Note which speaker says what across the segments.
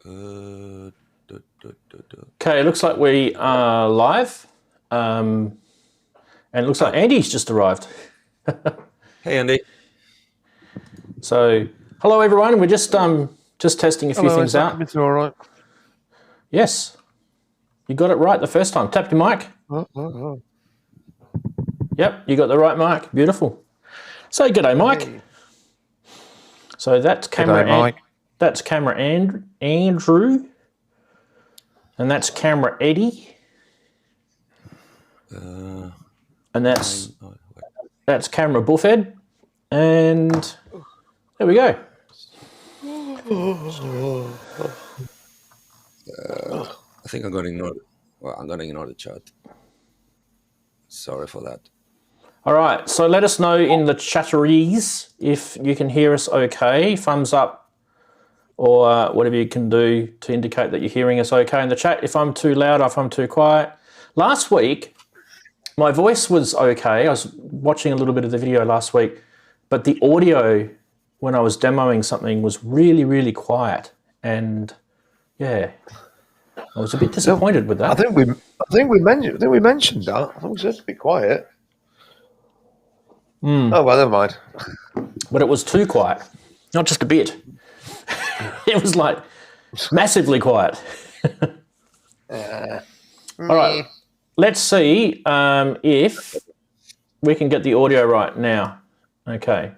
Speaker 1: Okay, it looks like we are live. And it looks like Andy's just arrived.
Speaker 2: Hey, Andy.
Speaker 1: So, hello everyone. We're just testing a few things out.
Speaker 3: Coming through all right?
Speaker 1: Yes, you got it right the first time. Tap your mic.
Speaker 3: Oh.
Speaker 1: Yep, you got the right mic. Beautiful. Say g'day, Mike.
Speaker 3: Hey.
Speaker 1: So that's camera.
Speaker 3: G'day, Mike.
Speaker 1: That's camera Andrew, and that's camera Eddie, and that's camera Buffhead, and there we go.
Speaker 2: I think I'm going to ignore. Well, I'm going to ignore the chat. Sorry for that.
Speaker 1: All right, so let us know in the chatteries if you can hear us okay. Thumbs up or whatever you can do to indicate that you're hearing us okay in the chat. If I'm too loud or if I'm too quiet. Last week, my voice was okay. I was watching a little bit of the video last week, but the audio when I was demoing something was really, really quiet. And yeah, I was a bit disappointed with that.
Speaker 3: I think we mentioned that. I think we said to be quiet. Oh well, never mind.
Speaker 1: But it was too quiet, not just a bit. It was like massively quiet. All right, let's see if we can get the audio right now. Okay.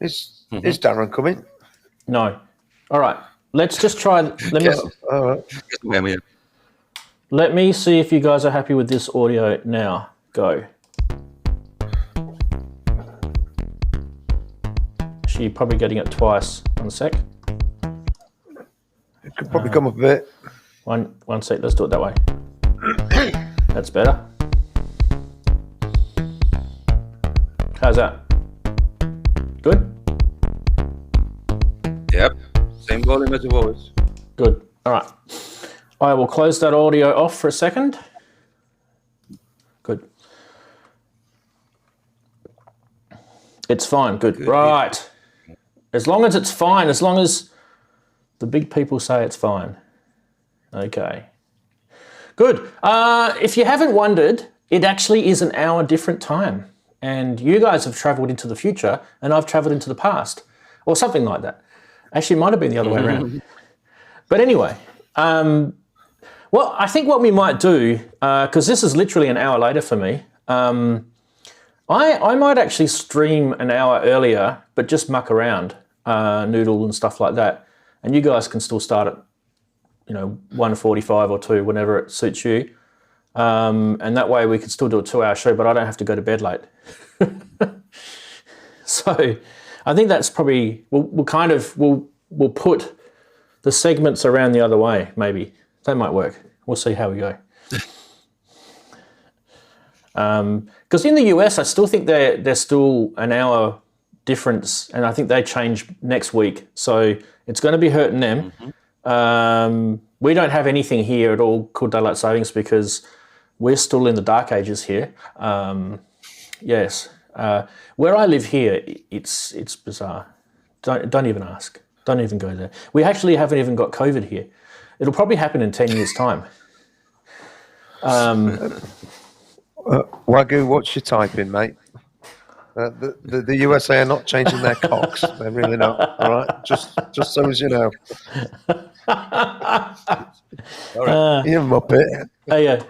Speaker 3: Is Daren coming?
Speaker 1: No. All right. Let's just try. Let me see if you guys are happy with this audio now. Go. Actually, you're probably getting it twice. 1 sec.
Speaker 3: It could probably come up a bit.
Speaker 1: One sec. Let's do it that way. That's better. How's that? Good?
Speaker 2: Yep. Same volume as your voice.
Speaker 1: Good. All right. I will close that audio off for a second. Good. It's fine. Good. Right. As long as it's fine, as long as the big people say it's fine. Okay. Good. If you haven't wondered, it actually is an hour different time. And you guys have travelled into the future and I've travelled into the past. Or something like that. Actually, it might have been the other way around. But anyway, well, I think what we might do, because this is literally an hour later for me, I might actually stream an hour earlier, but just muck around, noodle and stuff like that. And you guys can still start at, 1:45 or 2, whenever it suits you. And that way we could still do a 2-hour show, but I don't have to go to bed late. So I think that's probably, we'll put the segments around the other way, maybe. That might work. We'll see how we go. Because in the US, I still think they're still an hour difference, and I think they change next week. So it's going to be hurting them. We don't have anything here at all called daylight savings because we're still in the dark ages here. Yes. Where I live here, it's bizarre. Don't even ask. Don't even go there. We actually haven't even got COVID here. It'll probably happen in 10 years' time.
Speaker 3: Wagyu, what's your typing, mate? The USA are not changing their cocks. They're really not. All right, just so as you know. All right, you muppet.
Speaker 1: Hey,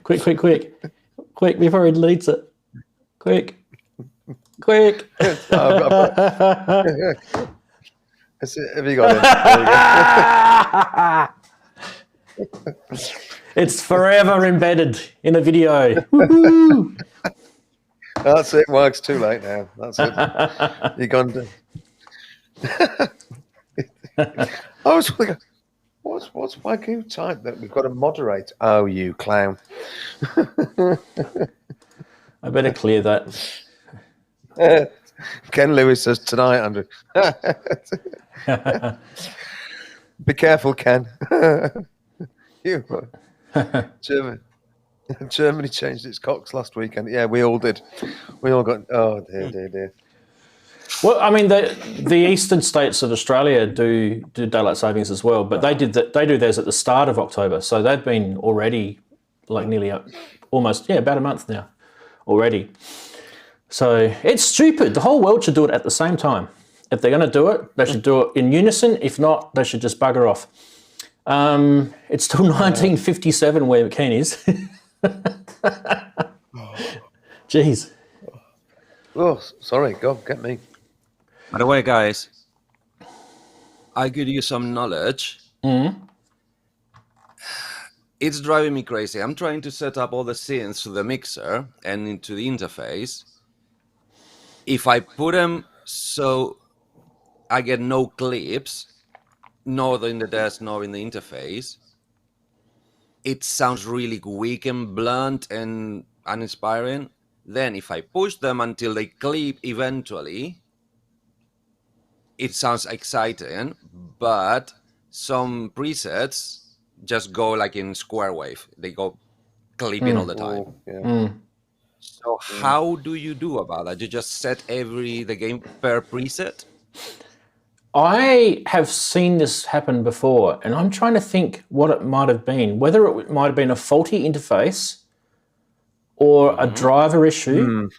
Speaker 1: quick, before he deletes it. Quick.
Speaker 3: Have you got it?
Speaker 1: It's forever embedded in a video.
Speaker 3: That's it. Well, it's too late now. That's it. You're gone to... I was thinking, what's Wagyu type that we've got to moderate? Oh, you clown.
Speaker 1: I better clear that.
Speaker 3: Ken Lewis says tonight, Andrew. Be careful, Ken. Germany changed its cocks last weekend. Yeah, we all did. We all got. Oh dear.
Speaker 1: Well, I mean, the eastern states of Australia do daylight savings as well, but they do theirs at the start of October, so they've been already like nearly almost about a month now already. So it's stupid. The whole world should do it at the same time. If they're going to do it, they should do it in unison. If not, they should just bugger off. It's still 1957 where Ken is. Jeez.
Speaker 3: Oh, sorry. Go get me.
Speaker 2: By the way, guys, I could use some knowledge. It's driving me crazy. I'm trying to set up all the synths to the mixer and into the interface. If I put them so I get no clips, nor in the desk, nor in the interface, it sounds really weak and blunt and uninspiring. Then if I push them until they clip eventually, it sounds exciting, but some presets just go like in square wave. They go clipping all the time. So how do you do about that? You just set the game per preset?
Speaker 1: I have seen this happen before, and I'm trying to think what it might have been. Whether it might have been a faulty interface or a driver issue.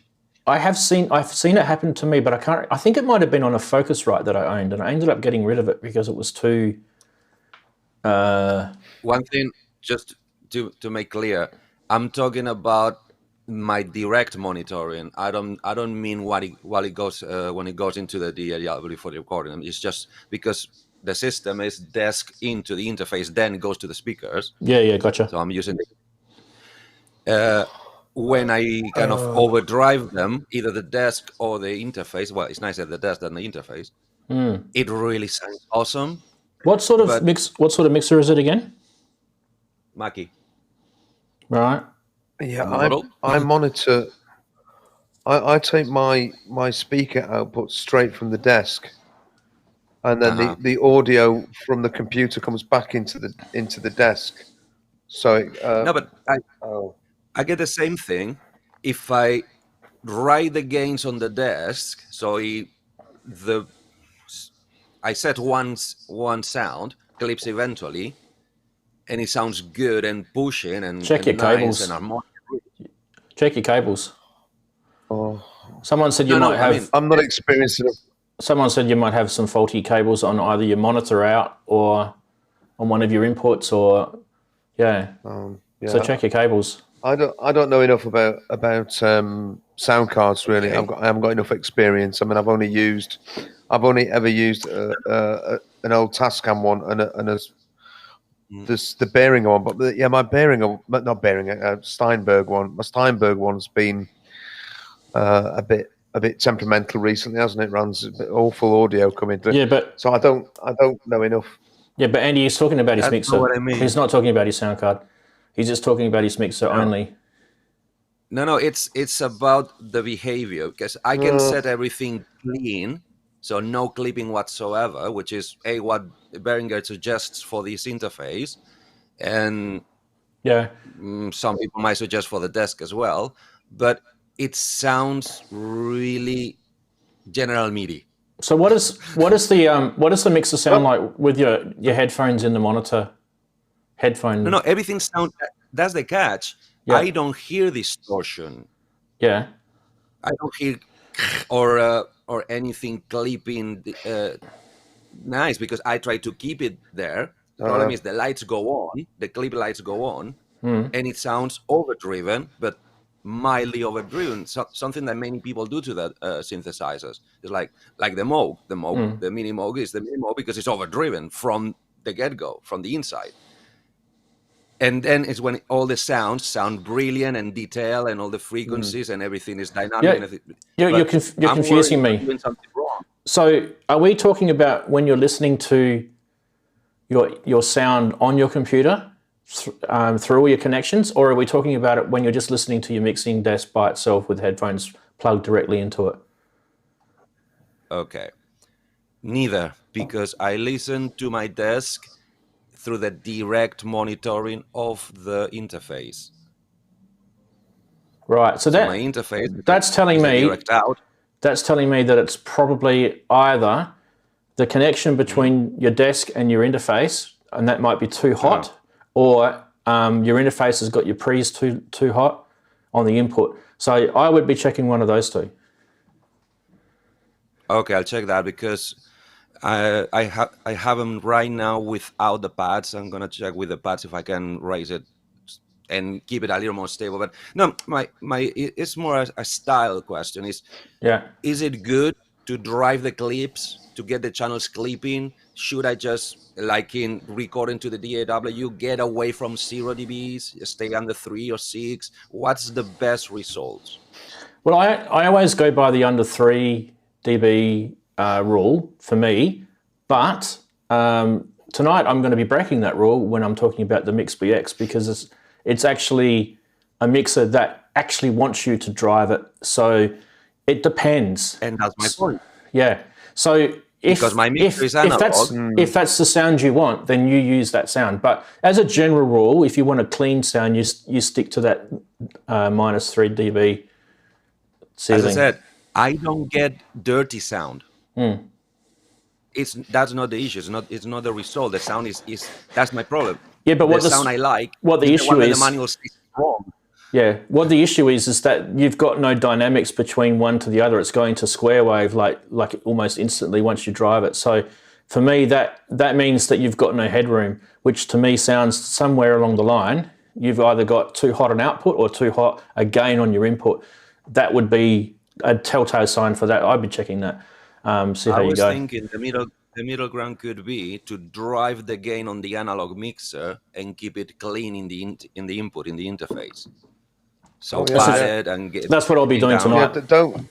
Speaker 1: I've seen it happen to me, but I think it might have been on a Focusrite that I owned, and I ended up getting rid of it because it was too.
Speaker 2: One thing, just to make clear, I'm talking about my direct monitoring. I don't mean what it goes when it goes into the DAW for the recording. It's just because the system is desk into the interface, then it goes to the speakers.
Speaker 1: Yeah, gotcha.
Speaker 2: So I'm using when I kind of overdrive them, either the desk or the interface. Well, it's nicer the desk than the interface. It really sounds awesome.
Speaker 1: What sort of mixer is it again?
Speaker 2: Mackie.
Speaker 1: Right.
Speaker 3: Yeah, I monitor. I take my speaker output straight from the desk, and then the audio from the computer comes back into the desk. So
Speaker 2: no, but I get the same thing if I write the gains on the desk. So I set one sound, clips eventually, and it sounds good and pushing and
Speaker 1: check your
Speaker 2: nice
Speaker 1: cables.
Speaker 2: And harmonic.
Speaker 1: Check your cables.
Speaker 3: Oh.
Speaker 1: Someone said you might have.
Speaker 3: I mean, I'm not experienced enough.
Speaker 1: Someone said you might have some faulty cables on either your monitor out or on one of your inputs, or So check your cables.
Speaker 3: I don't know enough about sound cards really.
Speaker 2: Okay.
Speaker 3: I haven't got enough experience. I mean, I've only ever used an old Tascam one and the Behringer one. But my Behringer, not Behringer, Steinberg one. My Steinberg one's been a bit temperamental recently, hasn't it? Runs a bit awful audio coming through.
Speaker 1: Yeah, but
Speaker 3: so I don't know enough.
Speaker 1: Yeah, but Andy, he's talking about his
Speaker 2: That's
Speaker 1: mixer.
Speaker 2: not what I mean.
Speaker 1: He's not talking about his sound card. He's just talking about his mixer only.
Speaker 2: No, it's about the behavior, because I can set everything clean, so no clipping whatsoever, which is what Behringer suggests for this interface, and some people might suggest for the desk as well, but it sounds really General MIDI.
Speaker 1: So what does the mixer sound like with your headphones in the monitor?
Speaker 2: No, everything sounds. That's the catch. Yeah. I don't hear distortion.
Speaker 1: Yeah.
Speaker 2: I don't hear or anything clipping nice, because I try to keep it there. The problem is the lights go on, the clip lights go on, and it sounds overdriven, but mildly overdriven. So, something that many people do to that synthesizers. It's like the Moog. The mini Moog is the mini Moog because it's overdriven from the get-go, from the inside. And then it's when all the sounds sound brilliant and detailed, and all the frequencies and everything is dynamic.
Speaker 1: Yeah. You're confusing me.
Speaker 2: Doing something wrong.
Speaker 1: So are we talking about when you're listening to your sound on your computer through all your connections, or are we talking about it when you're just listening to your mixing desk by itself with headphones plugged directly into it?
Speaker 2: Okay. Neither, because I listen to my desk through the direct monitoring of the interface.
Speaker 1: Right. So
Speaker 2: my interface.
Speaker 1: That's telling me.
Speaker 2: Direct out.
Speaker 1: that's telling me that it's probably either the connection between your desk and your interface, and that might be too hot, or your interface has got your pre's too hot on the input. So I would be checking one of those two.
Speaker 2: Okay, I'll check that because I have them right now without the pads. I'm gonna check with the pads if I can raise it and keep it a little more stable. But no, it's more a style question. Is it good to drive the clips to get the channels clipping? Should I just, like in recording to the DAW, get away from 0 dBs, stay under 3 or 6? What's the best results?
Speaker 1: Well, I always go by the under 3 dB rule for me, but tonight I'm going to be breaking that rule when I'm talking about the Mix BX, because it's actually a mixer that actually wants you to drive it. So it depends.
Speaker 2: And that's my point.
Speaker 1: Yeah. So
Speaker 2: because my mixer is analog.
Speaker 1: If that's the sound you want, then you use that sound. But as a general rule, if you want a clean sound, you stick to that minus 3 dB ceiling.
Speaker 2: As I said, I don't get dirty sound. That's not the issue. It's not the result. The sound is that's my problem.
Speaker 1: Yeah, but what
Speaker 2: the sound I like.
Speaker 1: What the issue is.
Speaker 2: The manual is wrong.
Speaker 1: Yeah, what the issue is that you've got no dynamics between one to the other. It's going to square wave like almost instantly once you drive it. So for me, that means that you've got no headroom, which to me sounds somewhere along the line. You've either got too hot an output or too hot a gain on your input. That would be a telltale sign for that. I'd be checking that. See how you go.
Speaker 2: I was thinking the middle ground could be to drive the gain on the analog mixer and keep it clean in the input, in the interface. So and get.
Speaker 1: That's what I'll be doing tonight.
Speaker 3: Don't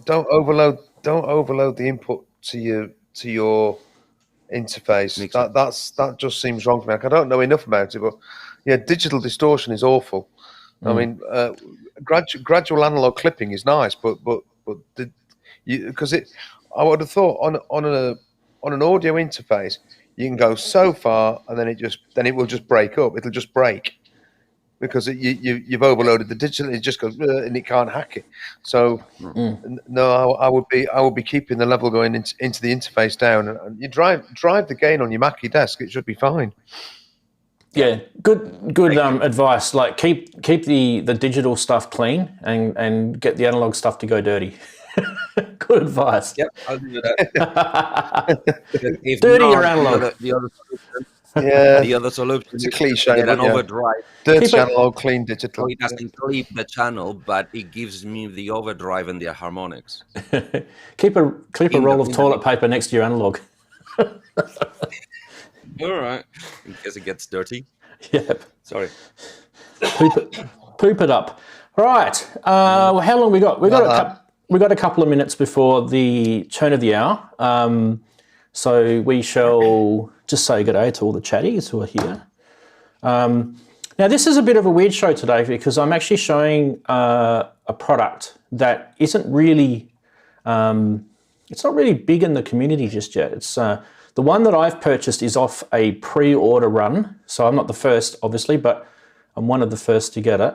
Speaker 3: overload the input to your interface. Mixer. That just seems wrong to me. Like, I don't know enough about it, but yeah, digital distortion is awful. I mean, gradual analog clipping is nice, but because I would have thought on an audio interface you can go so far and then it will just break up. It'll just break because you've overloaded the digital. It just goes and it can't hack it. So no, I would be keeping the level going into the interface down, and you drive the gain on your Mackie desk. It should be fine.
Speaker 1: Yeah, good advice. Like keep the digital stuff clean and get the analog stuff to go dirty. Good advice.
Speaker 2: Yep, I'll do that.
Speaker 1: Dirty or analog?
Speaker 2: The other solution.
Speaker 3: It's a cliche.
Speaker 2: Get an overdrive.
Speaker 3: Dirty analog, clean digital.
Speaker 2: So it doesn't clip the channel, but it gives me the overdrive and the harmonics.
Speaker 1: Keep a roll of toilet paper next to your analog.
Speaker 2: All right. In case it gets dirty.
Speaker 1: Yep.
Speaker 2: Sorry.
Speaker 1: Poop it up. Right. How long we got? We got a couple of minutes before the turn of the hour. So we shall just say good day to all the chatties who are here. Now this is a bit of a weird show today because I'm actually showing a product that isn't really, it's not really big in the community just yet. It's the one that I've purchased is off a pre-order run. So I'm not the first, obviously, but I'm one of the first to get it.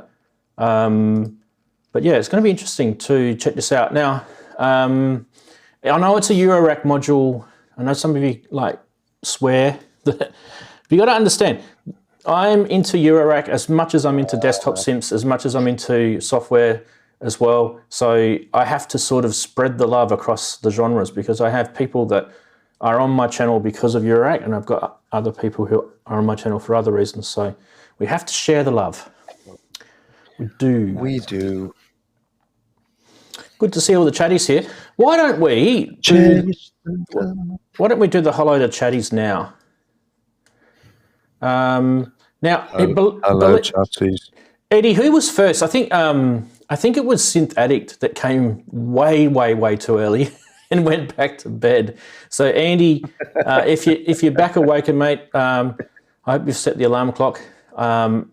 Speaker 1: But yeah, it's going to be interesting to check this out. Now, I know it's a eurorack module. I know some of you swear that, but you got to understand, I'm into eurorack as much as I'm into desktop synths, as much as I'm into software as well. So I have to sort of spread the love across the genres because I have people that are on my channel because of eurorack, and I've got other people who are on my channel for other reasons. So we have to share the love. We do. Good to see all the chatties here. Why don't we do the hello to chatties now?
Speaker 3: Hello, chatties.
Speaker 1: Eddie, who was first? I think it was Synth Addict that came way too early and went back to bed. So Andy, if you're back awake, and mate, I hope you've set the alarm clock.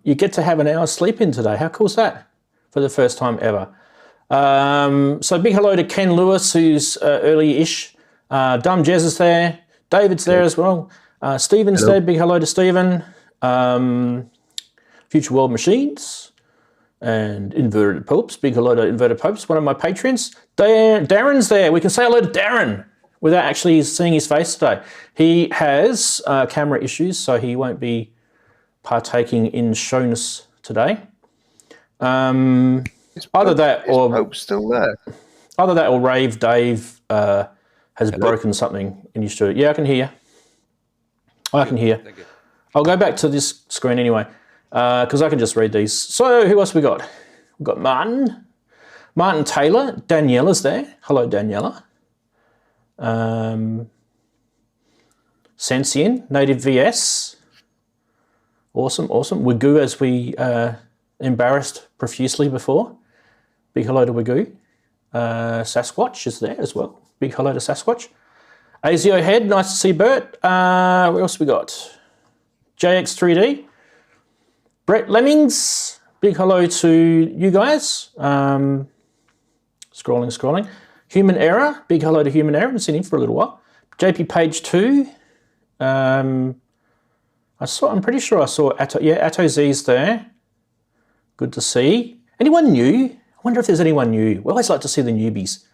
Speaker 1: You get to have an hour's sleep in today. How cool is that? For the first time ever. So big hello to Ken Lewis, who's early-ish. Dumb Jez is there. David's there as well. Stephen's there. Big hello to Stephen. Future World Machines. And Inverted Popes, big hello to Inverted Popes, one of my patrons. Daren's there. We can say hello to Daren without actually seeing his face today. He has camera issues, so he won't be partaking in showness today. Either that or
Speaker 3: Pope's still there.
Speaker 1: Either that or Rave Dave has broken something in his studio. Yeah, I can hear you. I can hear.
Speaker 2: Thank you.
Speaker 1: I'll go back to this screen anyway, because I can just read these. So who else we got? We've got Martin Taylor. Daniela's there. Hello, Daniela. Sensian, Native VS. Awesome. Wigoo, as we embarrassed profusely before. Big hello to Wigoo. Sasquatch is there as well. Big hello to Sasquatch. ASIO Head, nice to see Bert. What else we got? JX3D. Brett Lemmings, big hello to you guys. Scrolling. Human Error, big hello to Human Error. I've seen him for a little while. JP Page 2. I'm pretty sure I saw Atto. Yeah, Atto Z's there. Good to see. Anyone new? I wonder if there's anyone new. We always like to see the newbies.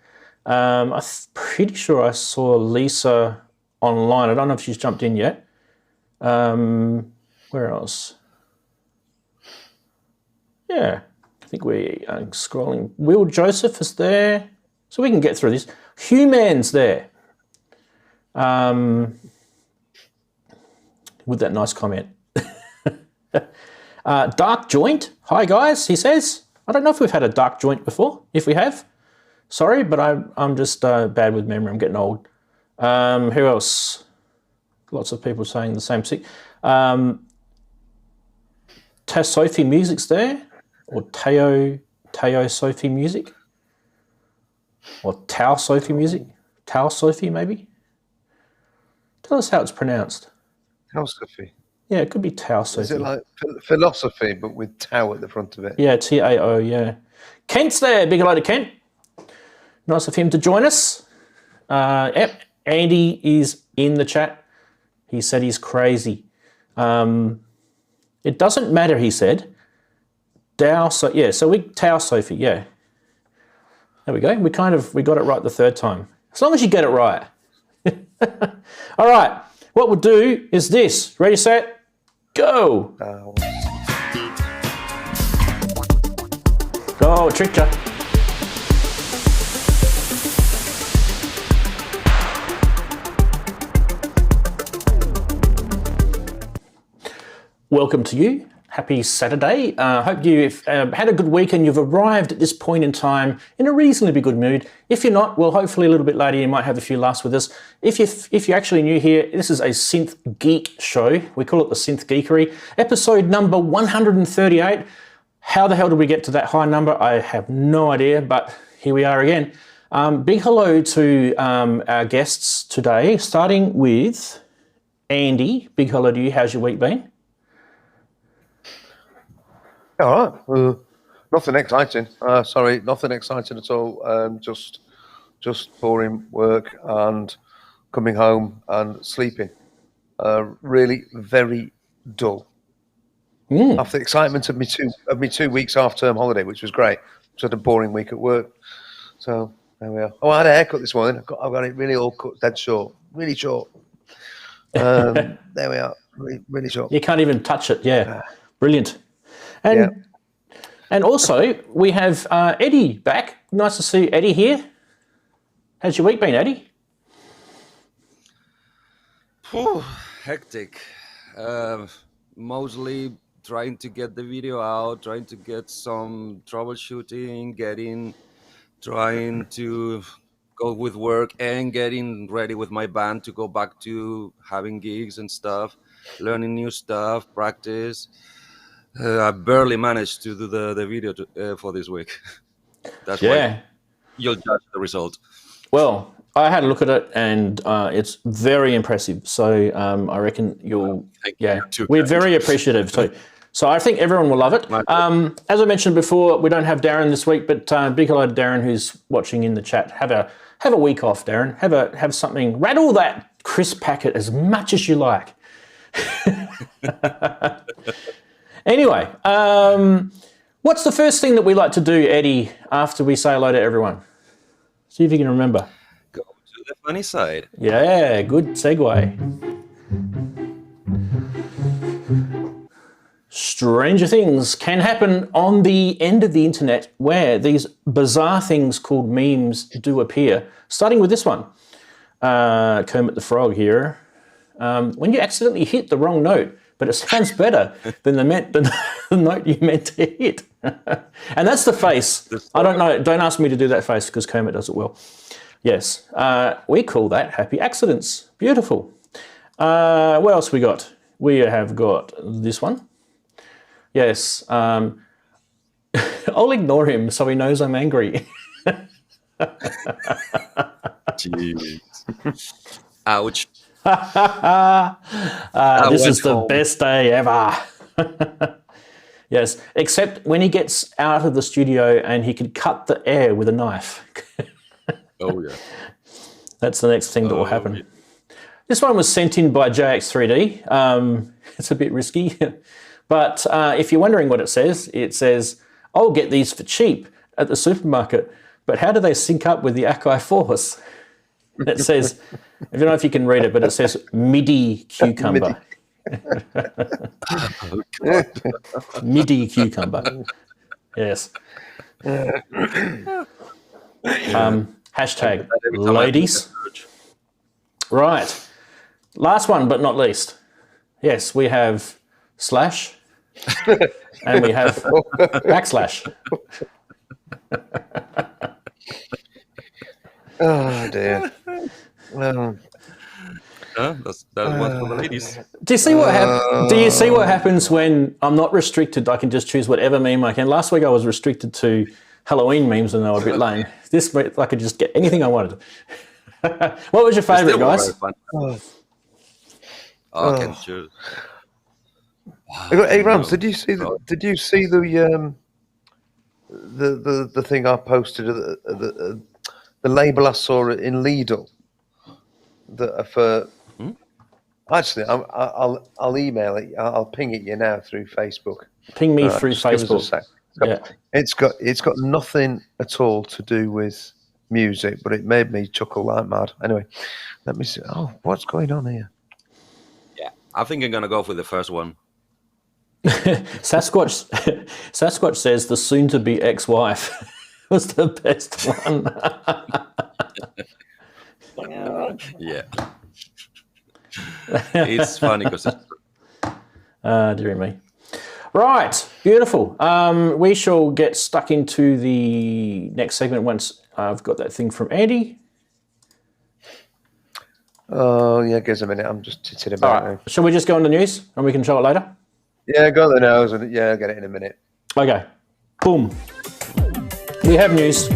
Speaker 1: I'm pretty sure I saw Lisa online. I don't know if she's jumped in yet. Where else? Yeah, I think we are scrolling. Will Joseph is there. So we can get through this. Human's there. With that nice comment. Dark Joint. Hi, guys, he says. I don't know if we've had a Dark Joint before. If we have, sorry, but I'm just bad with memory. I'm getting old. Who else? Lots of people saying the same thing. Sophie Music's there. Or Teo Sophie Music. Or Tao Sophie Music. Tao Sophie, maybe? Tell us how it's pronounced.
Speaker 3: Tao Sophie.
Speaker 1: Yeah, it could be Tao Sophie.
Speaker 3: Is it like philosophy, but with Tao at the front of it?
Speaker 1: Yeah, Tao, yeah. Kent's there. Big hello to Kent. Nice of him to join us. Yep, Andy is in the chat. He said he's crazy. It doesn't matter, he said. Tao Sophie, yeah. There we go. We got it right the third time. As long as you get it right. All right. What we'll do is this. Ready, set, go. Go, tricked ya. Welcome to you. Happy Saturday. Hope you've had a good week and you've arrived at this point in time in a reasonably good mood. If you're not, well, hopefully a little bit later you might have a few laughs with us. If you're actually new here, this is a Synth Geek show. We call it the Synth Geekery. Episode number 138. How the hell did we get to that high number? I have no idea, but here we are again. Big hello to our guests today, starting with Andy. Big hello to you. How's your week been?
Speaker 3: All right. Nothing exciting. Nothing exciting at all. Just boring work and coming home and sleeping. Really very dull. After the excitement of me 2 weeks half-term holiday, which was great. Just had a boring week at work. So there we are. Oh, I had a haircut this morning. I've got it really all cut, dead short, really short. There we are, really short.
Speaker 1: You can't even touch it. Yeah, brilliant. And also, we have Eddie back. Nice to see Eddie here. How's your week been, Eddie?
Speaker 2: Hectic. Mostly trying to get the video out, trying to get some troubleshooting, trying to go with work and getting ready with my band to go back to having gigs and stuff, learning new stuff, practice. I barely managed to do the video for this week. That's why you'll judge the result.
Speaker 1: Well, I had a look at it and it's very impressive. So I reckon you'll, we're very appreciative too. So I think everyone will love it. As I mentioned before, we don't have Daren this week, but big hello to Daren who's watching in the chat. Have a week off, Daren. Have something, rattle that crisp packet as much as you like. Anyway, What's the first thing that we like to do, Eddie, after we say hello to everyone? See if you can remember.
Speaker 2: Go to the funny side.
Speaker 1: Yeah, good segue. Stranger things can happen on the end of the internet where these bizarre things called memes do appear, starting with this one. Kermit the Frog here. When you accidentally hit the wrong note, but it sounds better than the note you meant to hit. And that's the face. I don't know. Don't ask me to do that face because Kermit does it well. Yes. We call that happy accidents. Beautiful. What else we got? We have got this one. Yes. I'll ignore him so he knows I'm angry.
Speaker 2: Jeez. Ouch.
Speaker 1: This is the best day ever. Yes, except when he gets out of the studio and he can cut the air with a knife.
Speaker 2: Oh, yeah.
Speaker 1: That's the next thing that will happen. Yeah. This one was sent in by JX3D. It's a bit risky. But if you're wondering what it says, I'll get these for cheap at the supermarket. But how do they sync up with the Akai Force? It says, I don't know if you can read it, but it says MIDI cucumber. MIDI cucumber. Yes. Hashtag ladies. Right. Last one, but not least. Yes, we have slash and we have backslash.
Speaker 3: Oh dear.
Speaker 2: That's one for the ladies.
Speaker 1: Do you see what Do you see what happens when I'm not restricted? I can just choose whatever meme I can. Last week I was restricted to Halloween memes and they were a bit lame. This week I could just get anything I wanted. What was your favourite, guys?
Speaker 2: I can choose.
Speaker 3: Wow. Hey Rams, did you see the thing I posted? The label I saw in Lidl. That for actually, I'll email it. I'll ping it you now through Facebook.
Speaker 1: Ping me through Facebook.
Speaker 3: It's got nothing at all to do with music, but it made me chuckle like mad. Anyway, let me see. Oh, what's going on here?
Speaker 2: Yeah, I think I'm gonna go for the first one.
Speaker 1: Sasquatch says the soon-to-be ex-wife was the best one.
Speaker 2: Yeah, it's funny because it's
Speaker 1: dear me. Right, beautiful. We shall get stuck into the next segment once I've got that thing from Andy.
Speaker 3: Oh yeah, give us a minute. I'm just titting about
Speaker 1: now. Shall we just go on the news and we can show it later?
Speaker 3: Yeah, go on the nose and yeah, I'll get it in a minute.
Speaker 1: Okay. Boom. We have news.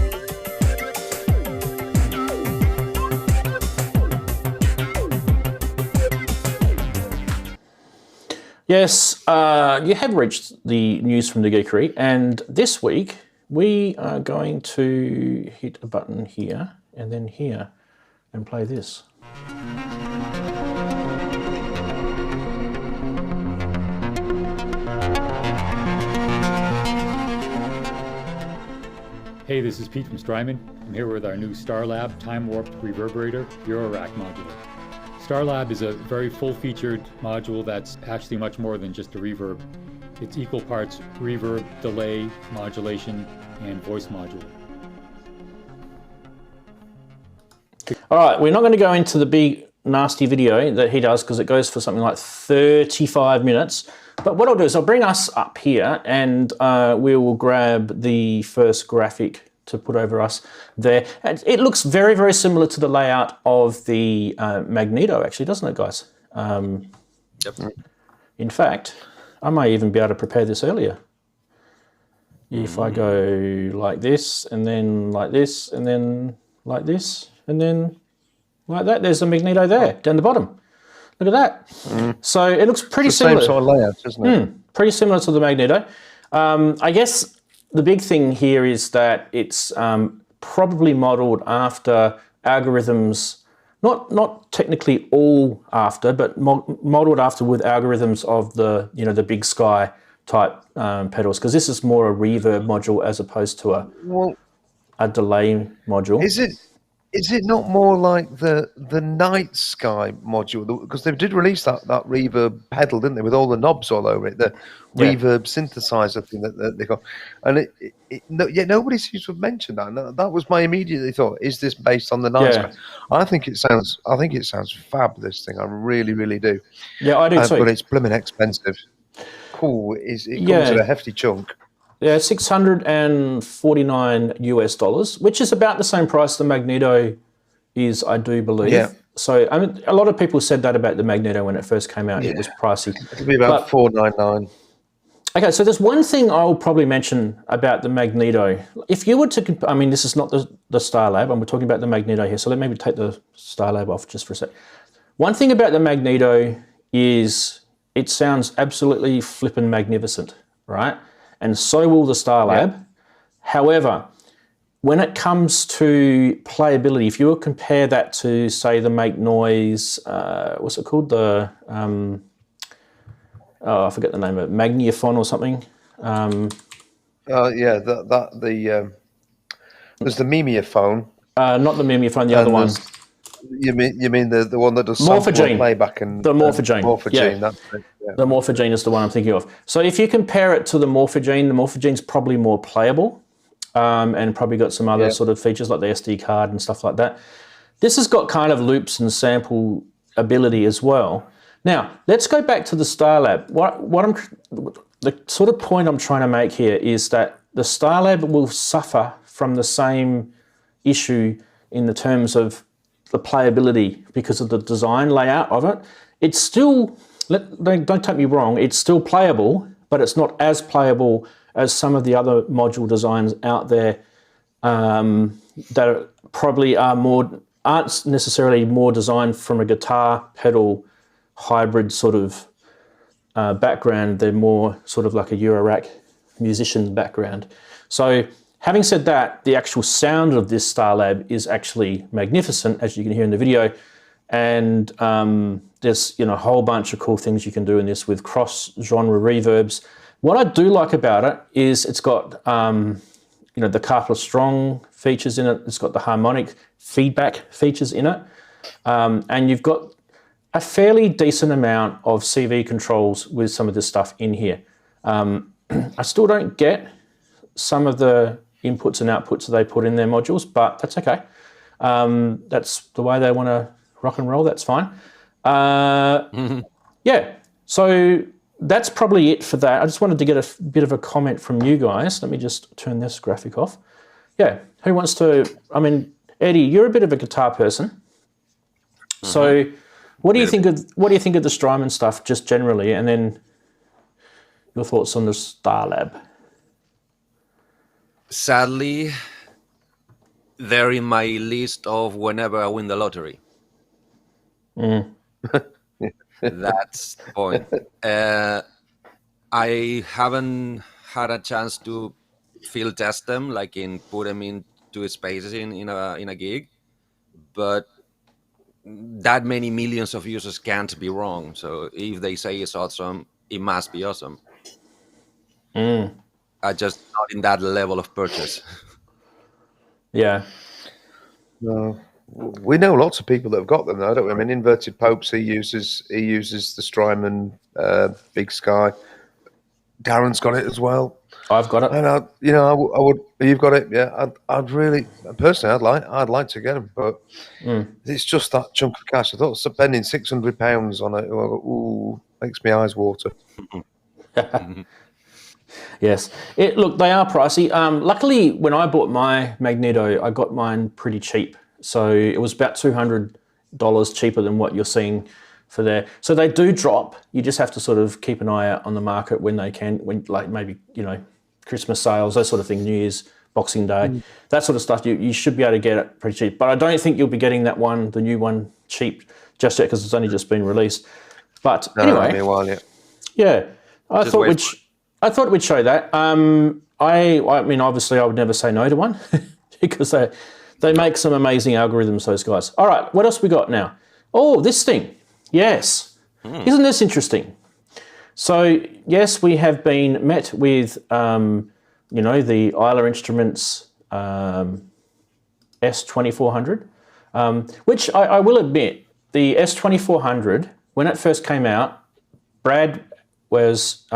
Speaker 1: Yes, you have reached the news from the Geekery, and this week we are going to hit a button here and then here and play this.
Speaker 4: Hey, this is Pete from Strymon. I'm here with our new Starlab time-warped reverberator eurorack module. Starlab is a very full-featured module that's actually much more than just a reverb. It's equal parts reverb, delay, modulation, and voice module.
Speaker 1: All right, we're not going to go into the big nasty video that he does because it goes for something like 35 minutes. But what I'll do is I'll bring us up here and we will grab the first graphic to put over us there. And it looks very, very similar to the layout of the Magneto, actually, doesn't it, guys?
Speaker 2: Yep.
Speaker 1: In fact, I may even be able to prepare this earlier. If I go like this, and then like this, and then like this, and then like that, there's a Magneto there, down the bottom. Look at that. So it looks pretty similar.
Speaker 3: Same sort of layout, isn't it?
Speaker 1: Pretty similar to the Magneto. I guess the big thing here is that it's probably modeled after algorithms, not technically all after, but modeled after with algorithms of the the Big Sky type pedals, because this is more a reverb module as opposed to a delay module.
Speaker 3: Is it not more like the Night Sky module? Because they did release that reverb pedal, didn't they, with all the knobs all over it, the reverb synthesizer thing that they got, and nobody seems to have mentioned that. And that was my immediate thought. Is this based on the Night Sky? I think it sounds fab. This thing, I really, really do.
Speaker 1: Yeah, I do too.
Speaker 3: But it's blooming expensive. Cool. It comes with a hefty chunk.
Speaker 1: Yeah, $649 US, which is about the same price the Magneto is, I do believe. Yeah. So I mean, a lot of people said that about the Magneto when it first came out. Yeah. It was pricey.
Speaker 3: It'll be about $499.
Speaker 1: Okay, so there's one thing I'll probably mention about the Magneto. If you were to, I mean, this is not the Starlab, and we're talking about the Magneto here. So let me take the Starlab off just for a sec. One thing about the Magneto is it sounds absolutely flippin' magnificent, right? And so will the Starlab. Yeah. However, when it comes to playability, if you compare that to, say, the Make Noise, what's it called? The, I forget the name of it, Magneophone or something.
Speaker 3: There's the Mimeophone.
Speaker 1: Not the Mimeophone, the other one.
Speaker 3: You mean the one that does sample playback and
Speaker 1: the Morphogene?
Speaker 3: Morphogene, that's it. Yeah.
Speaker 1: The Morphogene is the one I'm thinking of. So if you compare it to the Morphogene's probably more playable, and probably got some other sort of features like the SD card and stuff like that. This has got kind of loops and sample ability as well. Now let's go back to the Starlab. The sort of point I'm trying to make here is that the Starlab will suffer from the same issue in the terms of the playability because of the design layout of it. It's still, don't take me wrong, it's still playable, but it's not as playable as some of the other module designs out there that probably aren't necessarily more designed from a guitar pedal hybrid sort of background. They're more sort of like a Eurorack musician background. So having said that, the actual sound of this Starlab is actually magnificent, as you can hear in the video. And there's a whole bunch of cool things you can do in this with cross-genre reverbs. What I do like about it is it's got the Carpler Strong features in it. It's got the harmonic feedback features in it. And you've got a fairly decent amount of CV controls with some of this stuff in here. I still don't get some of the inputs and outputs that they put in their modules, but that's okay. That's the way they want to rock and roll, that's fine. Yeah, so that's probably it for that. I just wanted to get a bit of a comment from you guys. Let me just turn this graphic off. Yeah, who wants to, I mean, Eddie, you're a bit of a guitar person. So what do you think of the Strymon stuff just generally, and then your thoughts on the Starlab?
Speaker 2: Sadly, they're in my list of whenever I win the lottery. That's the point. I haven't had a chance to field test them, like put them into spaces in a gig, but that many millions of users can't be wrong. So if they say it's awesome, it must be awesome. I just not in that level of purchase.
Speaker 1: Yeah.
Speaker 3: No. We know lots of people that have got them, though, don't we? I mean, Inverted Popes, he uses the Strymon Big Sky. Daren's got it as well.
Speaker 1: I've got it,
Speaker 3: and I would. You've got it, yeah. I'd really, personally, I'd like to get them, but it's just that chunk of cash. I thought spending £600 on it, makes my eyes water.
Speaker 1: Yes. Look, they are pricey. Luckily, when I bought my Magneto, I got mine pretty cheap. So it was about $200 cheaper than what you're seeing for there. So they do drop. You just have to sort of keep an eye out on the market when they can, like maybe, Christmas sales, that sort of thing, New Year's, Boxing Day, that sort of stuff. You should be able to get it pretty cheap. But I don't think you'll be getting that one, the new one, cheap just yet because it's only just been released. But anyway,
Speaker 3: it'll be a while yet.
Speaker 1: Yeah, I thought we'd show that. I mean, obviously, I would never say no to one because they make some amazing algorithms, those guys. All right, what else we got now? Oh, this thing. Yes. Isn't this interesting? So yes, we have been met with, you know, the Isla Instruments S2400, which I will admit, the S2400, when it first came out, Brad was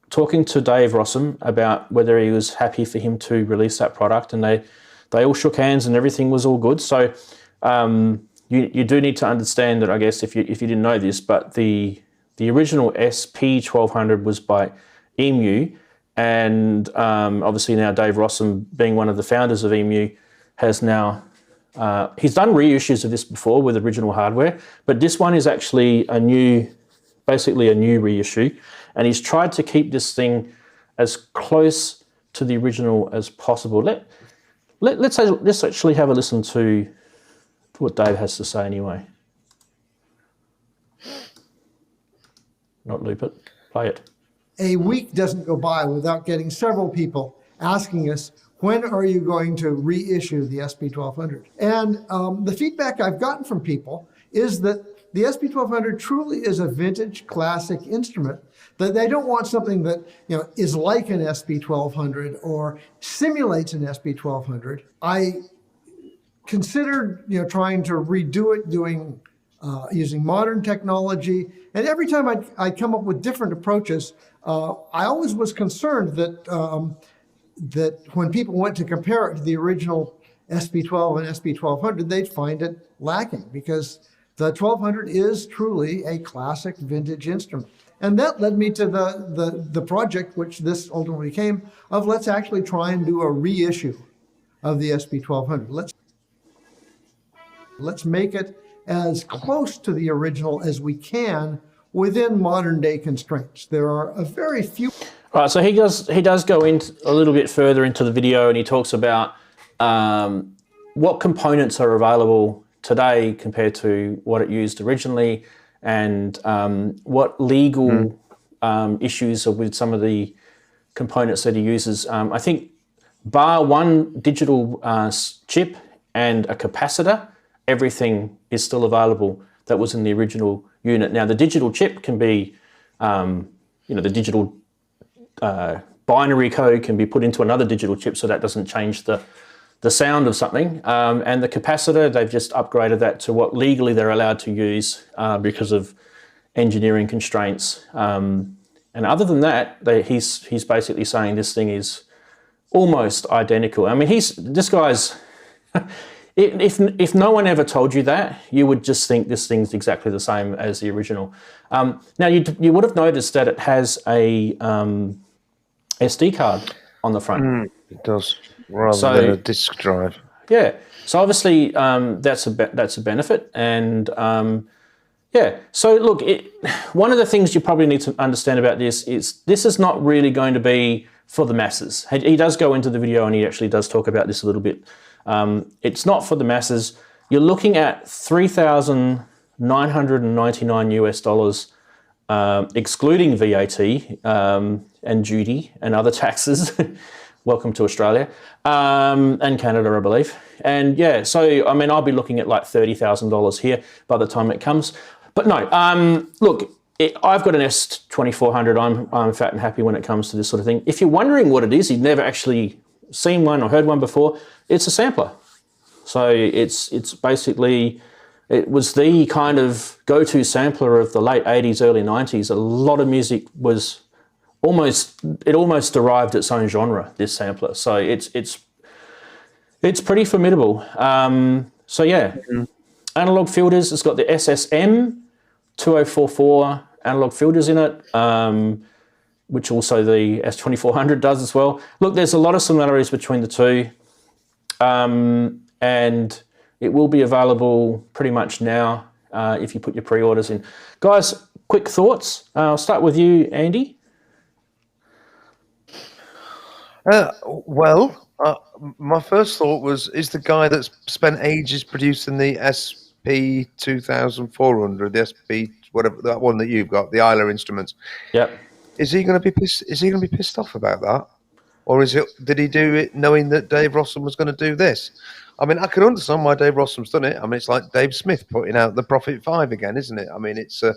Speaker 1: talking to Dave Rossum about whether he was happy for him to release that product, and they all shook hands and everything was all good. So you do need to understand that, I guess, if you didn't know this, but the original SP1200 was by EMU, and obviously now Dave Rossum, being one of the founders of EMU, has now he's done reissues of this before with original hardware, but this one is actually basically a new reissue, and he's tried to keep this thing as close to the original as possible. Let's actually have a listen to what Dave has to say anyway. Not loop it, play it.
Speaker 5: A week doesn't go by without getting several people asking us, when are you going to reissue the SP1200? And the feedback I've gotten from people is that the SP1200 truly is a vintage classic instrument, that they don't want something that, you know, is like an SP1200 or simulates an SP1200. I considered, you know, trying to redo it, using modern technology. And every time I come up with different approaches, I always was concerned that that when people went to compare it to the original SP12 and SP1200, they'd find it lacking, because the 1200 is truly a classic vintage instrument. And that led me to the project, which this ultimately came of, let's actually try and do a reissue of the SP1200. Let's make it as close to the original as we can within modern day constraints. There are a very few.
Speaker 1: Right, so he does go into a little bit further into the video, and he talks about what components are available today compared to what it used originally, and what legal issues are with some of the components that he uses. I think bar one digital chip and a capacitor, everything is still available that was in the original unit. Now the digital chip can be, you know, the digital binary code can be put into another digital chip, so that doesn't change the sound of something. And the capacitor, they've just upgraded that to what legally they're allowed to use because of engineering constraints. And other than that, he's basically saying this thing is almost identical. I mean, this guy's. If no one ever told you that, you would just think this thing's exactly the same as the original. Now you would have noticed that it has a SD card on the front.
Speaker 3: It does, rather than a disk drive.
Speaker 1: Yeah. So obviously that's a benefit, and yeah. So look, one of the things you probably need to understand about this is not really going to be for the masses. He does go into the video, and he actually does talk about this a little bit. It's not for the masses. You're looking at $3,999 US, excluding VAT and duty and other taxes. Welcome to Australia and Canada, I believe. And yeah, so I mean, I'll be looking at like $30,000 here by the time it comes. But no, look, I've got an S2400. I'm fat and happy when it comes to this sort of thing. If you're wondering what it is, you've never actually seen one or heard one before, it's a sampler. So it's basically, it was the kind of go-to sampler of the late 80s, early 90s. A lot of music was almost derived its own genre, this sampler. So it's pretty formidable. So yeah, analog filters, it's got the SSM 2044 analog filters in it, which also the S2400 does as well. Look, there's a lot of similarities between the two, and it will be available pretty much now if you put your pre-orders in. Guys, quick thoughts. I'll start with you, Andy.
Speaker 3: My first thought was, is the guy that's spent ages producing the SP2400, the SP, whatever, that one that you've got, the Isla Instruments.
Speaker 1: Yep.
Speaker 3: Is he going to be pissed? Is he going to be pissed off about that, or did he do it knowing that Dave Rossum was going to do this? I mean, I can understand why Dave Rossum's done it. I mean, it's like Dave Smith putting out the Prophet 5 again, isn't it? I mean, it's a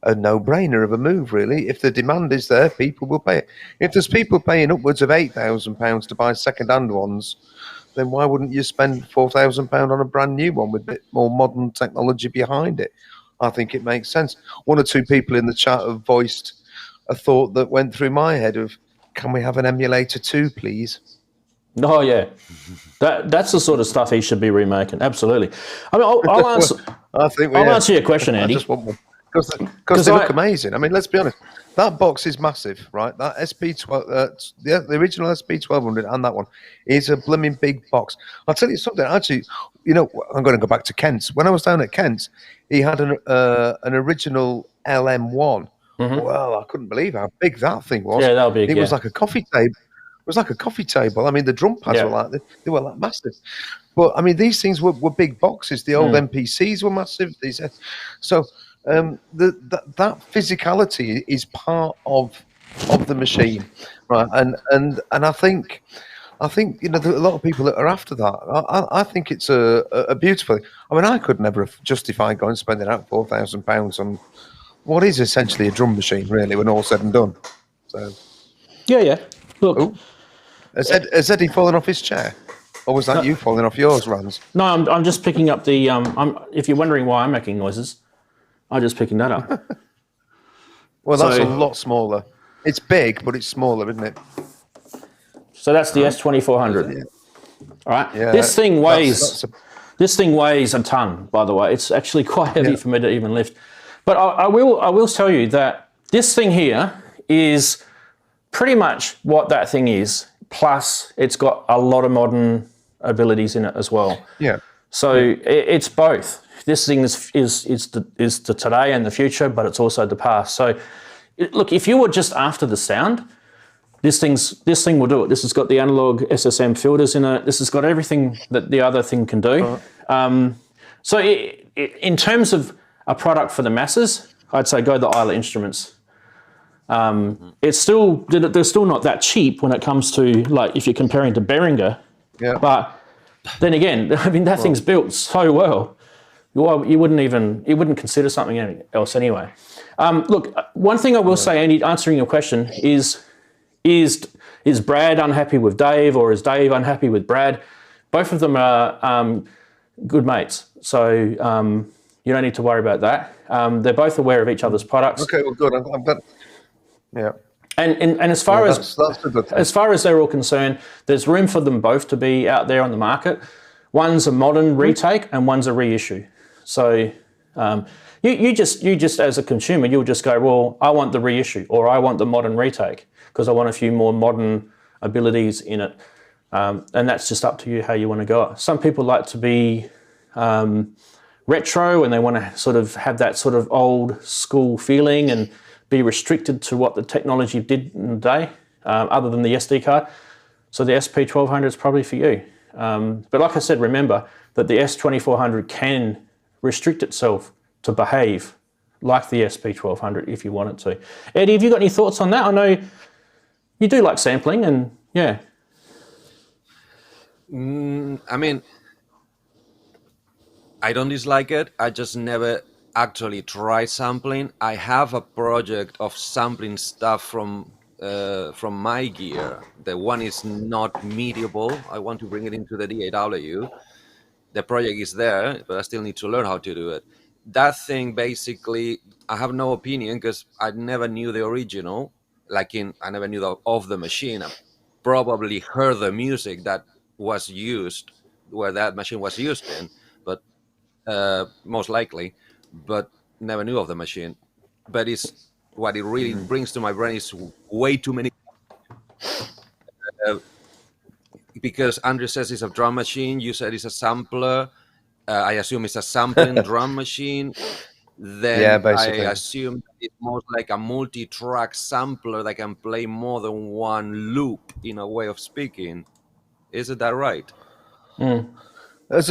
Speaker 3: a no-brainer of a move, really. If the demand is there, people will pay it. If there's people paying upwards of £8,000 to buy second-hand ones, then why wouldn't you spend £4,000 on a brand new one with a bit more modern technology behind it? I think it makes sense. One or two people in the chat have voiced a thought that went through my head of, can we have an emulator too, please?
Speaker 1: Oh yeah, that's the sort of stuff he should be remaking. Absolutely. I mean, I'll answer. I'll answer your question, Andy.
Speaker 3: I just want one because they look amazing. I mean, let's be honest. That box is massive, right? That SP12, the original SP1200 and that one is a blooming big box. I'll tell you something. Actually, you know, I'm going to go back to Kent's. When I was down at Kent's, he had an original LM1.
Speaker 1: Mm-hmm.
Speaker 3: Well, I couldn't believe how big that thing was.
Speaker 1: Yeah, that was big.
Speaker 3: It was like a coffee table. It was like a coffee table. I mean, the drum pads were like they were like massive. But I mean, these things were big boxes. The old MPCs were massive. So that physicality is part of the machine, right? And I think you know, a lot of people that are after that. I think it's a beautiful thing. I mean, I could never have justified going and spending out £4,000 on what is essentially a drum machine, really, when all said and done. So
Speaker 1: yeah. Look.
Speaker 3: Ooh. Has Eddie fallen off his chair? Or was that you falling off yours, Rans?
Speaker 1: No, I'm just picking up the. If you're wondering why I'm making noises, I'm just picking that up.
Speaker 3: Well, that's a lot smaller. It's big, but it's smaller, isn't it?
Speaker 1: So that's the S2400. Yeah. All right.
Speaker 3: Yeah,
Speaker 1: this thing weighs a ton. By the way, it's actually quite heavy for me to even lift. But I will tell you that this thing here is pretty much what that thing is. Plus, it's got a lot of modern abilities in it as well.
Speaker 3: Yeah.
Speaker 1: So it's both. This thing is the today and the future, but it's also the past. So, look, if you were just after the sound, this thing will do it. This has got the analog SSM filters in it. This has got everything that the other thing can do. So, in terms of a product for the masses, I'd say go the Isla Instruments. It's still, they're still not that cheap when it comes to, like, if you're comparing to Behringer.
Speaker 3: Yeah.
Speaker 1: But then again, I mean, that thing's built so well. You wouldn't consider something else anyway. Look, one thing I will say, Andy, answering your question is Brad unhappy with Dave, or is Dave unhappy with Brad? Both of them are good mates, so you don't need to worry about that. They're both aware of each other's products.
Speaker 3: Okay, well, good. I'm glad. Yeah.
Speaker 1: And as far
Speaker 3: that's a good thing.
Speaker 1: as far as they're all concerned, there's room for them both to be out there on the market. One's a modern retake and one's a reissue. So you just as a consumer, you'll just go, well, I want the reissue, or I want the modern retake because I want a few more modern abilities in it. And that's just up to you how you want to go. Some people like to be retro and they want to sort of have that sort of old school feeling and be restricted to what the technology did in the day, other than the SD card. So the SP1200 is probably for you. But like I said, remember that the S2400 can restrict itself to behave like the SP1200 if you want it to. Eddie, have you got any thoughts on that? I know you do like sampling, and yeah.
Speaker 2: I mean, I don't dislike it. I just never actually try sampling. I have a project of sampling stuff from my gear. The one is not mediable. I want to bring it into the DAW. The project is there, but I still need to learn how to do it. That thing, basically, I have no opinion because I never knew the original. I never knew of the machine. I probably heard the music that was used where that machine was used in, but most likely. But never knew of the machine. But what it really brings to my brain is way too many. Because Andrew says it's a drum machine, you said it's a sampler. I assume it's a sampling drum machine. Then
Speaker 3: yeah, basically.
Speaker 2: I assume it's more like a multi-track sampler that can play more than one loop, in a way of speaking. Isn't that right?
Speaker 3: As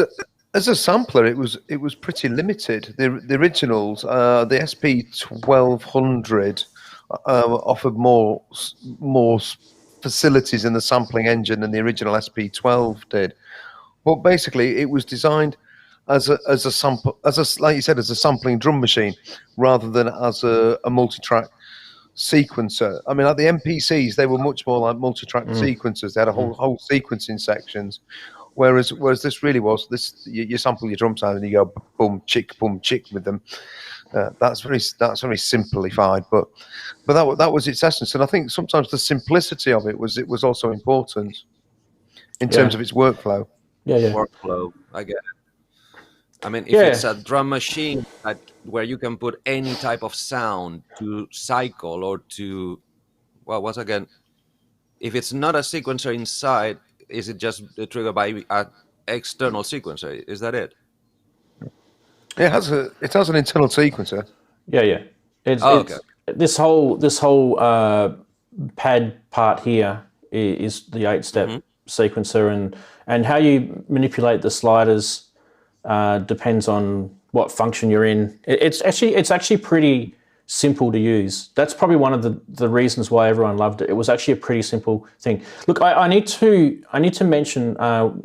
Speaker 3: a sampler, it was pretty limited. The originals, the SP1200, offered more facilities in the sampling engine than the original SP12 did. But basically, it was designed as a sample, like you said, as a sampling drum machine, rather than as a multi-track sequencer. I mean, like the MPCs, they were much more like multi-track sequencers. They had a whole sequencing sections, whereas this really was this. You sample your drum sound and you go boom chick with them. That's very simplified, but that was its essence. And I think sometimes the simplicity of it was also important in terms of its workflow.
Speaker 2: Workflow. I get it. I mean, if it's a drum machine where you can put any type of sound to cycle or to, well, once again, if it's not a sequencer inside, is it just triggered by an external sequencer? Is that it?
Speaker 3: It has an internal sequencer.
Speaker 1: Yeah. It's this whole pad part here is the 8-step sequencer, and how you manipulate the sliders depends on what function you're in. It's actually pretty simple to use. That's probably one of the reasons why everyone loved it. It was actually a pretty simple thing. Look, I need to mention,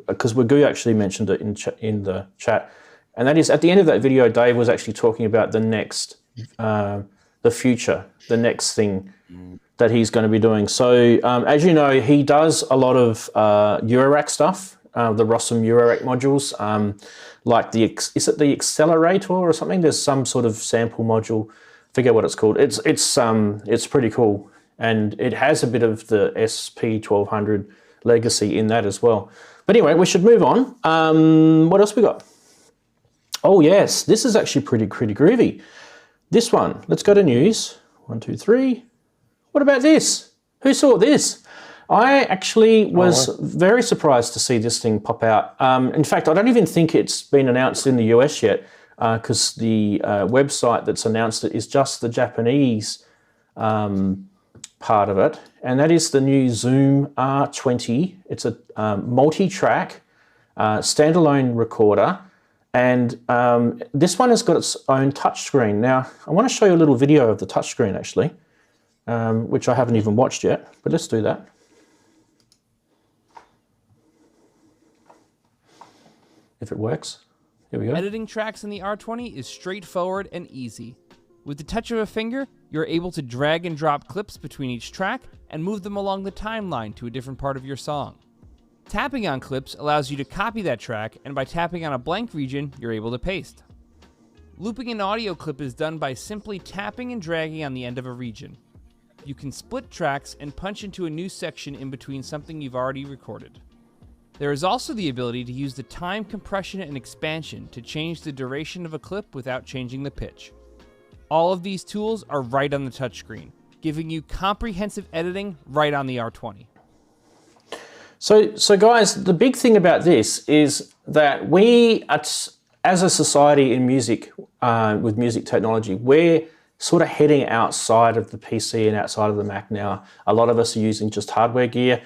Speaker 1: because Wagoo actually mentioned it in the chat, and that is at the end of that video, Dave was actually talking about the next, the future, the next thing that he's going to be doing. So as you know, he does a lot of eurorack stuff, the Rossum eurorack modules, like is it the accelerator or something? There's some sort of sample module. Forget what it's called. It's pretty cool, and it has a bit of the SP1200 legacy in that as well. But anyway, we should move on. What else we got? Oh yes, this is actually pretty groovy. This one. Let's go to news. 1, 2, 3. What about this? Who saw this? I actually was very surprised to see this thing pop out. In fact, I don't even think it's been announced in the US yet, because the website that's announced it is just the Japanese part of it, and that is the new Zoom R20. It's a multi-track standalone recorder, and this one has got its own touchscreen. Now, I want to show you a little video of the touchscreen actually, which I haven't even watched yet, but let's do that. If it works. Here we go.
Speaker 6: Editing tracks in the R20 is straightforward and easy. With the touch of a finger, you're able to drag and drop clips between each track and move them along the timeline to a different part of your song. Tapping on clips allows you to copy that track, and by tapping on a blank region, you're able to paste. Looping an audio clip is done by simply tapping and dragging on the end of a region. You can split tracks and punch into a new section in between something you've already recorded. There is also the ability to use the time compression and expansion to change the duration of a clip without changing the pitch. All of these tools are right on the touchscreen, giving you comprehensive editing right on the R20.
Speaker 1: So guys, the big thing about this is that we, as a society in music, with music technology, we're sort of heading outside of the PC and outside of the Mac now. A lot of us are using just hardware gear.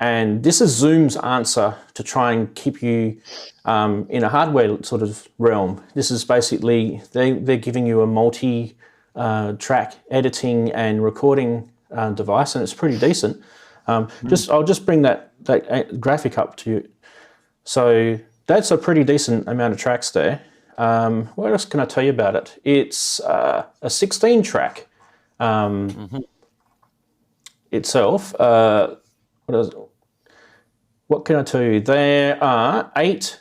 Speaker 1: And this is Zoom's answer to try and keep you in a hardware sort of realm. This is basically, they're giving you a multi-track editing and recording device, and it's pretty decent. I'll just bring that graphic up to you. So that's a pretty decent amount of tracks there. What else can I tell you about it? It's a 16-track itself. What can I tell you? There are 8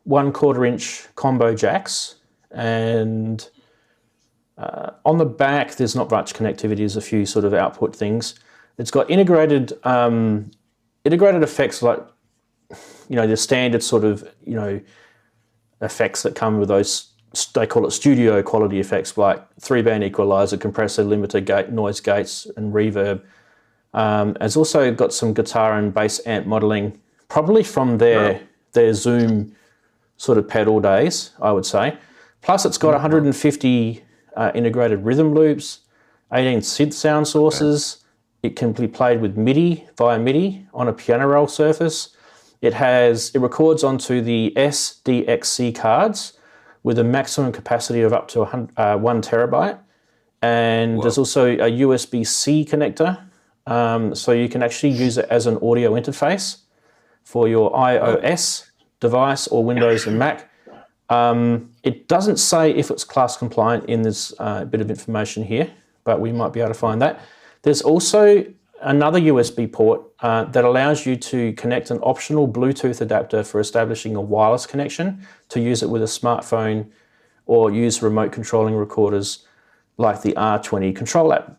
Speaker 1: 1/4-inch combo jacks, and on the back there's not much connectivity. There's a few sort of output things. It's got integrated effects, like the standard sort of effects that come with those. They call it studio quality effects, like 3-band equalizer, compressor, limiter, gate, noise gates, and reverb. It's also got some guitar and bass amp modeling, probably from their Zoom sort of pedal days, I would say. Plus it's got 150 integrated rhythm loops, 18 synth sound sources. It can be played with MIDI, via MIDI, on a piano roll surface. It records onto the SDXC cards with a maximum capacity of up to 1 terabyte. And there's also a USB-C connector. So you can actually use it as an audio interface for your iOS device or Windows and Mac. It doesn't say if it's class compliant in this bit of information here, but we might be able to find that. There's also another USB port that allows you to connect an optional Bluetooth adapter for establishing a wireless connection to use it with a smartphone or use remote controlling recorders like the R20 Control app.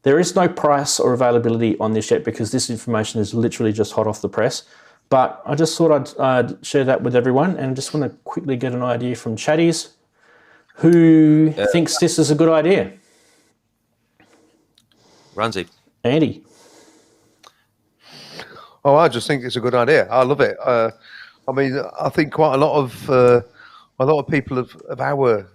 Speaker 1: There is no price or availability on this yet because this information is literally just hot off the press. But I just thought I'd share that with everyone and just want to quickly get an idea from chatties. Who thinks this is a good idea?
Speaker 2: Ranzee.
Speaker 1: Andy.
Speaker 3: Oh, I just think it's a good idea. I love it. I mean, I think quite a lot of people of our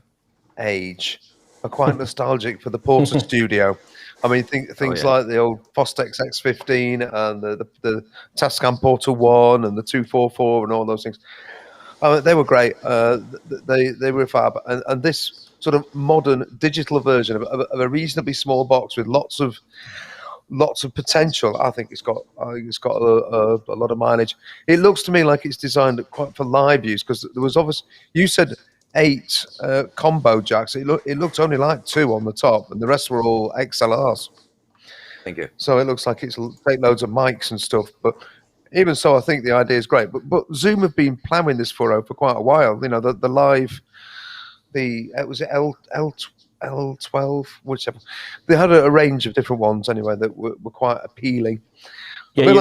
Speaker 3: age are quite nostalgic for the Porter Studio. I mean, things like the old Fostex X15 and the Tascam Porter 1 and the 244 and all those things. They were great. They were fab. And this sort of modern digital version of a reasonably small box with lots of potential. I think it's got a lot of mileage. It looks to me like it's designed quite for live use because there was obviously, you said 8 combo jacks. It looked only like 2 on the top, and the rest were all XLRs.
Speaker 2: Thank you.
Speaker 3: So it looks like it's take loads of mics and stuff. But even so, I think the idea is great. But Zoom have been ploughing this furrow for quite a while. You know, the live, it was L12, whichever. They had a range of different ones anyway that were quite appealing.
Speaker 1: Yeah, you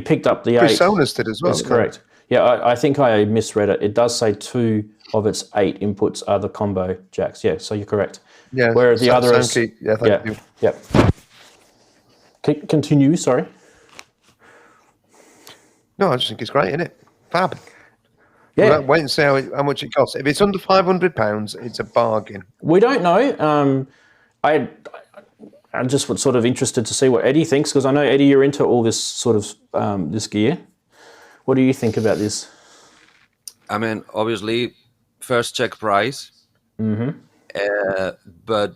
Speaker 1: picked up the 8.
Speaker 3: Presonus did as well.
Speaker 1: That's correct. Yeah, I think I misread it. It does say 2 of its 8 inputs are the combo jacks. Yeah, so you're correct.
Speaker 3: Yeah,
Speaker 1: where the other is.
Speaker 3: Yeah, thank you.
Speaker 1: Yep. Continue. Sorry.
Speaker 3: No, I just think it's great, isn't it? Fab.
Speaker 1: Yeah.
Speaker 3: Wait and see how much it costs. If it's under £500, it's a bargain.
Speaker 1: We don't know. I just was sort of interested to see what Eddie thinks because I know Eddie, you're into all this sort of this gear. What do you think about this?
Speaker 2: I mean, obviously, first check price. But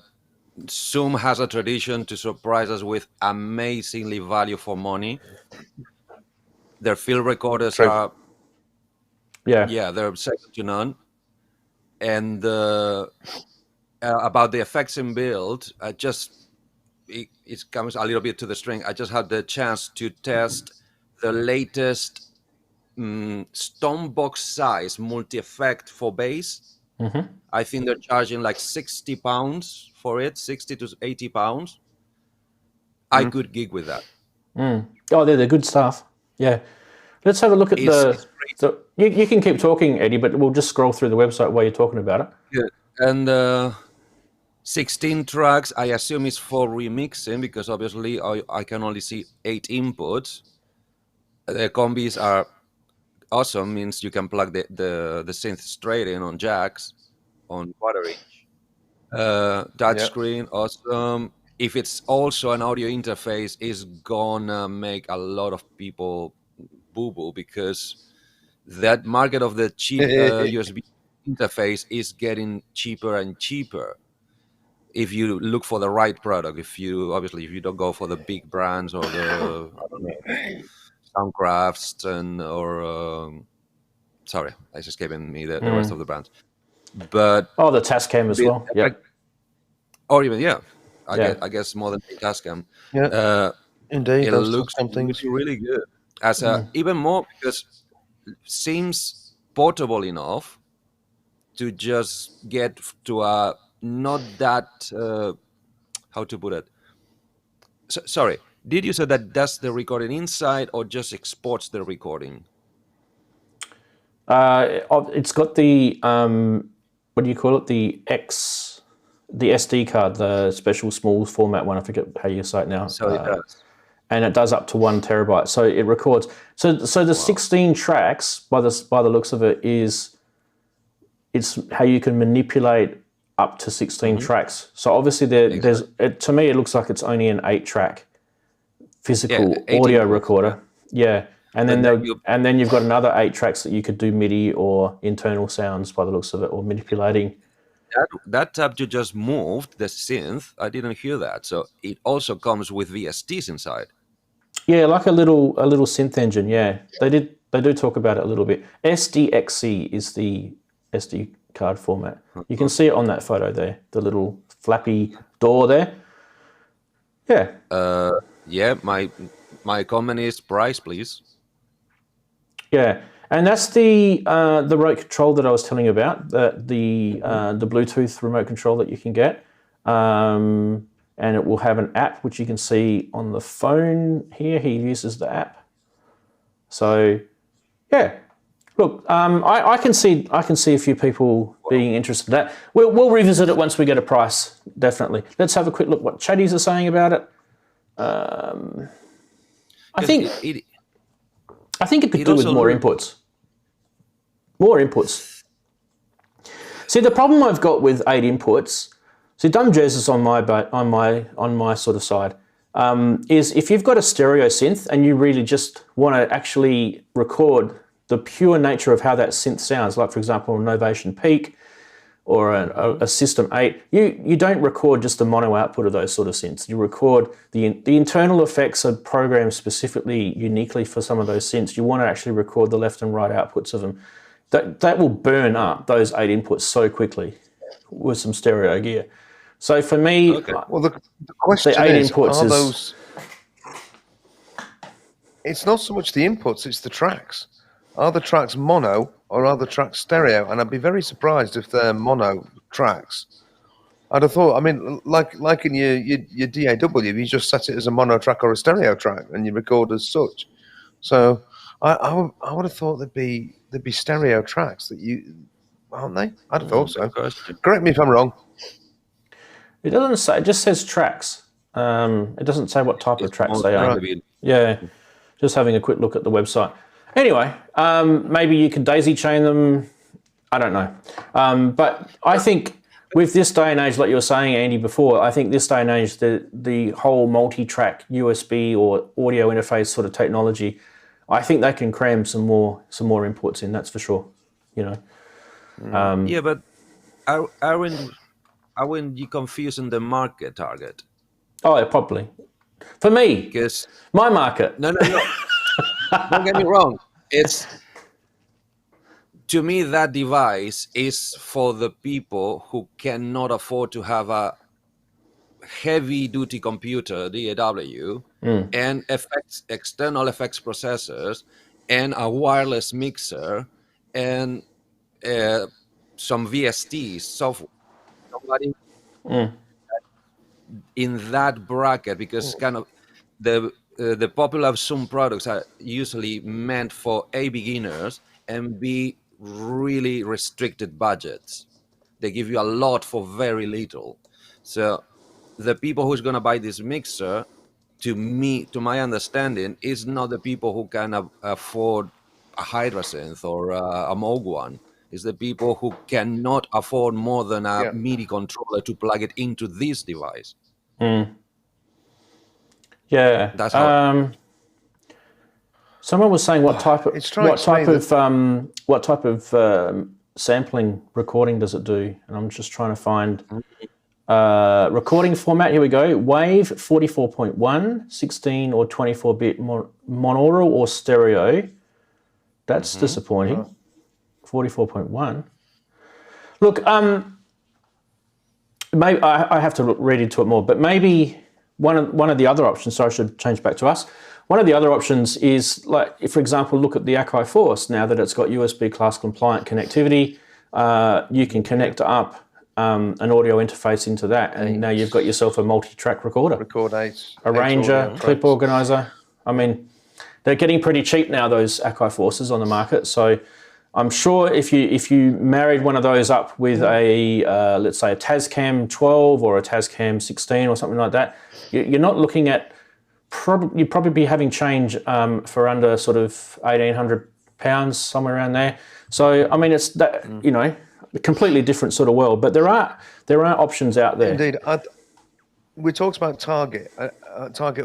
Speaker 2: Zoom has a tradition to surprise us with amazingly value for money. Their field recorders are, they're second to none. And about the effects in build, it comes a little bit to the string. I just had the chance to test the latest Stonebox size multi-effect for bass. I think they're charging like £60 for it, 60 to 80 pounds. I could gig with that.
Speaker 1: Oh, they're good stuff. Yeah. Let's have a look at you can keep talking, Eddie, but we'll just scroll through the website while you're talking about it.
Speaker 2: Yeah. And 16 tracks, I assume it's for remixing because obviously I can only see 8 inputs. The combis are awesome, means you can plug the synth straight in on jacks, on quarter-inch. Touchscreen, awesome. If it's also an audio interface, it's gonna make a lot of people boo-boo because that market of the cheap USB interface is getting cheaper and cheaper. If you look for the right product, if you don't go for the big brands or the Soundcrafts sorry, it's escaping me the rest of the brands. But
Speaker 1: the Tascam as well. Yeah.
Speaker 2: Or even I guess more than the Tascam.
Speaker 3: Yeah. Indeed,
Speaker 2: it looks really good. As even more because it seems portable enough to just get to a not that how to put it. Sorry, did you say that does the recording inside or just exports the recording?
Speaker 1: It's got the what do you call it? The SD card, the special small format one. I forget how you say it now.
Speaker 2: So it does.
Speaker 1: And it does up to 1 terabyte. So it records. So the 16 tracks, by the looks of it, it's how you can manipulate up to 16 tracks. So obviously to me it looks like it's only an 8-track physical audio recorder. Yeah. And then you've got another 8 tracks that you could do MIDI or internal sounds by the looks of it, or manipulating.
Speaker 2: That tab you just moved, the synth, I didn't hear that. So it also comes with VSTs inside.
Speaker 1: Yeah, like a little synth engine. Yeah, they They do talk about it a little bit. SDXC is the SD card format. You can see it on that photo there, the little flappy door there. Yeah.
Speaker 2: Yeah, my comment is price, please.
Speaker 1: Yeah, and that's the remote control that I was telling you about, the Bluetooth remote control that you can get, and it will have an app which you can see on the phone here. He uses the app. So, yeah. Look, I can see a few people being interested in that. We'll revisit it once we get a price, definitely. Let's have a quick look what chatties are saying about it. I think it could do with more inputs. More inputs. See, the problem I've got with 8 inputs, see, dumb Jesus on my sort of side, is if you've got a stereo synth and you really just want to actually record the pure nature of how that synth sounds, like for example a Novation Peak or a System 8, you don't record just the mono output of those sort of synths. You record the internal effects are programmed specifically uniquely for some of those synths. You want to actually record the left and right outputs of them. That will burn up those 8 inputs so quickly with some stereo gear. So for me,
Speaker 3: well, the question
Speaker 1: the 8
Speaker 3: is,
Speaker 1: inputs
Speaker 3: are those... It's not so much the inputs, it's the tracks. Are the tracks mono or are the tracks stereo? And I'd be very surprised if they're mono tracks. I'd have thought, I mean, like in your DAW, you just set it as a mono track or a stereo track and you record as such. So I would have thought there'd be stereo tracks that aren't they? I'd have thought so. Correct me if I'm wrong.
Speaker 1: It doesn't say, it just says tracks. It doesn't say what type of tracks they are. Yeah, just having a quick look at the website. Anyway, maybe you could daisy chain them. I don't know. But I think with this day and age, like you were saying, Andy, before, I think this day and age, the whole multi-track USB or audio interface sort of technology, I think they can cram some more inputs in. That's for sure. You know.
Speaker 2: Yeah, but aren't you confusing the market target?
Speaker 1: Oh, yeah, probably. For me,
Speaker 2: Because
Speaker 1: my market.
Speaker 2: No. Don't get me wrong. To me, that device is for the people who cannot afford to have a heavy-duty computer, DAW, and external effects processors, and a wireless mixer, and some VST software. Somebody in that bracket, because kind of the popular Zoom products are usually meant for A, beginners, and B, really restricted budgets. They give you a lot for very little. So the people who's going to buy this mixer, to my understanding, is not the people who can afford a Hydra synth or a Moog one. It's the people who cannot afford more than a MIDI controller to plug it into this device.
Speaker 1: Yeah.
Speaker 2: That's how.
Speaker 1: Someone was saying what type of sampling recording does it do? And I'm just trying to find recording format. Here we go. Wave 44.1, 16 or 24-bit monaural or stereo. That's disappointing. 44.1. Look, maybe I have to read into it more, but maybe one of the other options, so I should change back to us. One of the other options is, like, if, for example, look at the Akai Force. Now that it's got USB class compliant connectivity, you can connect up an audio interface into that, and now you've got yourself a multi-track recorder.
Speaker 3: Record 8.
Speaker 1: Arranger, clip organizer. I mean, they're getting pretty cheap now, those Akai Forces on the market. So I'm sure if you married one of those up with a, let's say a Tascam 12 or a Tascam 16 or something like that, you're not looking at, you'd probably be having change for under sort of £1,800, somewhere around there. So, I mean, it's that, you know, a completely different sort of world, but there are options out there.
Speaker 3: Indeed. We talked about target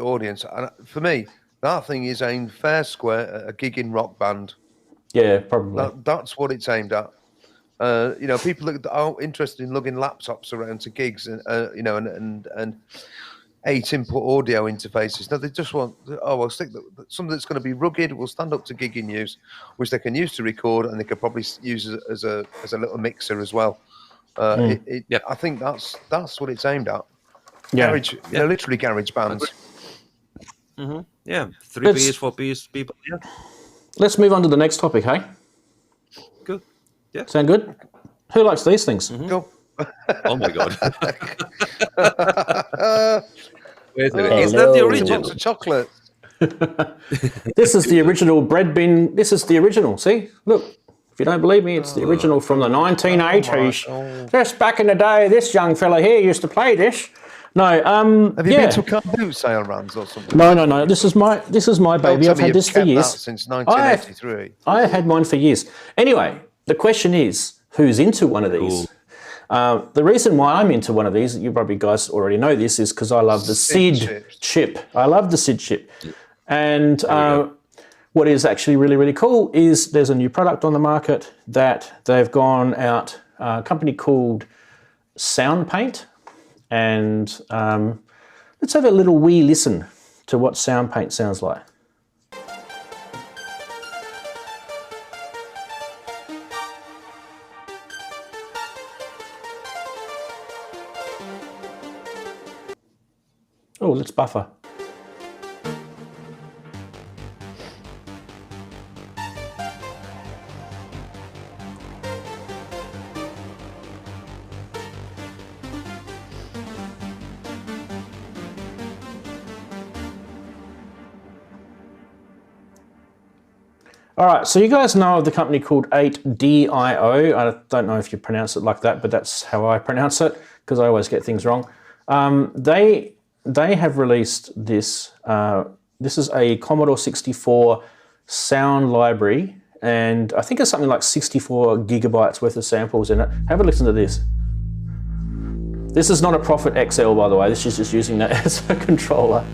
Speaker 3: audience, and for me, that thing is aimed fair square at a gigging rock band.
Speaker 1: Yeah, probably.
Speaker 3: That's what it's aimed at. You know, people that are interested in lugging laptops around to gigs, and you know, and 8 input audio interfaces. No, they just want, we'll stick something that's going to be rugged, will stand up to gigging use, which they can use to record, and they could probably use it as a little mixer as well.
Speaker 2: Yep.
Speaker 3: I think that's what it's aimed at.
Speaker 1: Yeah.
Speaker 3: Garage, they're literally garage bands.
Speaker 2: Yeah, 3-piece, 4-piece people. Yeah,
Speaker 1: Let's move on to the next topic, hey?
Speaker 2: good. Yeah.
Speaker 1: Sound good? Who likes these things?
Speaker 3: Go.
Speaker 2: Oh my god. Wait a minute. Is that the
Speaker 1: Hello.
Speaker 2: original?
Speaker 3: Box of chocolate.
Speaker 1: This is the original bread bin. This is the original. See? Look. If you don't believe me, it's the original from the 1980s. Just back in the day, this young fella here used to play this. No,
Speaker 3: Have you been to a car boot sale, Rans, or something?
Speaker 1: No. This is my baby.
Speaker 3: Don't
Speaker 1: I've
Speaker 3: tell me
Speaker 1: had this
Speaker 3: you've
Speaker 1: for
Speaker 3: kept
Speaker 1: years.
Speaker 3: that since 1983.
Speaker 1: I have had mine for years. Anyway, the question is, who's into one of these? The reason why I'm into one of these, you probably guys already know this, is because I love the SID chip. I love the SID chip. And what is actually really, really cool is there's a new product on the market that they've gone out, a company called Soundpaint. And let's have a little wee listen to what Soundpaint sounds like. Oh, let's buffer. All right, so you guys know of the company called 8DIO. I don't know if you pronounce it like that, but that's how I pronounce it because I always get things wrong. They have released this. This is a Commodore 64 sound library, and I think it's something like 64 gigabytes worth of samples in it. Have a listen to this. This is not a Prophet XL, by the way. This is just using that as a controller.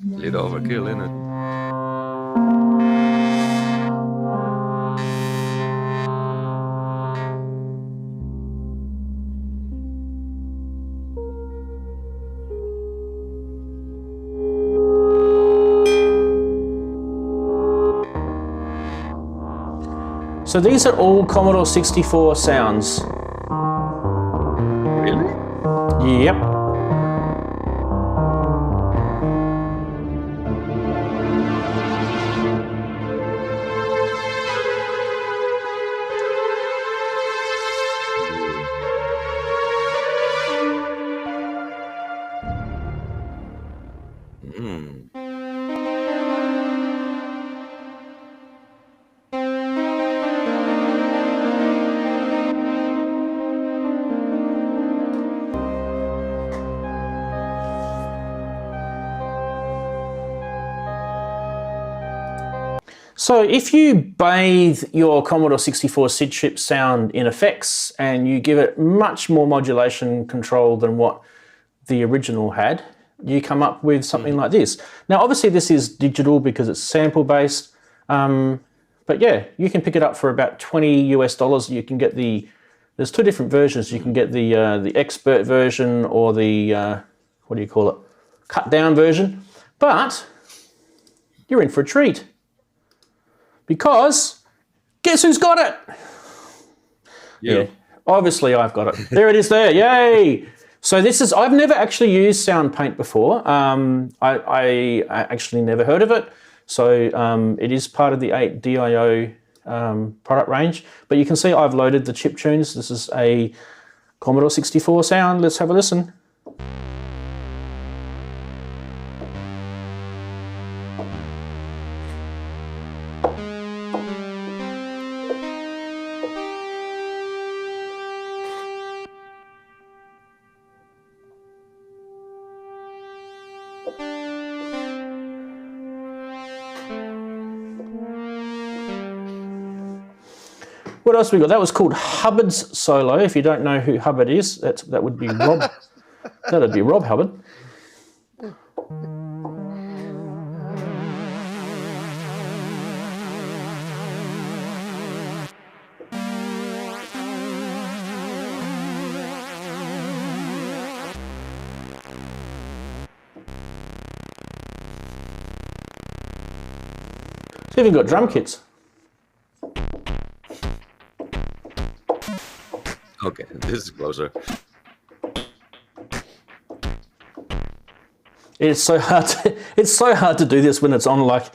Speaker 2: Little overkill, isn't it?
Speaker 1: So these are all Commodore 64 sounds.
Speaker 2: Really?
Speaker 1: Yep. So if you bathe your Commodore 64 SID chip sound in effects and you give it much more modulation control than what the original had, you come up with something like this. Now, obviously this is digital because it's sample based, but yeah, you can pick it up for about $20 US. You can get there's two different versions. You can get the expert version or the, what do you call it? Cut down version, but you're in for a treat. Because guess who's got it? Yeah, obviously I've got it. There it is there, yay! So this is, I've never actually used Soundpaint before. I actually never heard of it. So it is part of the 8DIO product range. But you can see I've loaded the chiptunes. This is a Commodore 64 sound. Let's have a listen. What else we got? That was called Hubbard's Solo. If you don't know who Hubbard is, that would be Rob. That'd be Rob Hubbard. It's even got drum kits.
Speaker 2: Okay, this is closer.
Speaker 1: It's so hard to do this when it's on like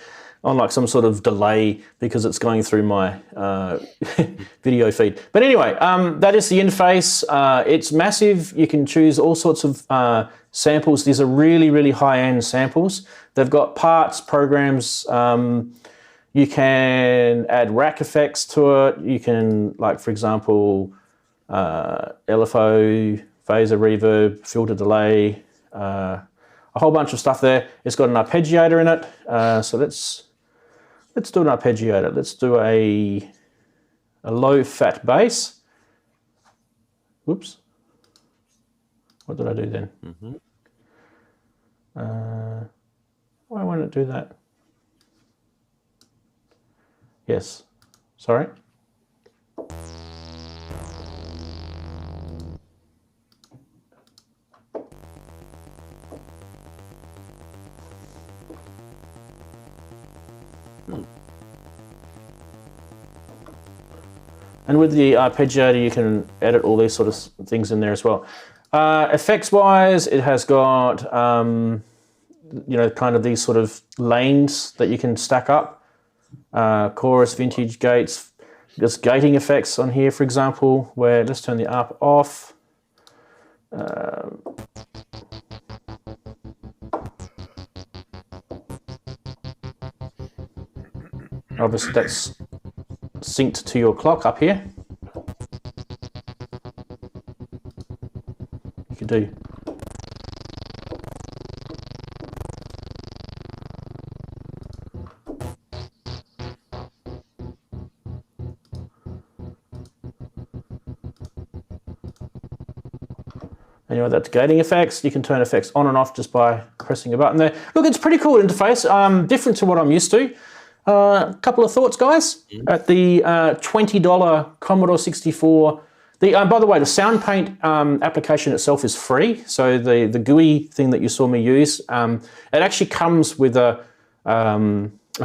Speaker 1: some sort of delay because it's going through my video feed. But anyway, that is the interface. It's massive. You can choose all sorts of samples. These are really, really high-end samples. They've got parts, programs. You can add rack effects to it. You can, like, for example, LFO, phaser, reverb, filter delay, a whole bunch of stuff there. It's got an arpeggiator in it. So let's do an arpeggiator. Let's do a low-fat bass. Whoops. What did I do then? Why won't it do that? Yes. Sorry. And with the arpeggiator, you can edit all these sort of things in there as well. Effects-wise, it has got, kind of these sort of lanes that you can stack up. Chorus, vintage, gates. There's gating effects on here, for example, where let's turn the ARP off. Obviously, that's synced to your clock up here. You can do anyway, that's gating effects. You can turn effects on and off just by pressing a button there. Look, it's a pretty cool interface, different to what I'm used to. A couple of thoughts, guys. At the $20 Commodore 64, by the way, the Soundpaint application itself is free. So the GUI thing that you saw me use, it actually comes with a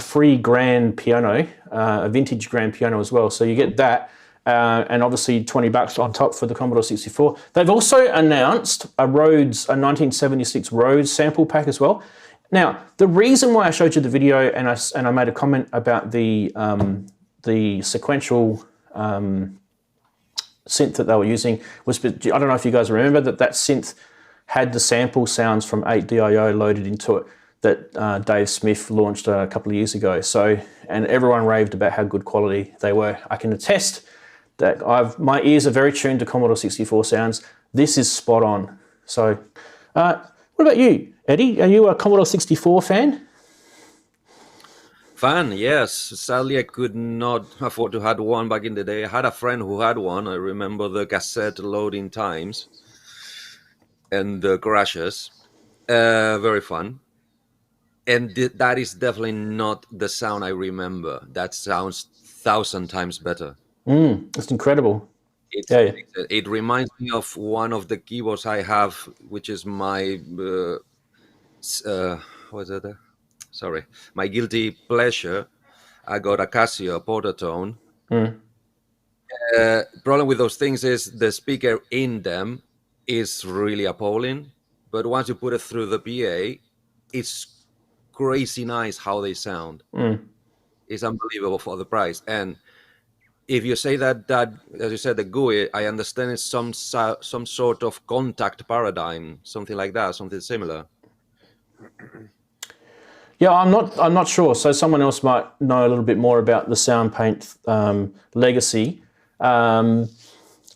Speaker 1: free grand piano, a vintage grand piano as well. So you get that, and obviously $20 on top for the Commodore 64. They've also announced a 1976 Rhodes sample pack as well. Now, the reason why I showed you the video and I made a comment about the sequential synth that they were using was, I don't know if you guys remember that synth had the sample sounds from 8DIO loaded into it that Dave Smith launched a couple of years ago. So, and everyone raved about how good quality they were. I can attest that my ears are very tuned to Commodore 64 sounds. This is spot on. So, what about you? Eddie, are you a Commodore 64 fan?
Speaker 2: Fan, yes. Sadly, I could not afford to have one back in the day. I had a friend who had one. I remember the cassette loading times and the crashes. Very fun. And that is definitely not the sound I remember. That sounds 1,000 times better.
Speaker 1: It's incredible.
Speaker 2: It reminds me of one of the keyboards I have, which is my my guilty pleasure. I got a Casio Portatone. Problem with those things is the speaker in them is really appalling, but once you put it through the PA, it's crazy nice how they sound. It's unbelievable for the price. And if you say that as you said, the GUI, I understand it's some sort of contact paradigm, something like that, something similar.
Speaker 1: Yeah, I'm not sure. So someone else might know a little bit more about the Soundpaint legacy. I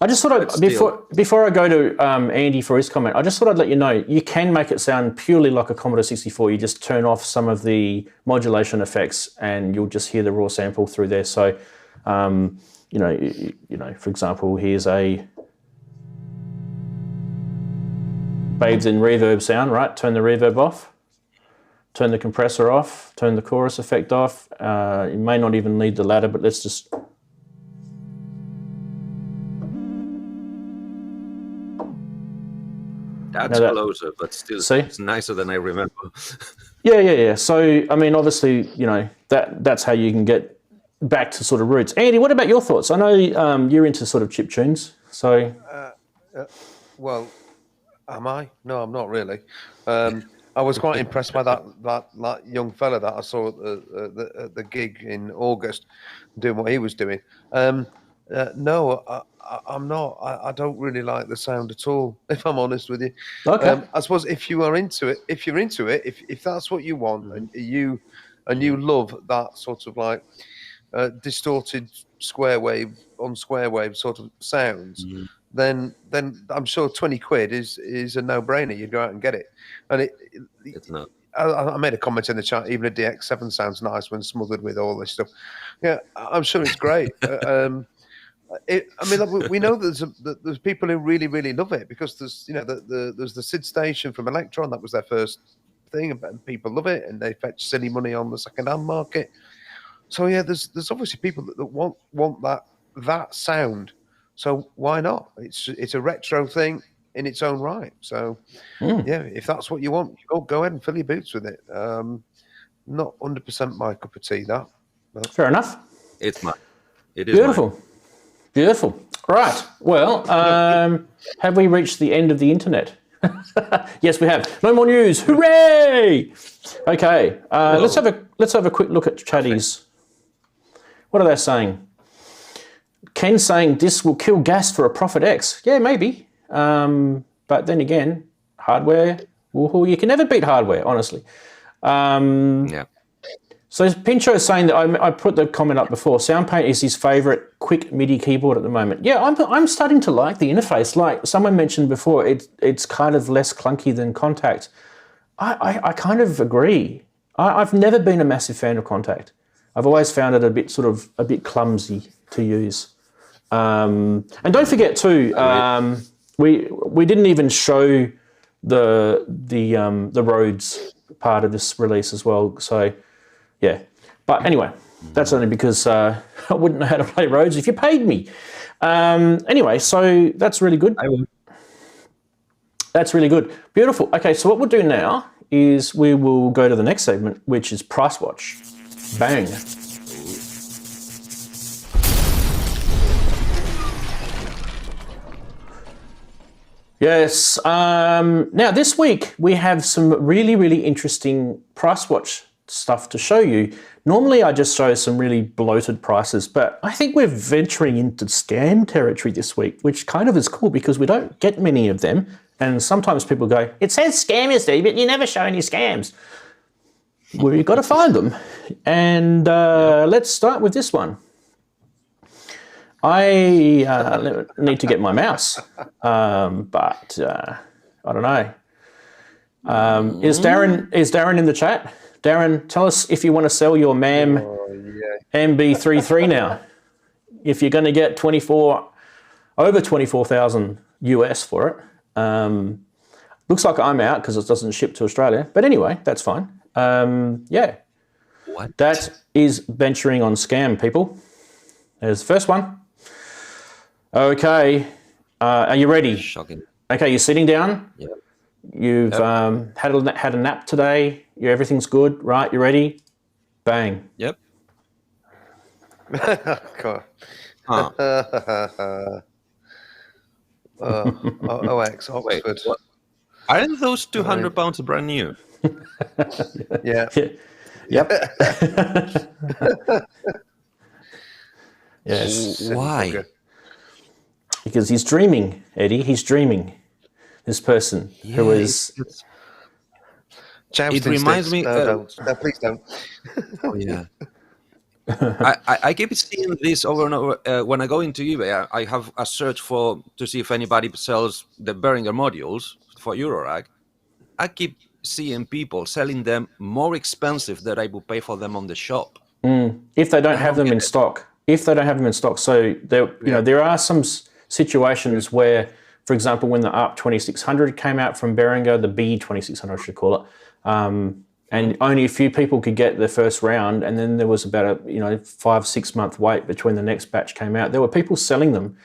Speaker 1: just thought before I go to Andy for his comment, I just thought I'd let you know you can make it sound purely like a Commodore 64. You just turn off some of the modulation effects, and you'll just hear the raw sample through there. So, for example, here's a Babes in reverb sound, right? Turn the reverb off. Turn the compressor off, turn the chorus effect off. You may not even need the ladder, but let's just...
Speaker 2: That's closer, but still,
Speaker 1: See?
Speaker 2: it's nicer than I remember.
Speaker 1: Yeah. So, I mean, obviously, that's how you can get back to sort of roots. Andy, what about your thoughts? I know you're into sort of chip tunes, so...
Speaker 3: Well, am I? No, I'm not really. I was quite impressed by that young fella that I saw at the gig in August, doing what he was doing. No, I'm not. I don't really like the sound at all, if I'm honest with you.
Speaker 1: Okay.
Speaker 3: I suppose if you're into it, if that's what you want, and you love that sort of like distorted square wave on square wave sort of sounds, then I'm sure 20 quid is a no-brainer. You go out and get it. And
Speaker 2: It's not.
Speaker 3: I made a comment in the chat. Even a DX7 sounds nice when smothered with all this stuff. Yeah, I'm sure it's great. We know there's people who really, really love it, because there's there's the SID station from Electro, and that was their first thing, and people love it, and they fetch silly money on the second-hand market. So yeah, there's obviously people that want that sound. So why not? It's a retro thing in its own right. So yeah, if that's what you want, go ahead and fill your boots with it. Not 100% my cup of tea, that. But.
Speaker 1: Fair enough.
Speaker 2: It's mine. It is
Speaker 1: Beautiful.
Speaker 2: Mine.
Speaker 1: Beautiful. Right. Well, have we reached the end of the internet? Yes, we have. No more news. Hooray! Okay. Let's have a quick look at chatties. What are they saying? Ken saying this will kill gas for a Prophet X. Yeah, maybe. But then again, hardware. Woohoo! You can never beat hardware, honestly.
Speaker 2: Yeah.
Speaker 1: So Pincho is saying that I put the comment up before. Soundpaint is his favourite quick MIDI keyboard at the moment. Yeah, I'm starting to like the interface. Like someone mentioned before, it's kind of less clunky than Contact. I kind of agree. I've never been a massive fan of Contact. I've always found it a bit clumsy to use. And don't forget too, we didn't even show the Rhodes part of this release as well. So. Yeah, but anyway, that's only because I wouldn't know how to play Rhodes if you paid me. Anyway, so that's really good.
Speaker 2: I will.
Speaker 1: That's really good. Beautiful. Okay, so what we'll do now is we will go to the next segment, which is Price Watch. Bang. Yes. Now, this week we have some really, really interesting Price Watch stuff to show you. Normally I just show some really bloated prices, but I think we're venturing into scam territory this week, which kind of is cool because we don't get many of them. And sometimes people go, it says scammers, Steve, but you never show any scams. Well, you've got to find them. And let's start with this one. I need to get my mouse, but I don't know. Is Daren in the chat? Daren, tell us if you want to sell your MAM MB33 now. If you're going to get over 24,000 US for it. Looks like I'm out because it doesn't ship to Australia. But anyway, that's fine. Yeah.
Speaker 2: What?
Speaker 1: That is venturing on scam, people. There's the first one. Okay. Are you ready?
Speaker 2: Shocking.
Speaker 1: Okay, you're sitting down.
Speaker 2: Yeah.
Speaker 1: You've had a nap today. Everything's good, right? You ready? Bang.
Speaker 2: Yep.
Speaker 3: God. OX Oxford.
Speaker 2: Wait, what? Aren't those 200 pounds brand new?
Speaker 3: Yeah.
Speaker 1: Yep. Yes.
Speaker 2: Why?
Speaker 1: Because he's dreaming, Eddie. He's dreaming. This person who is...
Speaker 2: It reminds me...
Speaker 3: No, please don't.
Speaker 2: Oh, yeah. I keep seeing this over and over. When I go into eBay, I have a search to see if anybody sells the Behringer modules for Eurorack. I keep seeing people selling them more expensive than I would pay for them on the shop.
Speaker 1: If they don't have them in stock. If they don't have them in stock. So there are some situations where, for example, when the ARP 2600 came out from Behringer, the B2600 I should call it, and only a few people could get the first round, and then there was about a 5-6 month wait between the next batch came out. There were people selling them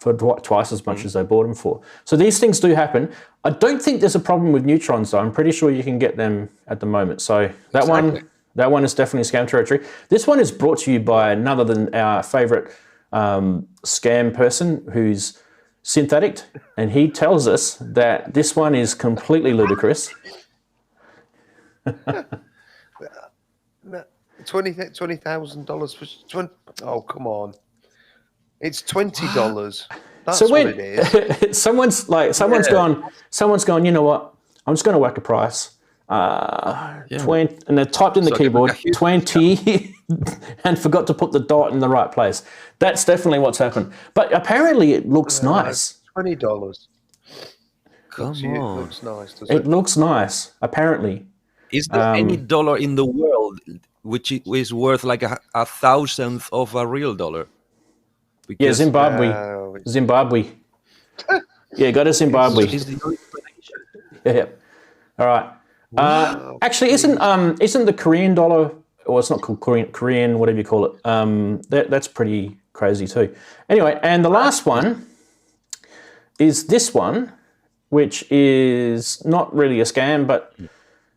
Speaker 1: for twice as much as they bought them for. So these things do happen. I don't think there's a problem with neutrons though. I'm pretty sure you can get them at the moment. So that one is definitely scam territory. This one is brought to you by none other than our favorite scam person who's Synth Addict, and he tells us that this one is completely ludicrous.
Speaker 3: $20,000 for 20. Oh, come on! It's $20. That's
Speaker 1: So
Speaker 3: what
Speaker 1: when
Speaker 3: it is.
Speaker 1: someone's gone. You know what? I'm just going to whack a price. 20, and they typed in the keyboard 20 and forgot to put the dot in the right place. That's definitely what's happened. But apparently it looks nice.
Speaker 3: $20.
Speaker 2: Come
Speaker 3: It
Speaker 2: on.
Speaker 3: looks nice, doesn't
Speaker 1: It looks nice, apparently.
Speaker 2: Is there any dollar in the world which is worth like a thousandth of a real dollar?
Speaker 1: Yeah,
Speaker 2: Because
Speaker 1: Zimbabwe.
Speaker 3: No, it's-
Speaker 1: Zimbabwe. Yeah, go to Zimbabwe.
Speaker 2: is the only explanation.
Speaker 1: Yeah. All right. Actually, isn't the Korean dollar, or it's not called Korean, whatever you call it? That's pretty crazy too. Anyway, and the last one is this one, which is not really a scam, but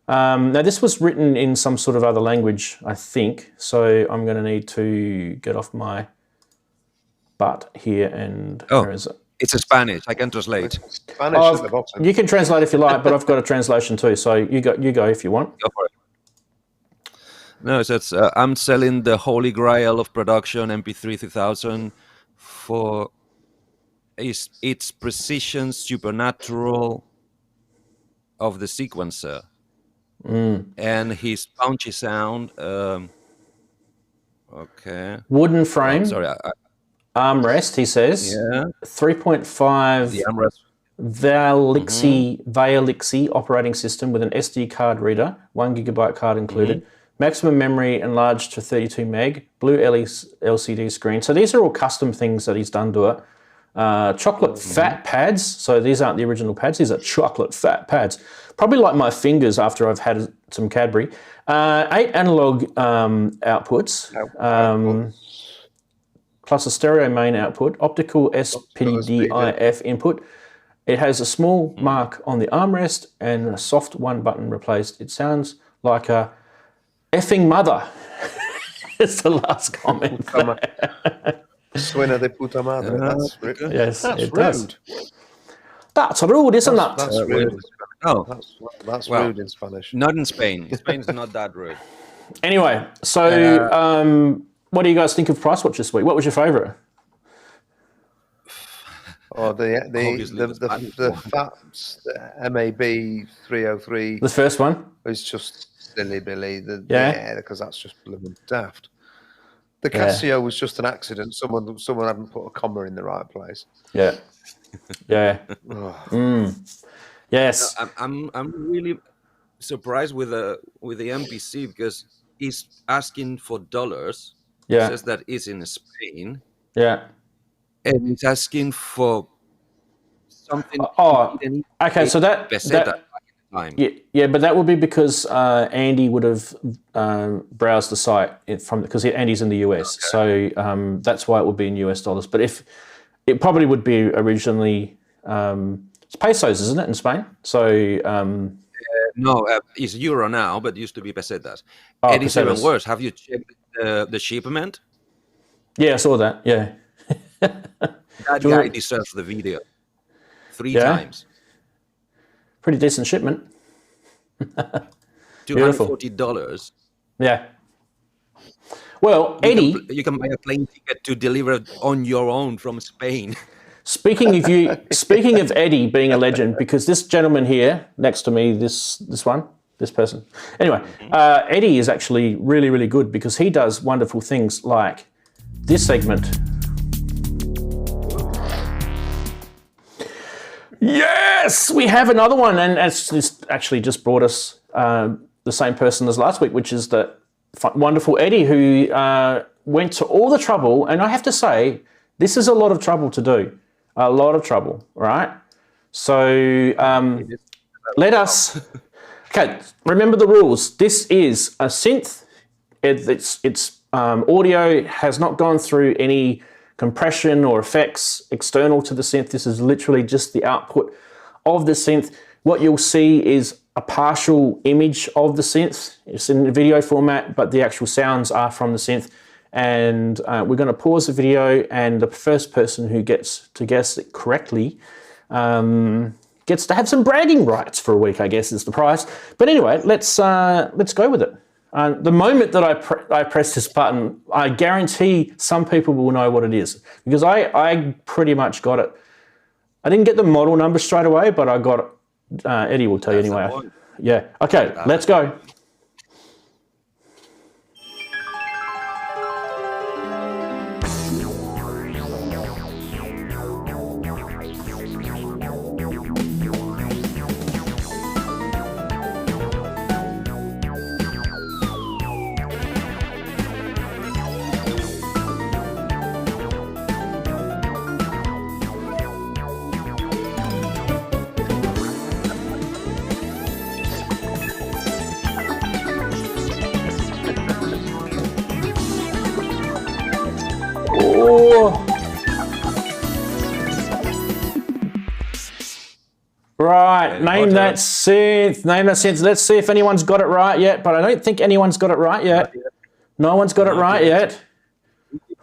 Speaker 1: now this was written in some sort of other language, I think. So I'm going to need to get off my butt here and where is it?
Speaker 2: It's a Spanish. I can translate.
Speaker 3: Spanish at the bottom.
Speaker 1: You can translate if you like, but I've got a translation too. So you go if you want.
Speaker 2: Go for it. No, so it's I'm selling the holy grail of production MP3 3000 for its precision supernatural of the sequencer and his punchy sound. Okay.
Speaker 1: Wooden frame.
Speaker 2: Sorry.
Speaker 1: Armrest, he says.
Speaker 2: Yeah.
Speaker 1: 3.5
Speaker 2: The armrest.
Speaker 1: Valixi operating system with an SD card reader, 1 gigabyte card included. Maximum memory enlarged to 32 meg. Blue LCD screen. So these are all custom things that he's done to it. Chocolate fat pads. So these aren't the original pads. These are chocolate fat pads. Probably like my fingers after I've had some Cadbury. 8 analog outputs. Plus a stereo main output, optical SPDIF input. It has a small mark on the armrest and a soft one button replaced. It sounds like a effing mother. It's the last comment.
Speaker 3: Suena de puta madre. That's rude.
Speaker 1: Yes,
Speaker 3: That's
Speaker 1: it
Speaker 3: rude.
Speaker 1: does. That's rude, isn't it?
Speaker 3: That's rude.
Speaker 2: Oh,
Speaker 3: That's
Speaker 2: Well,
Speaker 3: rude in Spanish.
Speaker 2: not in Spain. Spain's not that rude.
Speaker 1: Anyway, so what do you guys think of Price Watch this week? What was your favourite?
Speaker 3: Oh, the
Speaker 2: Obviously the Spanish
Speaker 3: FAPS, the MAB 303
Speaker 1: The first one?
Speaker 3: is just silly Billy.
Speaker 1: Yeah?
Speaker 3: Because that's just blooming daft. The Casio was just an accident. Someone hadn't put a comma in the right place.
Speaker 1: Yeah. Yeah. Yes.
Speaker 2: I'm really surprised with the MPC because he's asking for dollars.
Speaker 1: Yeah.
Speaker 2: He says that it's in Spain,
Speaker 1: Yeah.
Speaker 2: and he's asking for something.
Speaker 1: Oh, okay. So that
Speaker 2: peseta back in the time.
Speaker 1: yeah, but that would be because Andy would have browsed the site because Andy's in the US, so that's why it would be in US dollars. But if it probably would be originally it's pesos, isn't it, in Spain? So
Speaker 2: No, it's euro now, but it used to be pesetas.
Speaker 1: Oh,
Speaker 2: And it's even
Speaker 1: pesetas.
Speaker 2: worse. Have you checked the shipment?
Speaker 1: yeah, I saw that. Yeah.
Speaker 2: That guy deserves the video 3 times.
Speaker 1: Pretty decent shipment.
Speaker 2: $240.
Speaker 1: Yeah. Well, Eddie,
Speaker 2: You can buy a plane ticket to deliver on your own from Spain.
Speaker 1: speaking of Eddie being a legend, because this gentleman here next to me, this person. Anyway, Eddie is actually really, really good because he does wonderful things like this segment. Yes, we have another one, and this actually just brought us the same person as last week, which is the wonderful Eddie, who went to all the trouble, and I have to say, this is a lot of trouble to do. A lot of trouble, right? So let us... Okay, remember the rules. This is a synth. Its audio has not gone through any compression or effects external to the synth. This is literally just the output of the synth. What you'll see is a partial image of the synth. It's in video format, but the actual sounds are from the synth. And we're going to pause the video, and the first person who gets to guess it correctly gets to have some bragging rights for a week, I guess is the prize. But anyway, let's go with it. The moment that I press this button, I guarantee some people will know what it is, because I pretty much got it. I didn't get the model number straight away, but I got it. Eddie will tell you anyway. Yeah. Okay, let's go. Right, name that synth. Name that synth. Let's see if anyone's got it right yet, but I don't think anyone's got it right yet. No one's got it right yet.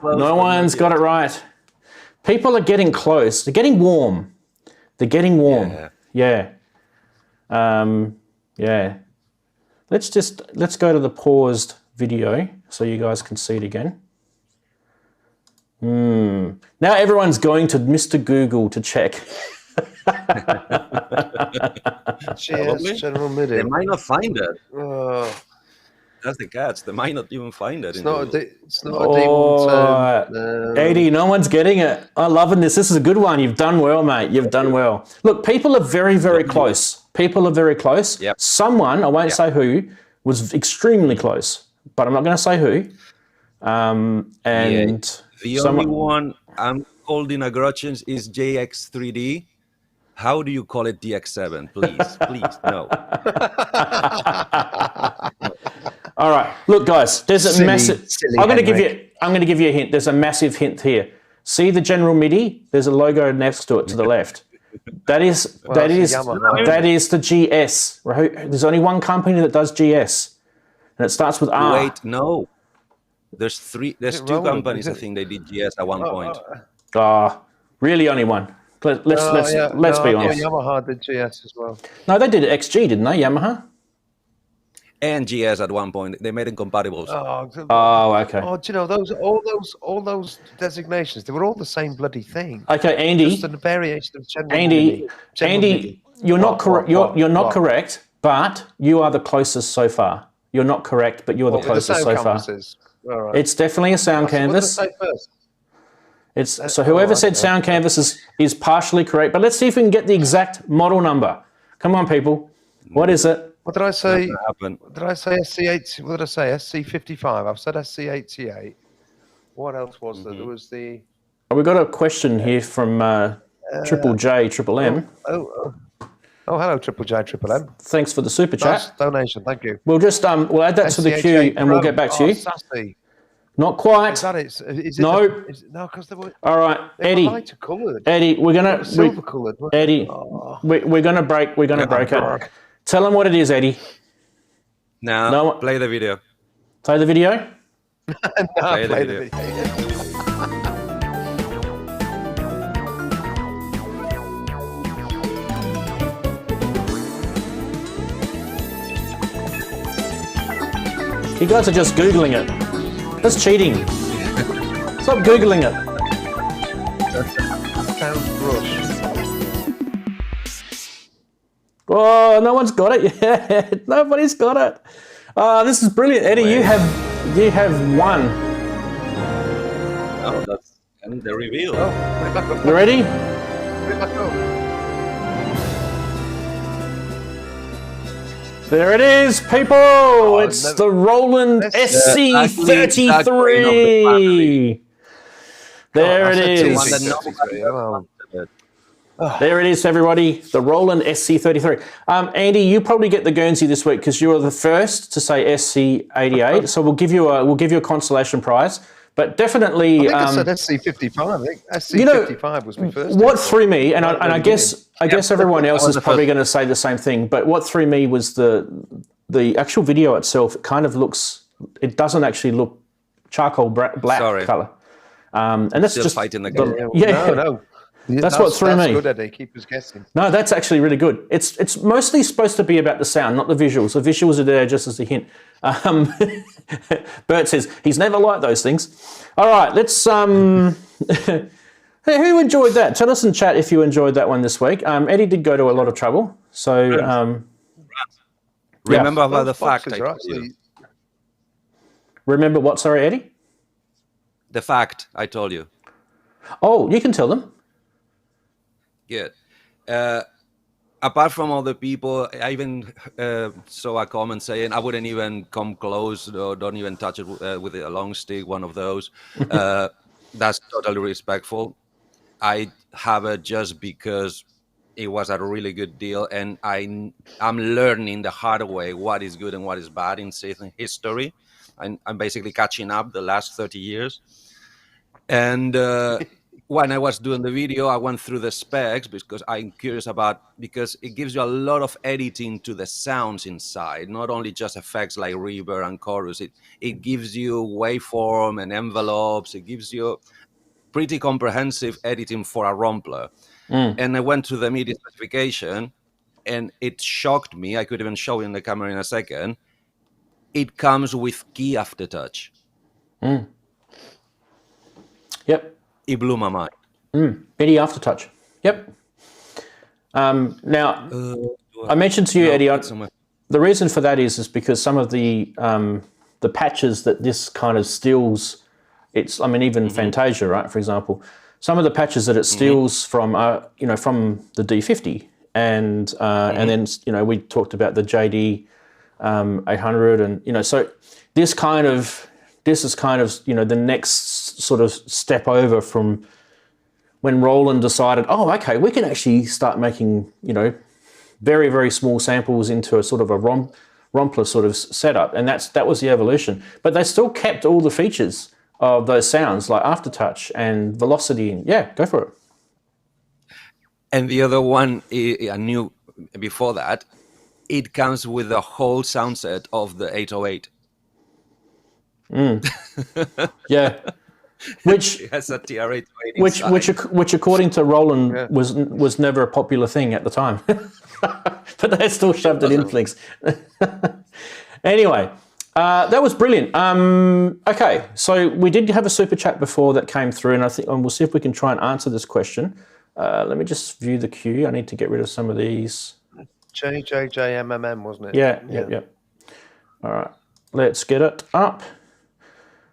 Speaker 1: No one's got it right. People are getting close. They're getting warm. They're getting warm. Yeah. Yeah. Let's go to the paused video so you guys can see it again. Now everyone's going to Mr. Google to check.
Speaker 3: Cheers, General MIDI.
Speaker 2: They might not find it. That's the catch. They might not even find it.
Speaker 3: It's not a D110.
Speaker 1: 80, no one's getting it. I'm loving this. This is a good one. You've done well, mate. You've done well. Look, people are very, very close. People are very close.
Speaker 2: Yep.
Speaker 1: Someone, I won't say who, was extremely close, but I'm not going to say who.
Speaker 2: The only one I'm holding a grudge is JX3D. How do you call it DX7? Please, please, no.
Speaker 1: All right, look, guys. There's a massive. I'm going to give you a hint. There's a massive hint here. See the General MIDI? There's a logo next to it to the left. That is the GS. Right? There's only one company that does GS, and it starts with R.
Speaker 2: Wait, no. There's two companies. I think they did GS at one point.
Speaker 1: Really, only one. Let's be honest.
Speaker 3: Yamaha did GS as well.
Speaker 1: No, they did XG, didn't they? Yamaha.
Speaker 2: And GS at one point. They made incompatibles.
Speaker 1: Oh, okay.
Speaker 3: Oh, do you know all those designations? They were all the same bloody thing.
Speaker 1: Okay, Andy.
Speaker 3: Just a variation of General
Speaker 1: Andy,
Speaker 3: MIDI.
Speaker 1: you're not correct. You're not correct, but you are the closest so far. You're not correct, but you're the closest so far. Right. It's definitely a sound canvas.
Speaker 3: What did I say first?
Speaker 1: So whoever said sound canvas is partially correct, but let's see if we can get the exact model number. Come on, people. What is it?
Speaker 3: What did I say? Did I say SC8? What did I say? SC55. I've said SC88. What else was there? There was the...
Speaker 1: We got a question here from Triple J, Triple M.
Speaker 3: Oh, hello, Triple J, Triple M.
Speaker 1: Thanks for the super chat.
Speaker 3: Nice donation, thank you.
Speaker 1: We'll just we'll add that to the queue and we'll get back to you.
Speaker 3: Sassy.
Speaker 1: Not quite.
Speaker 3: Is that it?
Speaker 1: No,
Speaker 3: because they were.
Speaker 1: All right, Eddie.
Speaker 3: Lighter coloured.
Speaker 1: Eddie, we're gonna
Speaker 3: silver coloured.
Speaker 1: Eddie, we're gonna break. We're gonna break it. Tell them what it is, Eddie.
Speaker 2: No, play the video.
Speaker 1: Play the video.
Speaker 2: Play the video.
Speaker 1: You guys are just Googling it. That's cheating. Stop Googling it.
Speaker 3: Sound brush.
Speaker 1: Oh, no one's got it yet. Nobody's got it. This is brilliant, Eddie. You have won.
Speaker 2: Oh, that's the reveal.
Speaker 1: You ready? There it is, people! It's the Roland SC33. There it is. There it is, everybody. The Roland SC33. Andy, you probably get the Guernsey this week because you were the first to say SC88. So we'll give you a consolation prize. But definitely,
Speaker 3: I think I said SC55. I think SC55 was my first.
Speaker 1: What threw me, and I guess everyone else is probably going to say the same thing. But what threw me was the actual video itself. It kind of looks. It doesn't actually look charcoal black color. And that's
Speaker 2: Still
Speaker 1: just
Speaker 2: fighting the game.
Speaker 3: No.
Speaker 1: That's what threw me.
Speaker 3: Good, Eddie. Keep us guessing.
Speaker 1: No, that's actually really good. It's mostly supposed to be about the sound, not the visuals. The visuals are there just as a hint. Bert says he's never liked those things. All right, let's. Hey, who enjoyed that? Tell us in chat if you enjoyed that one this week. Eddie did go to a lot of trouble, so.
Speaker 2: Remember about the fact I told you.
Speaker 1: Remember what? Sorry, Eddie.
Speaker 2: The fact I told you.
Speaker 1: Oh, you can tell them.
Speaker 2: Good. Apart from all the people, I even saw a comment saying I wouldn't even come close or don't even touch it with a long stick, one of those. That's totally respectful. I have it just because it was a really good deal, and I'm learning the hard way what is good and what is bad in synth history. I'm basically catching up the last 30 years. And when I was doing the video, I went through the specs because I'm curious because it gives you a lot of editing to the sounds inside, not only just effects like reverb and chorus. It gives you waveform and envelopes. It gives you pretty comprehensive editing for a Rompler. And I went to the MIDI specification, and it shocked me. I could even show you in the camera in a second. It comes with key aftertouch.
Speaker 1: Yep.
Speaker 2: It blew my mind.
Speaker 1: MIDI aftertouch. Yep. Now, I mentioned to you, Eddie, the reason for that is because some of the patches that this kind of steals, even Fantasia, right, for example, some of the patches that it steals from, from the D50, and then, we talked about the JD 800, and, so this is kind of, the next sort of step over from when Roland decided, okay, we can actually start making, very, very small samples into a sort of a Rompler sort of setup. And that was the evolution. But they still kept all the features of those sounds like aftertouch and velocity. And yeah, go for it.
Speaker 2: And the other one I knew before that, it comes with the whole sound set of the 808.
Speaker 1: Yeah, which
Speaker 2: it has a TR-808
Speaker 1: which according to Roland was never a popular thing at the time, but they still shoved it in things. Anyway, that was brilliant. Okay, so we did have a super chat before that came through, and we'll see if we can try and answer this question. Let me just view the queue. I need to get rid of some of these.
Speaker 3: JJJMMM, wasn't it?
Speaker 1: Yeah. All right, let's get it up.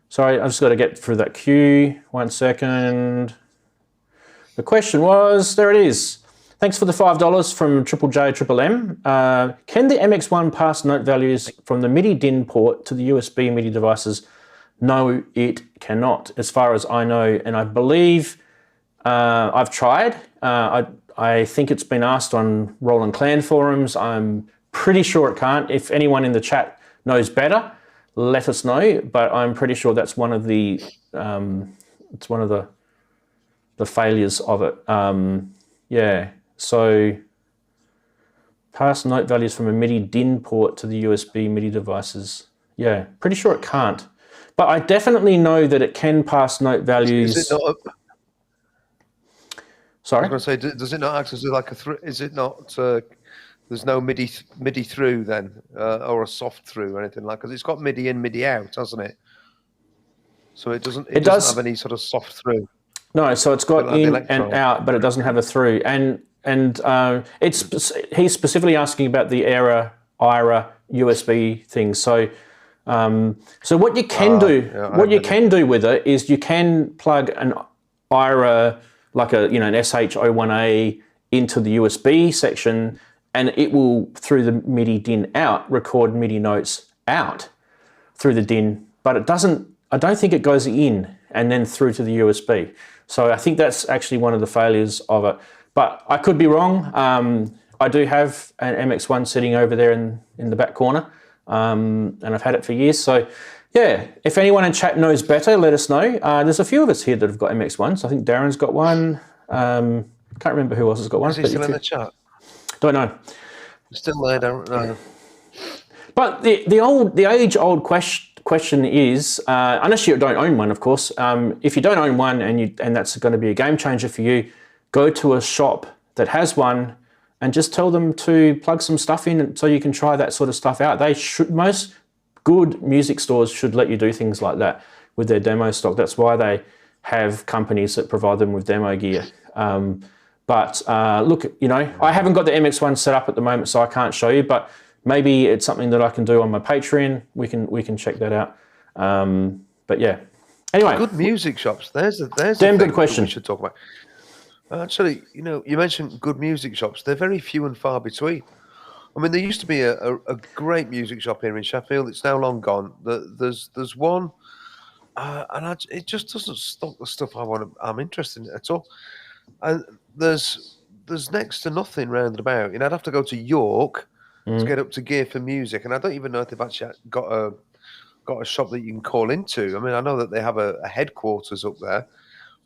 Speaker 1: Sorry, I've just got to get through that queue. 1 second. The question was, there it is. Thanks for the $5 from Triple J Triple M. Can the MX1 pass note values from the MIDI DIN port to the USB MIDI devices? No, it cannot, as far as I know. And I believe I've tried. I think it's been asked on Roland Clan forums. I'm pretty sure it can't. If anyone in the chat knows better, let us know, but I'm pretty sure that's one of the failures of it. So pass note values from a MIDI DIN port to the USB MIDI devices. Yeah, pretty sure it can't, but I definitely know that it can pass note values.
Speaker 3: Is it not?
Speaker 1: Sorry,
Speaker 3: I was going to say, does it not act as like a? Is it not? There's no MIDI through then, or a soft through or anything like, because it's got MIDI in, MIDI out, hasn't it? So it doesn't have any sort of soft through.
Speaker 1: No, so it's got in and out, but it doesn't have a through. And he's specifically asking about the IRA USB thing. So what you can do with it is you can plug an IRA like an SH01A into the USB section, and it will, through the MIDI DIN out, record MIDI notes out through the DIN, but it doesn't, I don't think it goes in and then through to the USB. So I think that's actually one of the failures of it. But I could be wrong. I do have an MX1 sitting over there in the back corner, and I've had it for years. So Yeah, if anyone in chat knows better, let us know. There's a few of us here that have got MX1s. I think Daren's got one. Can't remember who else has got one.
Speaker 3: Is he still in the chat?
Speaker 1: Don't know.
Speaker 3: Still there, don't know.
Speaker 1: But the age-old question is, unless you don't own one, of course. If you don't own one and that's going to be a game changer for you, go to a shop that has one and just tell them to plug some stuff in so you can try that sort of stuff out. Most good music stores should let you do things like that with their demo stock. That's why they have companies that provide them with demo gear. But look, I haven't got the MX1 set up at the moment, so I can't show you, but maybe it's something that I can do on my Patreon. We can check that out. But yeah. Anyway.
Speaker 3: Good music shops. There's
Speaker 1: damn good question.
Speaker 3: We should talk about. Actually, you mentioned good music shops. They're very few and far between. I mean, there used to be a great music shop here in Sheffield. It's now long gone. There's one, and it just doesn't stock the stuff I'm interested in at all. And there's next to nothing round and about. I'd have to go to York to get up to Gear for Music, and I don't even know if they've actually got a shop that you can call into. I mean, I know that they have a headquarters up there.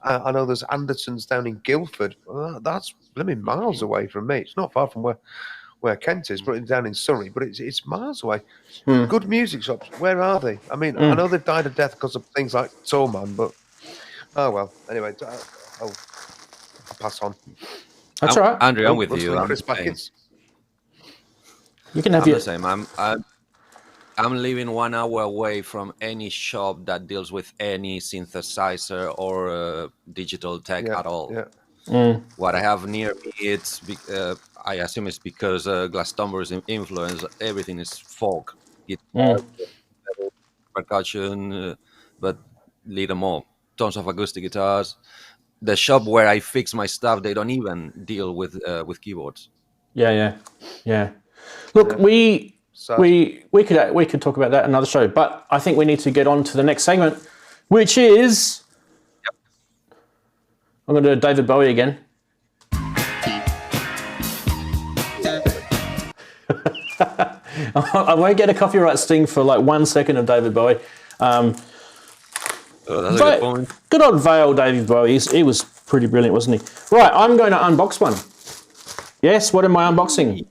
Speaker 3: I know there's Anderson's down in Guildford. Well, that's blooming miles away from me. It's not far from where Kent is, but it's down in Surrey. But it's miles away. Good music shops. Where are they? I mean, I know they've died of death because of things like Tourman, but oh well. Anyway, I'll pass on.
Speaker 1: That's all right,
Speaker 2: Andrew. I'm with
Speaker 3: Russell
Speaker 2: you.
Speaker 3: and Chris Backins.
Speaker 1: You can have
Speaker 2: I'm
Speaker 1: your
Speaker 2: the same. I'm living 1 hour away from any shop that deals with any synthesizer or digital tech at all.
Speaker 3: Yeah.
Speaker 2: What I have near me, I assume it's because Glastonbury's influence. Everything is folk, guitar, percussion, but little more. Tons of acoustic guitars. The shop where I fix my stuff, they don't even deal with keyboards.
Speaker 1: Yeah. Look, we could talk about that in another show, but I think we need to get on to the next segment, which is I'm going to do David Bowie again. I won't get a copyright sting for like 1 second of David Bowie.
Speaker 2: That's a good point.
Speaker 1: Good old Vale David Bowie. He was pretty brilliant, wasn't he? Right, I'm going to unbox one. Yes, what am I unboxing?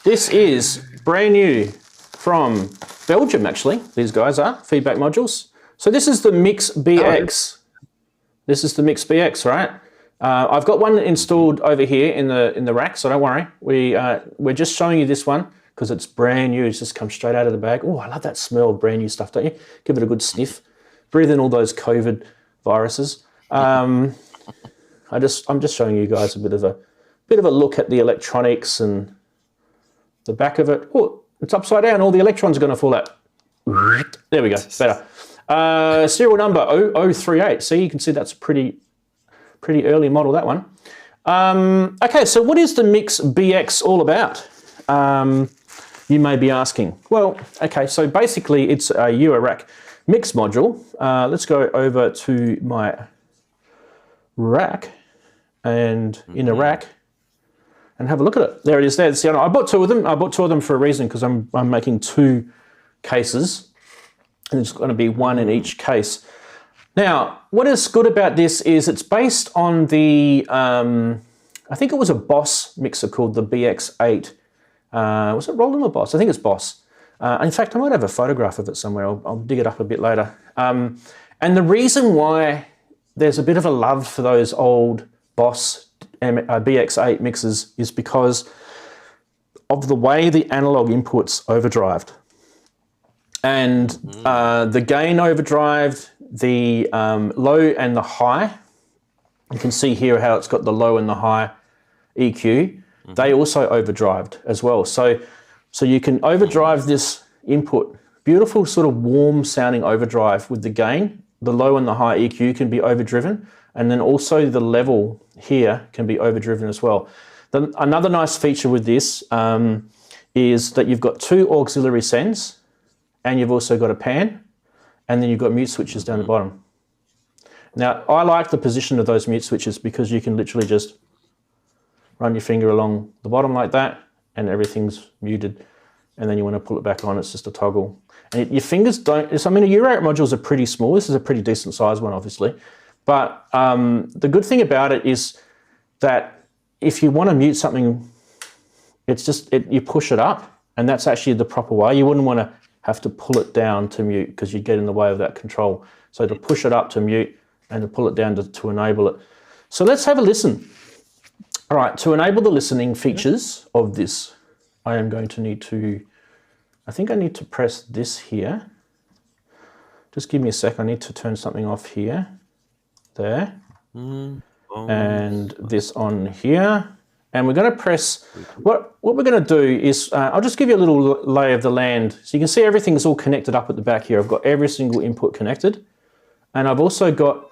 Speaker 1: This is brand new from Belgium, actually. These guys are feedback modules. So this is the Mix BX. This is the Mix BX, right? I've got one installed over here in the rack, so don't worry. We're just showing you this one because it's brand new. It's just come straight out of the bag. Oh, I love that smell of brand new stuff, don't you? Give it a good sniff. Breathe in all those COVID viruses. I'm just showing you guys a bit of a look at the electronics and the back of it. Oh, it's upside down. All the electrons are going to fall out. There we go. Better. Serial number 0038. See, you can see that's a pretty early model, that one. Okay, so what is the Mix BX all about? You may be asking. Well, okay, so basically it's a eurorack mix module. Let's go over to my rack and in a rack and have a look at it. There it is there. See, I bought two of them. I bought two of them for a reason because I'm making two cases and it's going to be one in each case. Now, what is good about this is it's based on the, I think it was a Boss mixer called the BX8. Was it Roland or Boss? I think it's Boss. In fact, I might have a photograph of it somewhere. I'll dig it up a bit later. And the reason why there's a bit of a love for those old Boss BX8 mixers is because of the way the analog inputs overdrived. And the gain overdrived, the low and the high. You can see here how it's got the low and the high EQ. They also overdrived as well. So you can overdrive this input. Beautiful sort of warm sounding overdrive with the gain. The low and the high EQ can be overdriven. And then also the level here can be overdriven as well. Another nice feature with this is that you've got two auxiliary sends and you've also got a pan and then you've got mute switches down the bottom. Now, I like the position of those mute switches because you can literally just run your finger along the bottom like that and everything's muted. and then you want to pull it back on, it's just a toggle. And your fingers don't, I mean, the eurorack modules are pretty small. This is a pretty decent sized one, obviously. But the good thing about it is that if you want to mute something, it's just, you push it up, and that's actually the proper way. You wouldn't want to have to pull it down to mute because you'd get in the way of that control. So to push it up to mute and to pull it down to enable it. So let's have a listen. All right, to enable the listening features of this, I am going to need to, I think I need to press this here. Just give me a sec, I need to turn something off here, there, and this on here. And we're going to press, what we're going to do is, I'll just give you a little lay of the land. So you can see everything's all connected up at the back here. I've got every single input connected. And I've also got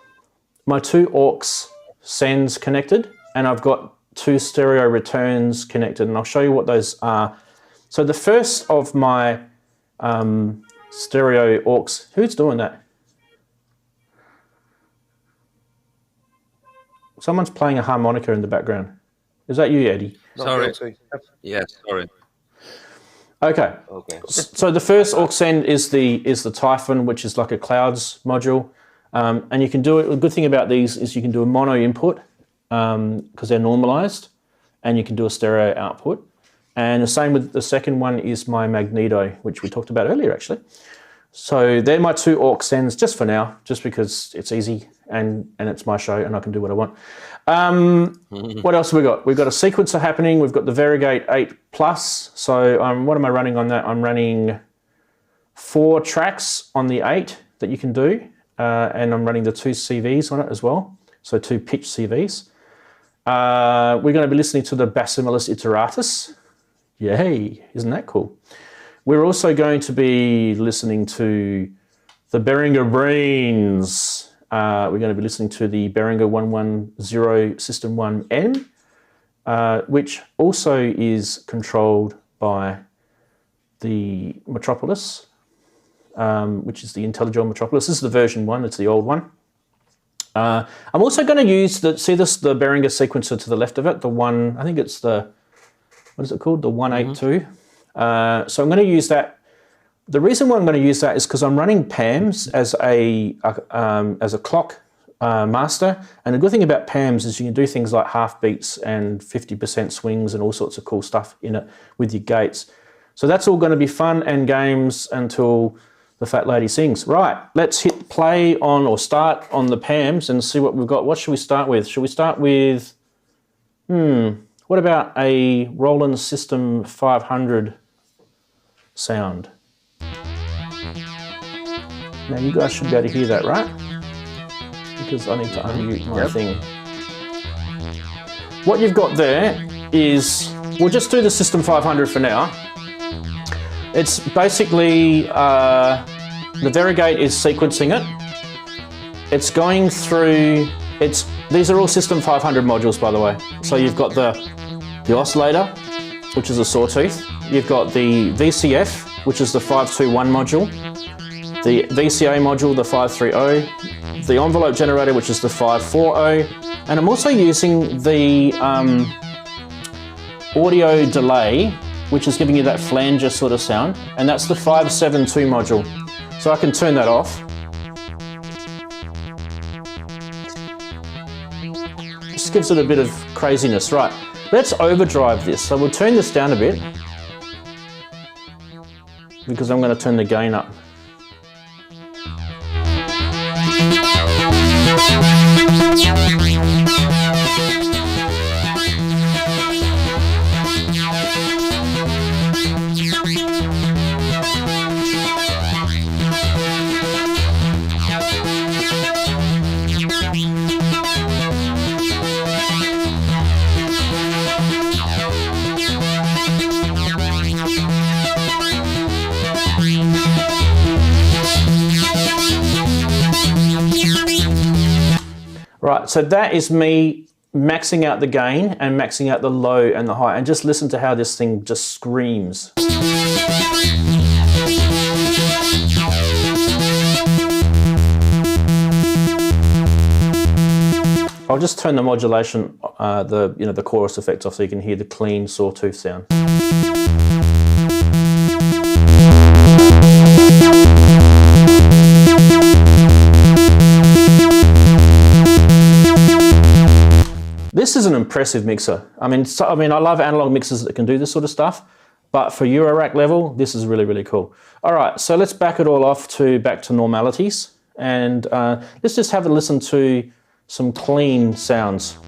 Speaker 1: my 2 aux sends connected, and I've got 2 stereo returns connected, and I'll show you what those are. So the first of my stereo aux, who's doing that? Someone's playing a harmonica in the background. Is that you, Eddie?
Speaker 2: Sorry. Yes, sorry.
Speaker 1: Okay. So the first aux send is the Typhon, which is like a clouds module, and you can do it. The good thing about these is you can do a mono input because they're normalized, and you can do a stereo output. And the same with the second one is my Magneto, which we talked about earlier, actually. So they're my 2 aux sends just for now, just because it's easy and it's my show and I can do what I want. What else have we got? We've got a sequencer happening. We've got the Varigate 8 Plus. So what am I running on that? I'm running 4 tracks on the 8 that you can do, and I'm running the 2 CVs on it as well. So 2 pitch CVs. We're going to be listening to the Bassimilis Iteratus. Yay, isn't that cool? We're also going to be listening to the Behringer Brains. We're going to be listening to the Behringer 110 System 1M, which also is controlled by the Metropolis, which is the IntelliJoy Metropolis. This is the version 1, it's the old one. I'm also going to use the Behringer sequencer to the left of it, the one, I think it's the, what is it called? The 182. So I'm going to use that. The reason why I'm going to use that is because I'm running PAMs as a clock master. And the good thing about PAMs is you can do things like half beats and 50% swings and all sorts of cool stuff in it with your gates. So that's all going to be fun and games until the fat lady sings. Right, let's hit play on or start on the PAMs and see what we've got. What should we start with? Should we start with, what about a Roland System 500 sound? Now you guys should be able to hear that, right? Because I need to unmute my thing. What you've got there is, we'll just do the System 500 for now. It's basically, the Varigate is sequencing it. It's going through, these are all System 500 modules, by the way. So you've got the oscillator, which is a sawtooth. You've got the VCF, which is the 521 module. The VCA module, the 530. The envelope generator, which is the 540. And I'm also using the audio delay, which is giving you that flanger sort of sound. And that's the 572 module. So I can turn that off. This gives it a bit of craziness. Right, let's overdrive this. So we'll turn this down a bit because I'm going to turn the gain up. Right, so that is me maxing out the gain and maxing out the low and the high, and just listen to how this thing just screams. I'll just turn the modulation, the chorus effect off so you can hear the clean sawtooth sound. is an impressive mixer. I mean, I love analog mixers that can do this sort of stuff, but for Eurorack level, this is really, really cool. All right, so let's back it all off back to normalities, and let's just have a listen to some clean sounds.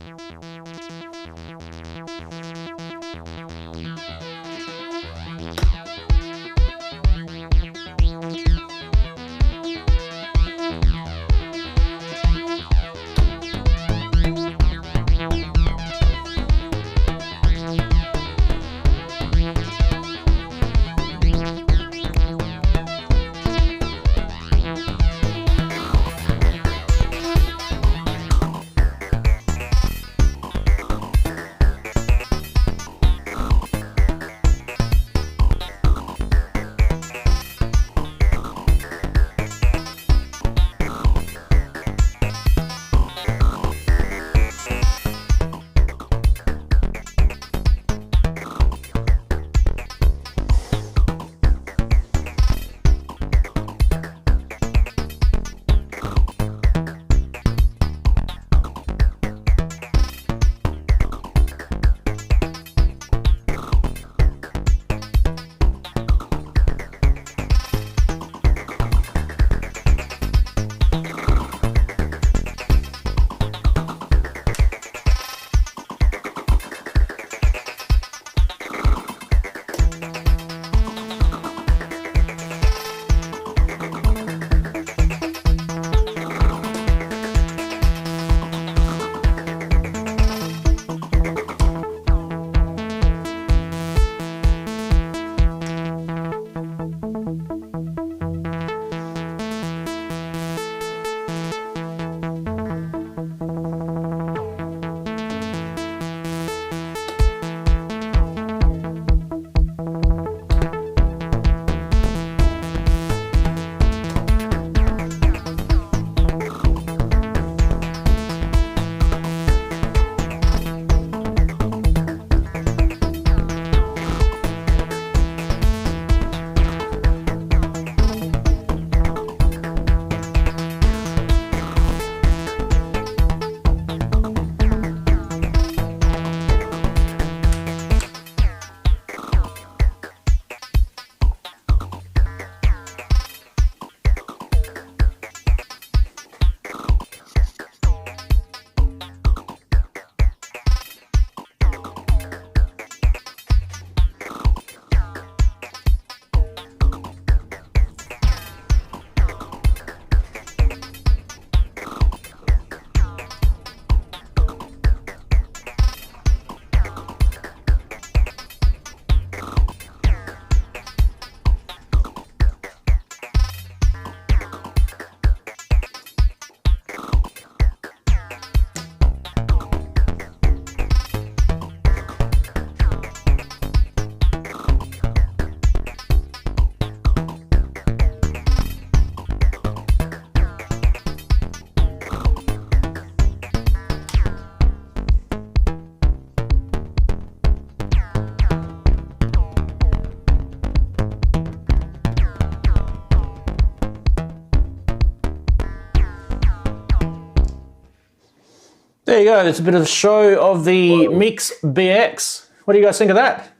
Speaker 1: There you go. It's a bit of a show of the Mix BX. What do you guys think of that?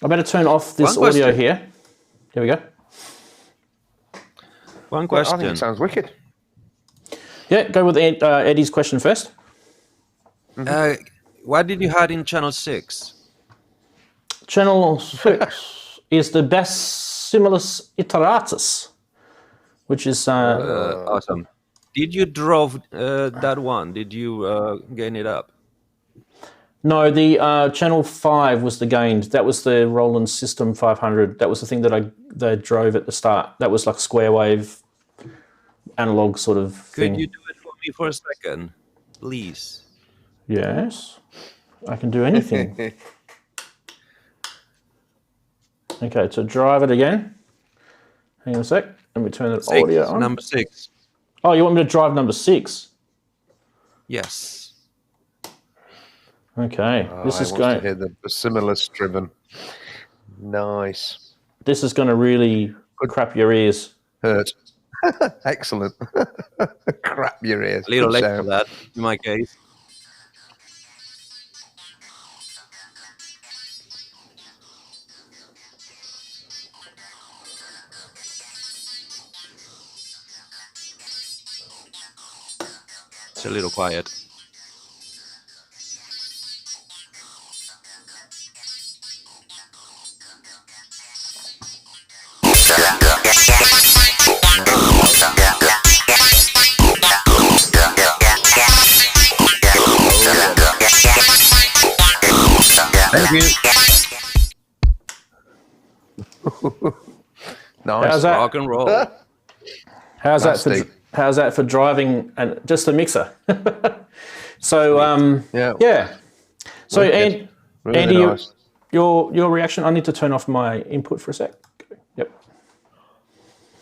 Speaker 1: I better turn off this audio here. There we go.
Speaker 2: One question.
Speaker 3: I think it sounds wicked.
Speaker 1: Yeah, go with Eddie's question first.
Speaker 2: What did you have in channel 6?
Speaker 1: Channel 6 is the Bassimus Iteratus, which is...
Speaker 2: awesome. Did you drove that one? Did you gain it up?
Speaker 1: No, the channel 5 was the gained. That was the Roland System 500. That was the thing that I drove at the start. That was like square wave, analog sort of thing.
Speaker 2: Could you do it for me for a second, please?
Speaker 1: Yes, I can do anything. Okay, so drive it again. Hang on a sec. Let me turn the audio on.
Speaker 2: Number 6.
Speaker 1: Oh, you want me to drive number 6?
Speaker 2: Yes.
Speaker 1: Okay, this is going.
Speaker 3: To hear the Bassimus driven. Nice.
Speaker 1: This is going to really crap your ears.
Speaker 3: Hurt. Excellent. Crap your ears.
Speaker 2: A little late for that, in my case. It's a little quiet. Thank you.
Speaker 3: Nice.
Speaker 1: How's that?
Speaker 2: Rock and roll.
Speaker 1: How's
Speaker 3: Nasty.
Speaker 1: how's that for driving and just the mixer? So
Speaker 3: Yeah.
Speaker 1: So
Speaker 3: Wicked. Really
Speaker 1: Andy,
Speaker 3: nice.
Speaker 1: your reaction. I need to turn off my input for a sec. Yep.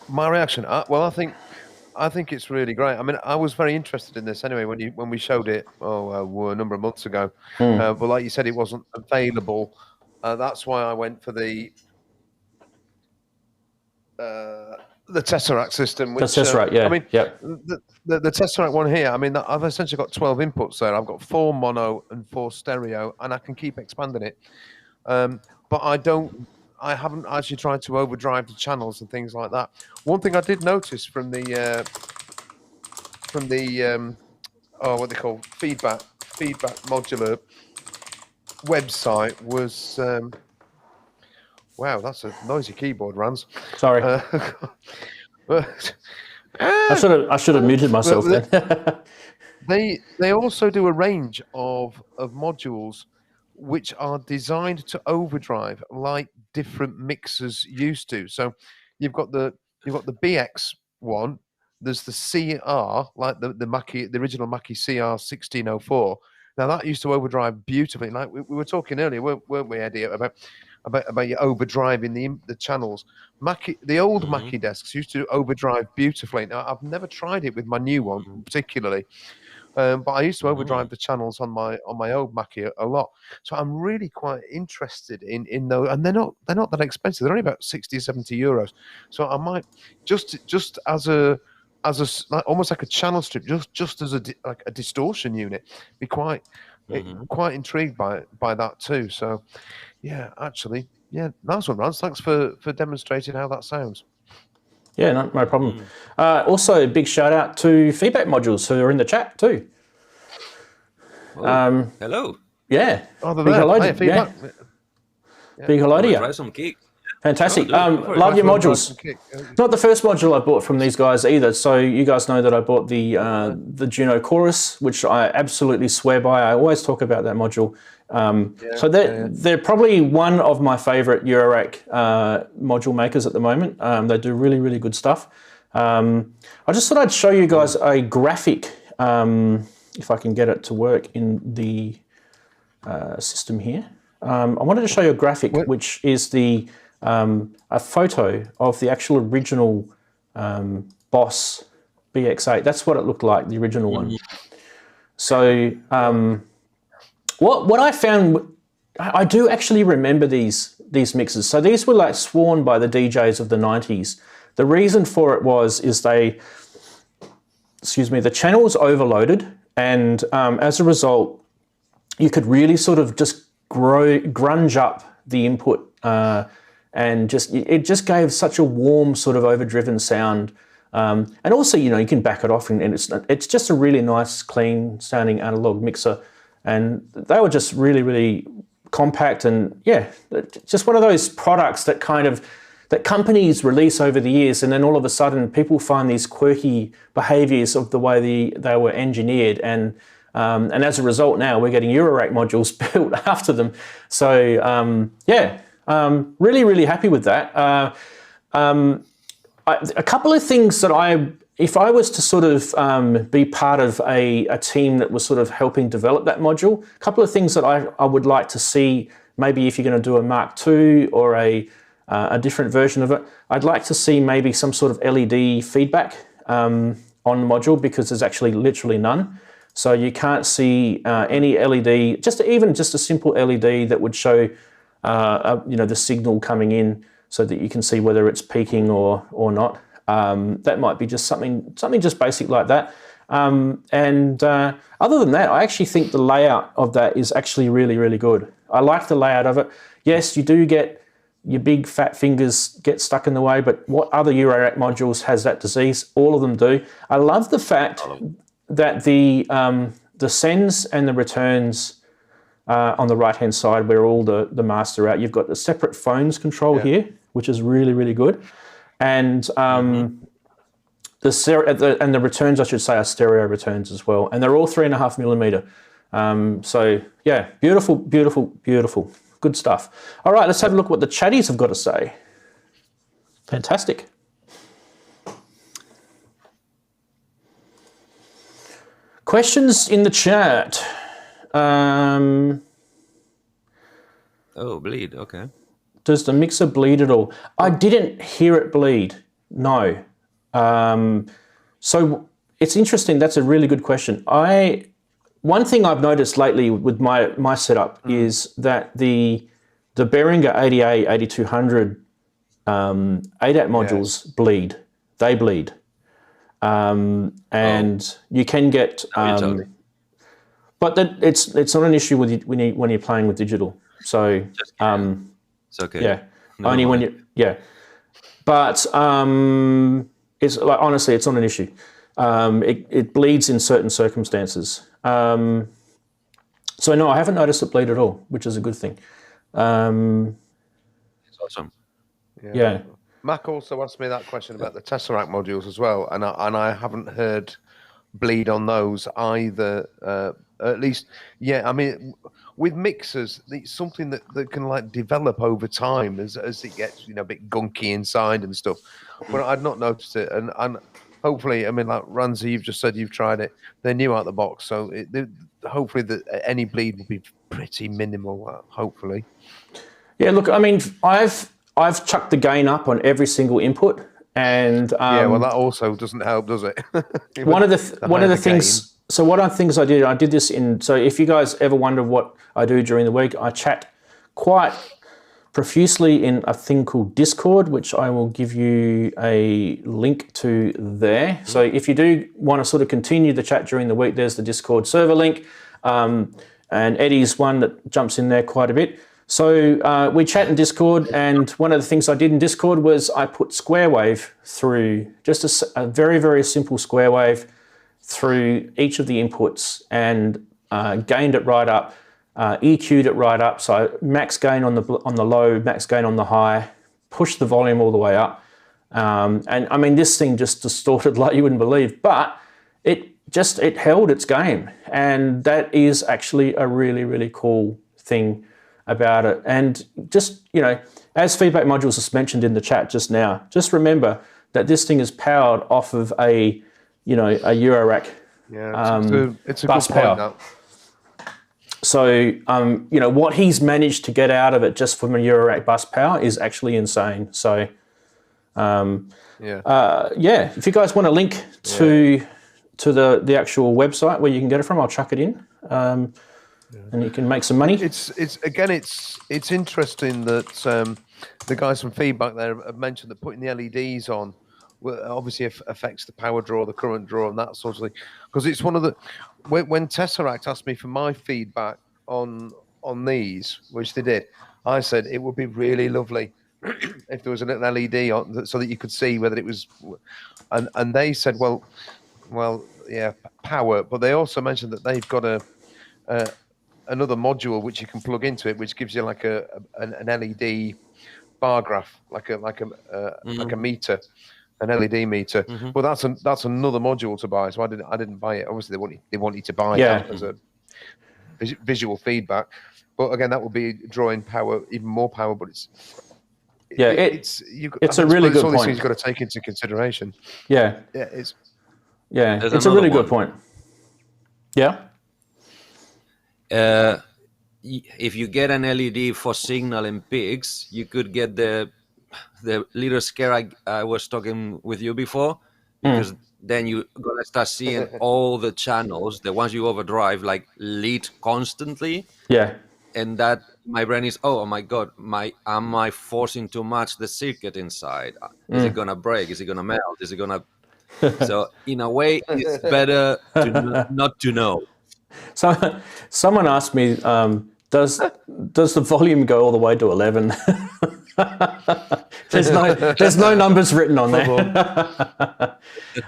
Speaker 3: My reaction. Well, I think it's really great. I mean, I was very interested in this anyway when we showed it a number of months ago. But like you said, it wasn't available. That's why I went for the Tesseract system. Which,
Speaker 1: The Tesseract, yeah.
Speaker 3: I mean,
Speaker 1: yep.
Speaker 3: the Tesseract one here. I mean, I've essentially got 12 inputs there. I've got 4 mono and 4 stereo, and I can keep expanding it. But I haven't actually tried to overdrive the channels and things like that. One thing I did notice from the what they call feedback modular website was wow, that's a noisy keyboard, Rans.
Speaker 1: Sorry. I should have muted myself then.
Speaker 3: They also do a range of modules which are designed to overdrive like different mixers used to. So you've got the BX one, there's the CR, like the Mackie, the original Mackie CR 1604. Now that used to overdrive beautifully. Like we were talking earlier, weren't we, Eddie, about you overdriving the channels. Mackie, the old Mackie desks used to overdrive beautifully. Now I've never tried it with my new one particularly. But I used to overdrive the channels on my old Mackie a lot, so I'm really quite interested in those. And they're not that expensive. They're only about 60 or 70 euros. So I might just as a like, almost like a channel strip, just as a distortion unit, be quite intrigued by that too. So yeah, actually, yeah, nice one, Rance. Thanks for demonstrating how that sounds.
Speaker 1: Yeah, no problem. Also, a big shout out to feedback modules who are in the chat too.
Speaker 2: Hello.
Speaker 1: Yeah.
Speaker 3: Oh, they're
Speaker 1: big
Speaker 3: there.
Speaker 1: hello.
Speaker 3: Hey, feedback.
Speaker 1: Yeah. Big hello to you.
Speaker 2: Try some kick.
Speaker 1: Fantastic.
Speaker 2: Oh,
Speaker 1: love your modules.
Speaker 3: Okay.
Speaker 1: It's not the first module I bought from these guys either. So you guys know that I bought the Juno Chorus, which I absolutely swear by. I always talk about that module. So they're probably one of my favorite Eurorack module makers at the moment. They do really, really good stuff. I just thought I'd show you guys a graphic, if I can get it to work in the system here. I wanted to show you a graphic, which is a photo of the actual original Boss BX8. That's what it looked like, the original one. So what I found, I do actually remember these mixes. So these were like sworn by the DJs of the 90s. The reason for it is the channel was overloaded, and as a result, you could really sort of just grunge up the input, and it just gave such a warm sort of overdriven sound. And also, you can back it off, and it's just a really nice, clean sounding analog mixer. And they were just really, really compact, and yeah, just one of those products that that companies release over the years, and then all of a sudden people find these quirky behaviors of the way they were engineered, and as a result now we're getting Eurorack modules built after them. So really, really happy with that. A couple of things that if I was to sort of be part of a team that was sort of helping develop that module, a couple of things that I would like to see, maybe if you're going to do a Mark II or a different version of it, I'd like to see maybe some sort of LED feedback on the module, because there's actually literally none. So you can't see any LED, even just a simple LED that would show the signal coming in, so that you can see whether it's peaking or not. That might be just something just basic like that. And other than that, I actually think the layout of that is actually really, really good. I like the layout of it. Yes, you do get your big fat fingers get stuck in the way, but what other Eurorack modules has that disease? All of them do. I love the fact that the sends and the returns on the right-hand side, where all the master out, you've got the separate phones control here, which is really, really good. And the returns, I should say, are stereo returns as well. And they're all 3.5 millimeter. So yeah, beautiful, beautiful, beautiful. Good stuff. All right, let's have a look what the chatties have got to say. Fantastic. Questions in the chat.
Speaker 2: Oh, bleed. Okay.
Speaker 1: Does the mixer bleed at all? I didn't hear it bleed. No. So it's interesting. That's a really good question. One thing I've noticed lately with my setup is that the Behringer 88, 8200 ADAT modules bleed. They bleed. And you can get, but it's not an issue when you're playing with digital. So
Speaker 2: it's okay.
Speaker 1: Yeah, only when you but it's like, honestly, it's not an issue. It bleeds in certain circumstances. So no, I haven't noticed it bleed at all, which is a good thing.
Speaker 2: It's awesome.
Speaker 1: Yeah.
Speaker 3: Mac also asked me that question about the Tesseract modules as well, and I haven't heard bleed on those either. At least, I mean, with mixers, it's something that can like develop over time as it gets a bit gunky inside and stuff. But I'd not noticed it, and hopefully, I mean, like Ranzee, you've just said you've tried it. They're new out the box, so hopefully any bleed will be pretty minimal. Hopefully.
Speaker 1: Yeah. Look, I mean, I've chucked the gain up on every single input, and
Speaker 3: well, that also doesn't help, does it?
Speaker 1: one of the things. So one of the things I did this in. So if you guys ever wonder what I do during the week, I chat quite profusely in a thing called Discord, which I will give you a link to there. So if you do want to sort of continue the chat during the week, there's the Discord server link, and Eddie's one that jumps in there quite a bit. So we chat in Discord, and one of the things I did in Discord was I put square wave through, just a very, very simple square wave through each of the inputs, and gained it right up, EQ'd it right up, so max gain on the low, max gain on the high, pushed the volume all the way up. And I mean, this thing just distorted like you wouldn't believe, but it held its game, and that is actually a really, really cool thing about it. And just, as feedback modules is mentioned in the chat just now, just remember that this thing is powered off of a eurorack
Speaker 3: it's a
Speaker 1: bus
Speaker 3: good point
Speaker 1: power.
Speaker 3: now.
Speaker 1: So what he's managed to get out of it just from a eurorack bus power is actually insane. So if you guys want a link to the actual website where you can get it from, I'll chuck it in. And you can make some money.
Speaker 3: It's interesting that the guys from feedback there have mentioned that putting the LEDs on obviously affects the power draw, the current draw, and that sort of thing. Because it's one of the when Tesseract asked me for my feedback on these, which they did, I said it would be really lovely if there was a little LED on so that you could see whether it was, and they said, well, power, but they also mentioned that they've got another module which you can plug into it, which gives you like an LED bar graph, like a meter, an LED meter. But that's another module to buy. So I didn't buy it. Obviously, they want you to buy it as a visual feedback. But again, that will be drawing power, even more power. But it's a really good point. You've got to take into consideration. It's
Speaker 1: a really good point. Yeah.
Speaker 2: If you get an LED for signal and peaks, you could get the little scare I was talking with you before, because then you're gonna start seeing all the channels, the ones you overdrive, like lead constantly.
Speaker 1: Yeah.
Speaker 2: And that my brain is, oh my god, am I forcing too much the circuit inside? Is it gonna break? Is it gonna melt? Is it gonna? So in a way, it's better not to know.
Speaker 1: So someone asked me, does the volume go all the way to 11? There's no numbers written on there.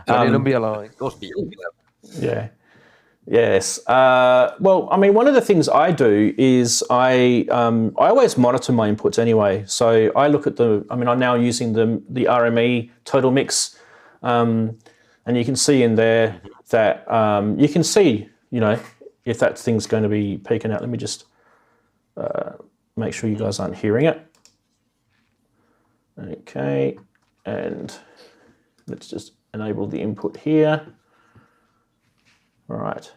Speaker 3: Number line.
Speaker 1: Yeah. Yes. Well, I mean, one of the things I do is I always monitor my inputs anyway. So I look at I'm now using the RME Total Mix, and you can see in there that you can see, if that thing's going to be peaking out. Let me just make sure you guys aren't hearing it. Okay, and let's just enable the input here. All right.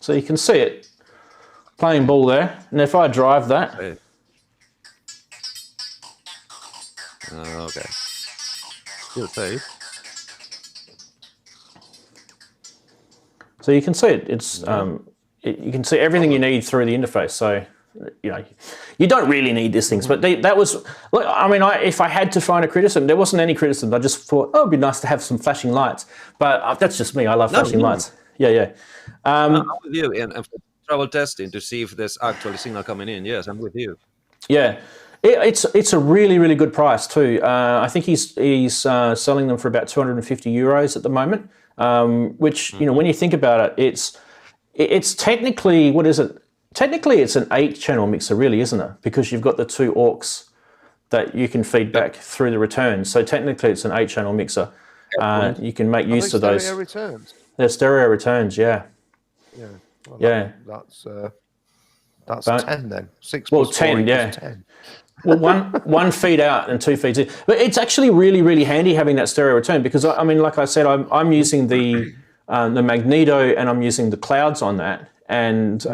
Speaker 1: So you can see it playing ball there, and if I drive that,
Speaker 2: okay, still safe.
Speaker 1: So you can see it. It's you can see everything you need through the interface. So you don't really need these things. But that was, look, I mean, if I had to find a criticism, there wasn't any criticism. I just thought, it'd be nice to have some flashing lights. But that's just me. I love flashing lights. Yeah.
Speaker 2: I'm with you, and for travel testing to see if there's actually signal coming in. Yes, I'm with you.
Speaker 1: Yeah. It's a really, really good price too. I think he's selling them for about 250 euros at the moment. Which when you think about it, it's technically, what is it? Technically, it's an 8-channel mixer, really, isn't it? Because you've got the 2 aux that you can feed back through the returns. So technically, it's an 8-channel mixer. You can make use of those.
Speaker 3: Stereo returns.
Speaker 1: They're stereo returns, yeah.
Speaker 3: Yeah. Well,
Speaker 1: yeah.
Speaker 3: That's 10 then. 6
Speaker 1: well,
Speaker 3: plus
Speaker 1: 10,
Speaker 3: 4
Speaker 1: yeah.
Speaker 3: 10.
Speaker 1: Well, one feed out and 2 feeds in. But it's actually really, really handy having that stereo return because, I mean, like I said, I'm using the Magneto and I'm using the clouds on that. And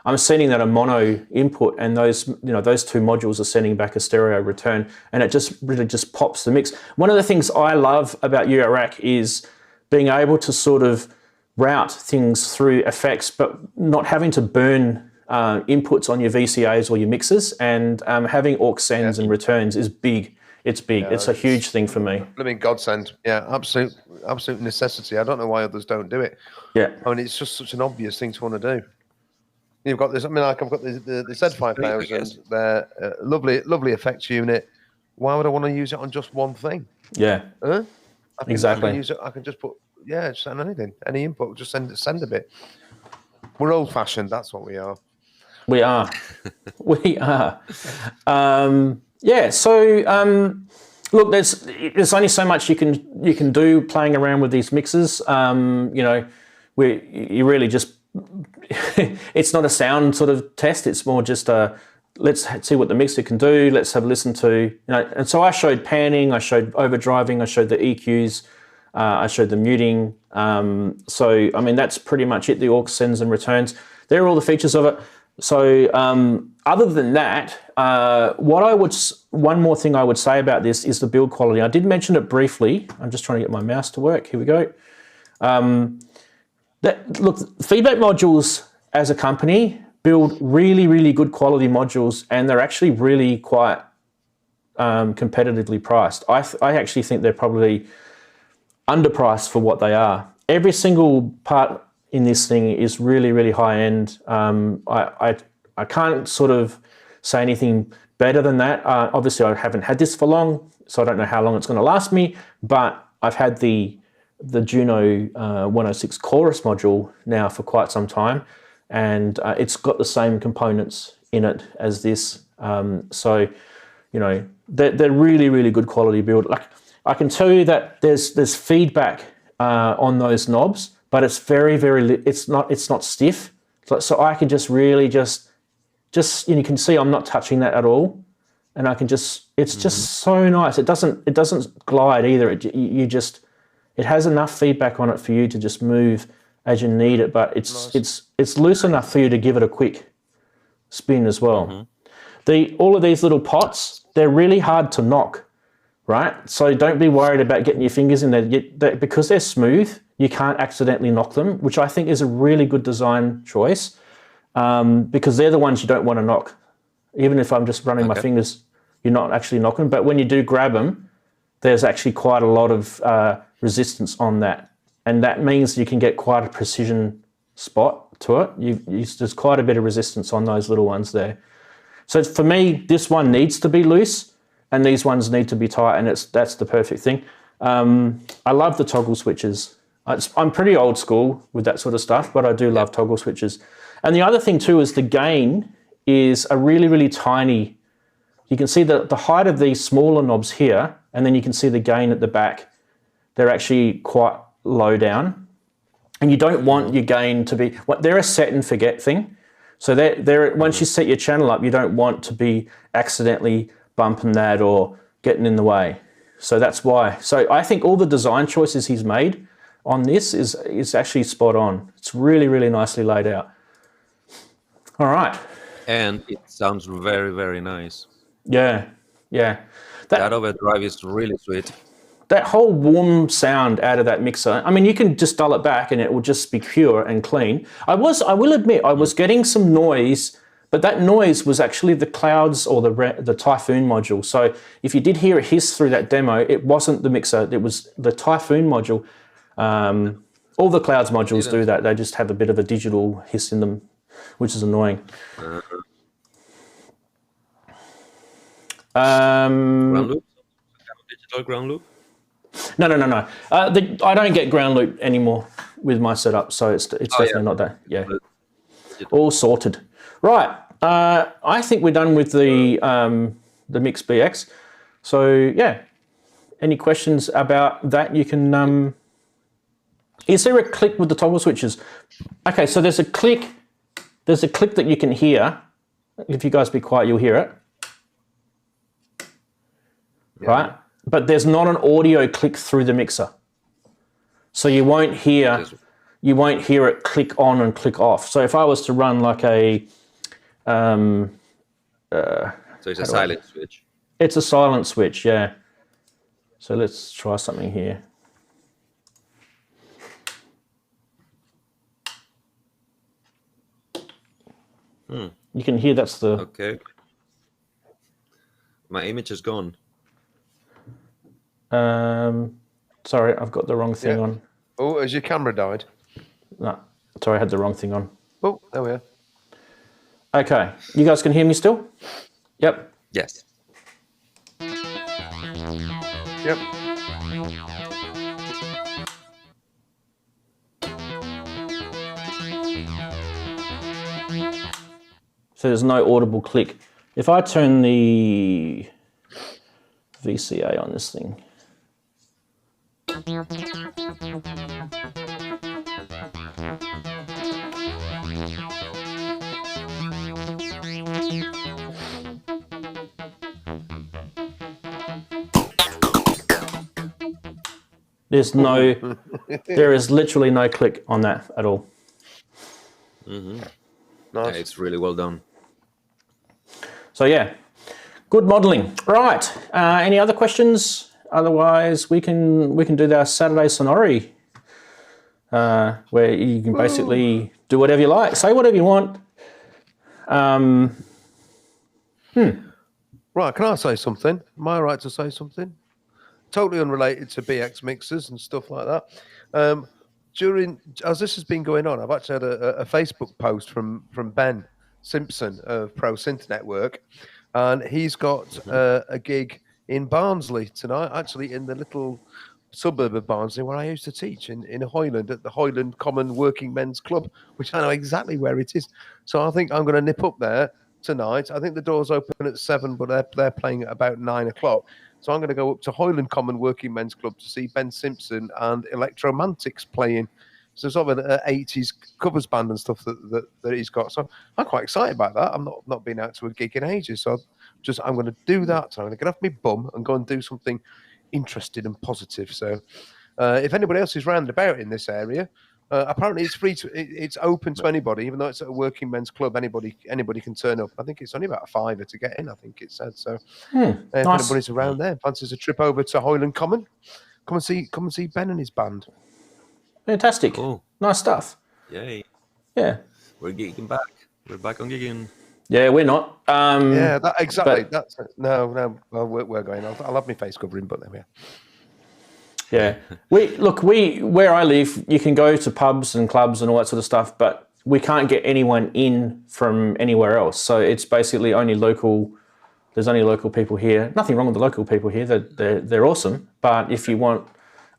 Speaker 1: I'm sending that a mono input, and those 2 modules are sending back a stereo return, and it just really just pops the mix. One of the things I love about eurorack is being able to sort of route things through effects, but not having to burn inputs on your VCAs or your mixers, and having aux sends and returns is big. It's big. Yeah, it's a huge thing for me.
Speaker 3: I mean, godsend. Yeah, absolute necessity. I don't know why others don't do it.
Speaker 1: Yeah.
Speaker 3: I mean, it's just such an obvious thing to want to do. You've got this. I mean, like I've got the Z5000. They're lovely effects unit. Why would I want to use it on just one thing?
Speaker 1: Yeah. Exactly.
Speaker 3: I can use it. I can just put just send anything, any input. Just send a bit. We're old fashioned. That's what we are.
Speaker 1: We are. We are. Yeah. So look, there's only so much you can do playing around with these mixers. You really just. It's not a sound sort of test. It's more just let's see what the mixer can do. Let's have a listen to, and so I showed panning, I showed overdriving, I showed the EQs, I showed the muting. So I mean that's pretty much it. The aux sends and returns. They're all the features of it. So other than that, one more thing I would say about this is the build quality. I did mention it briefly. I'm just trying to get my mouse to work. Here we go. Look, feedback modules as a company build really, really good quality modules, and they're actually really quite competitively priced. I actually think they're probably underpriced for what they are. Every single part in this thing is really, really high end. I can't sort of say anything better than that. Obviously, I haven't had this for long, so I don't know how long it's going to last me, but I've had the Juno 106 chorus module now for quite some time, and it's got the same components in it as this. So, they're really, really good quality build. Like I can tell you that there's feedback on those knobs, but it's very, very. It's not stiff. So I can just really just you can see I'm not touching that at all, and I can just. It's just so nice. It doesn't glide either. It has enough feedback on it for you to just move as you need it, but it's loose enough for you to give it a quick spin as well. All of these little pots, they're really hard to knock, right? So don't be worried about getting your fingers in there. Because they're smooth, you can't accidentally knock them, which I think is a really good design choice, because they're the ones you don't want to knock. Even if I'm just running my fingers, you're not actually knocking. But when you do grab them, there's actually quite a lot of resistance on that, and that means you can get quite a precision spot to it. There's quite a bit of resistance on those little ones there. So for me, this one needs to be loose, and these ones need to be tight, and that's the perfect thing. I love the toggle switches. I'm pretty old school with that sort of stuff, but I do love toggle switches. And the other thing too is the gain is a really, really tiny. You can see the height of these smaller knobs here, and then you can see the gain at the back. They're actually quite low down. And you don't want your gain to be, they're a set and forget thing. So they're once you set your channel up, you don't want to be accidentally bumping that or getting in the way. So that's why. So I think all the design choices he's made on this is actually spot on. It's really, really nicely laid out. All right.
Speaker 2: And it sounds very, very nice.
Speaker 1: Yeah.
Speaker 2: That overdrive is really sweet.
Speaker 1: That whole warm sound out of that mixer, I mean, you can just dial it back and it will just be pure and clean. I will admit, I was getting some noise, but that noise was actually the clouds or the Typhoon module. So if you did hear a hiss through that demo, it wasn't the mixer, it was the Typhoon module. All the clouds modules do that. They just have a bit of a digital hiss in them, which is annoying.
Speaker 2: Ground loop? Digital ground loop?
Speaker 1: No. I don't get ground loop anymore with my setup, so it's definitely not that. Yeah, all sorted. Right. I think we're done with the Mix BX. So yeah, any questions about that? You can. Is there a click with the toggle switches? Okay, so there's a click. There's a click that you can hear. If you guys be quiet, you'll hear it. Yeah. Right. But there's not an audio click through the mixer. So you won't hear it click on and click off. So if I was to run like a
Speaker 2: so it's a silent switch.
Speaker 1: It's a silent switch, yeah. So let's try something here. You can hear that's the
Speaker 2: Okay. My image is gone.
Speaker 1: Sorry, I've got the wrong thing on.
Speaker 3: Oh, has your camera died?
Speaker 1: No, sorry, I had the wrong thing on.
Speaker 3: Oh, there we are.
Speaker 1: Okay, you guys can hear me still? Yep.
Speaker 2: Yes.
Speaker 3: Yep.
Speaker 1: So there's no audible click. If I turn the VCA on this thing. There's no, there is literally no click on that at all.
Speaker 2: Mm-hmm.
Speaker 3: Nice.
Speaker 2: Yeah, it's really well done.
Speaker 1: So yeah, good modelling. Right. Any other questions? Otherwise, we can do our Saturday Sonority, where you can basically do whatever you like, say whatever you want.
Speaker 3: Right, can I say something? Am I right to say something? Totally unrelated to BX mixers and stuff like that. As this has been going on, I've actually had a Facebook post from Ben Simpson of Pro Synth Network, and he's got a gig in Barnsley tonight, actually in the little suburb of Barnsley where I used to teach in Hoyland at the Hoyland Common Working Men's Club, which I know exactly where it is. So I think I'm going to nip up there tonight. I think the doors open at 7, but they're playing at about 9 o'clock. So I'm going to go up to Hoyland Common Working Men's Club to see Ben Simpson and Electromantics playing. So sort of an 80s covers band and stuff that he's got. So I'm quite excited about that. I'm not been out to a gig in ages. So I'm going to do that. So I'm going to get off my bum and go and do something interesting and positive. So if anybody else is round about in this area, apparently it's free it's open to anybody, even though it's at a working men's club. Anybody can turn up. I think it's only about £5 to get in, I think it said. So if anybody's around there, fancies a trip over to Hoyland Common, come and see Ben and his band.
Speaker 1: Fantastic.
Speaker 2: Cool.
Speaker 1: Nice stuff.
Speaker 2: Yay.
Speaker 1: Yeah.
Speaker 2: We're geeking back. We're back on gigging.
Speaker 1: Yeah, we're not.
Speaker 3: Yeah, exactly. That's no. Well, we're going. I'll have my face covering, but there we are.
Speaker 1: Yeah, where I live, you can go to pubs and clubs and all that sort of stuff, but we can't get anyone in from anywhere else. So it's basically only local there's only local people here. Nothing wrong with the local people here. They're awesome. But if you want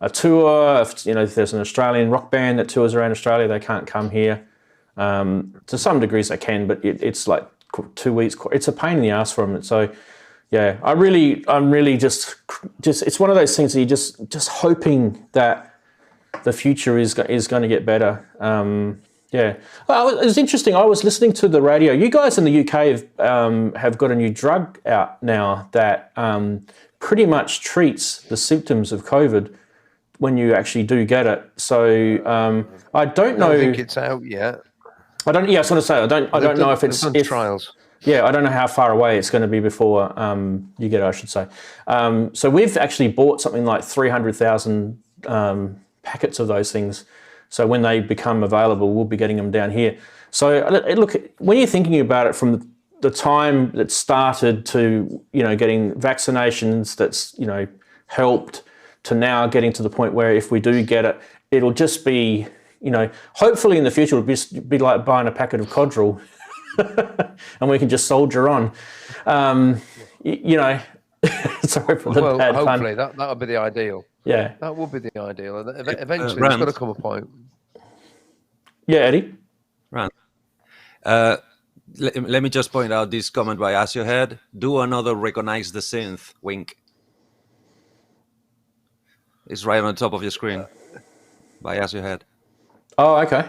Speaker 1: a tour, if there's an Australian rock band that tours around Australia, they can't come here. To some degrees they can, but it's like 2 weeks. It's a pain in the ass for them. So, yeah, I'm really just it's one of those things that you're just hoping that the future is going to get better. Yeah. Well, it was interesting. I was listening to the radio. You guys in the UK have got a new drug out now that pretty much treats the symptoms of COVID when you actually do get it. So I don't know.
Speaker 3: I don't think it's out yet.
Speaker 1: I don't. Yeah, I was going to say I don't know if it's
Speaker 3: trials.
Speaker 1: Yeah, I don't know how far away it's going to be before you get it, I should say. So we've actually bought something like 300,000 packets of those things. So when they become available, we'll be getting them down here. So look, when you're thinking about it from the time that started to, getting vaccinations that's, helped to now getting to the point where if we do get it, it'll just be, hopefully in the future it'll be like buying a packet of Codral and we can just soldier on. Sorry for the bad pun.
Speaker 3: Hopefully that would be the ideal.
Speaker 1: Yeah.
Speaker 3: That would be the ideal. Eventually there's got to come a point.
Speaker 1: Yeah, Eddie?
Speaker 2: Right. Let me just point out this comment by As Your Head. Do another recognize the synth. Wink. It's right on top of your screen. By As Your Head.
Speaker 1: Oh, okay.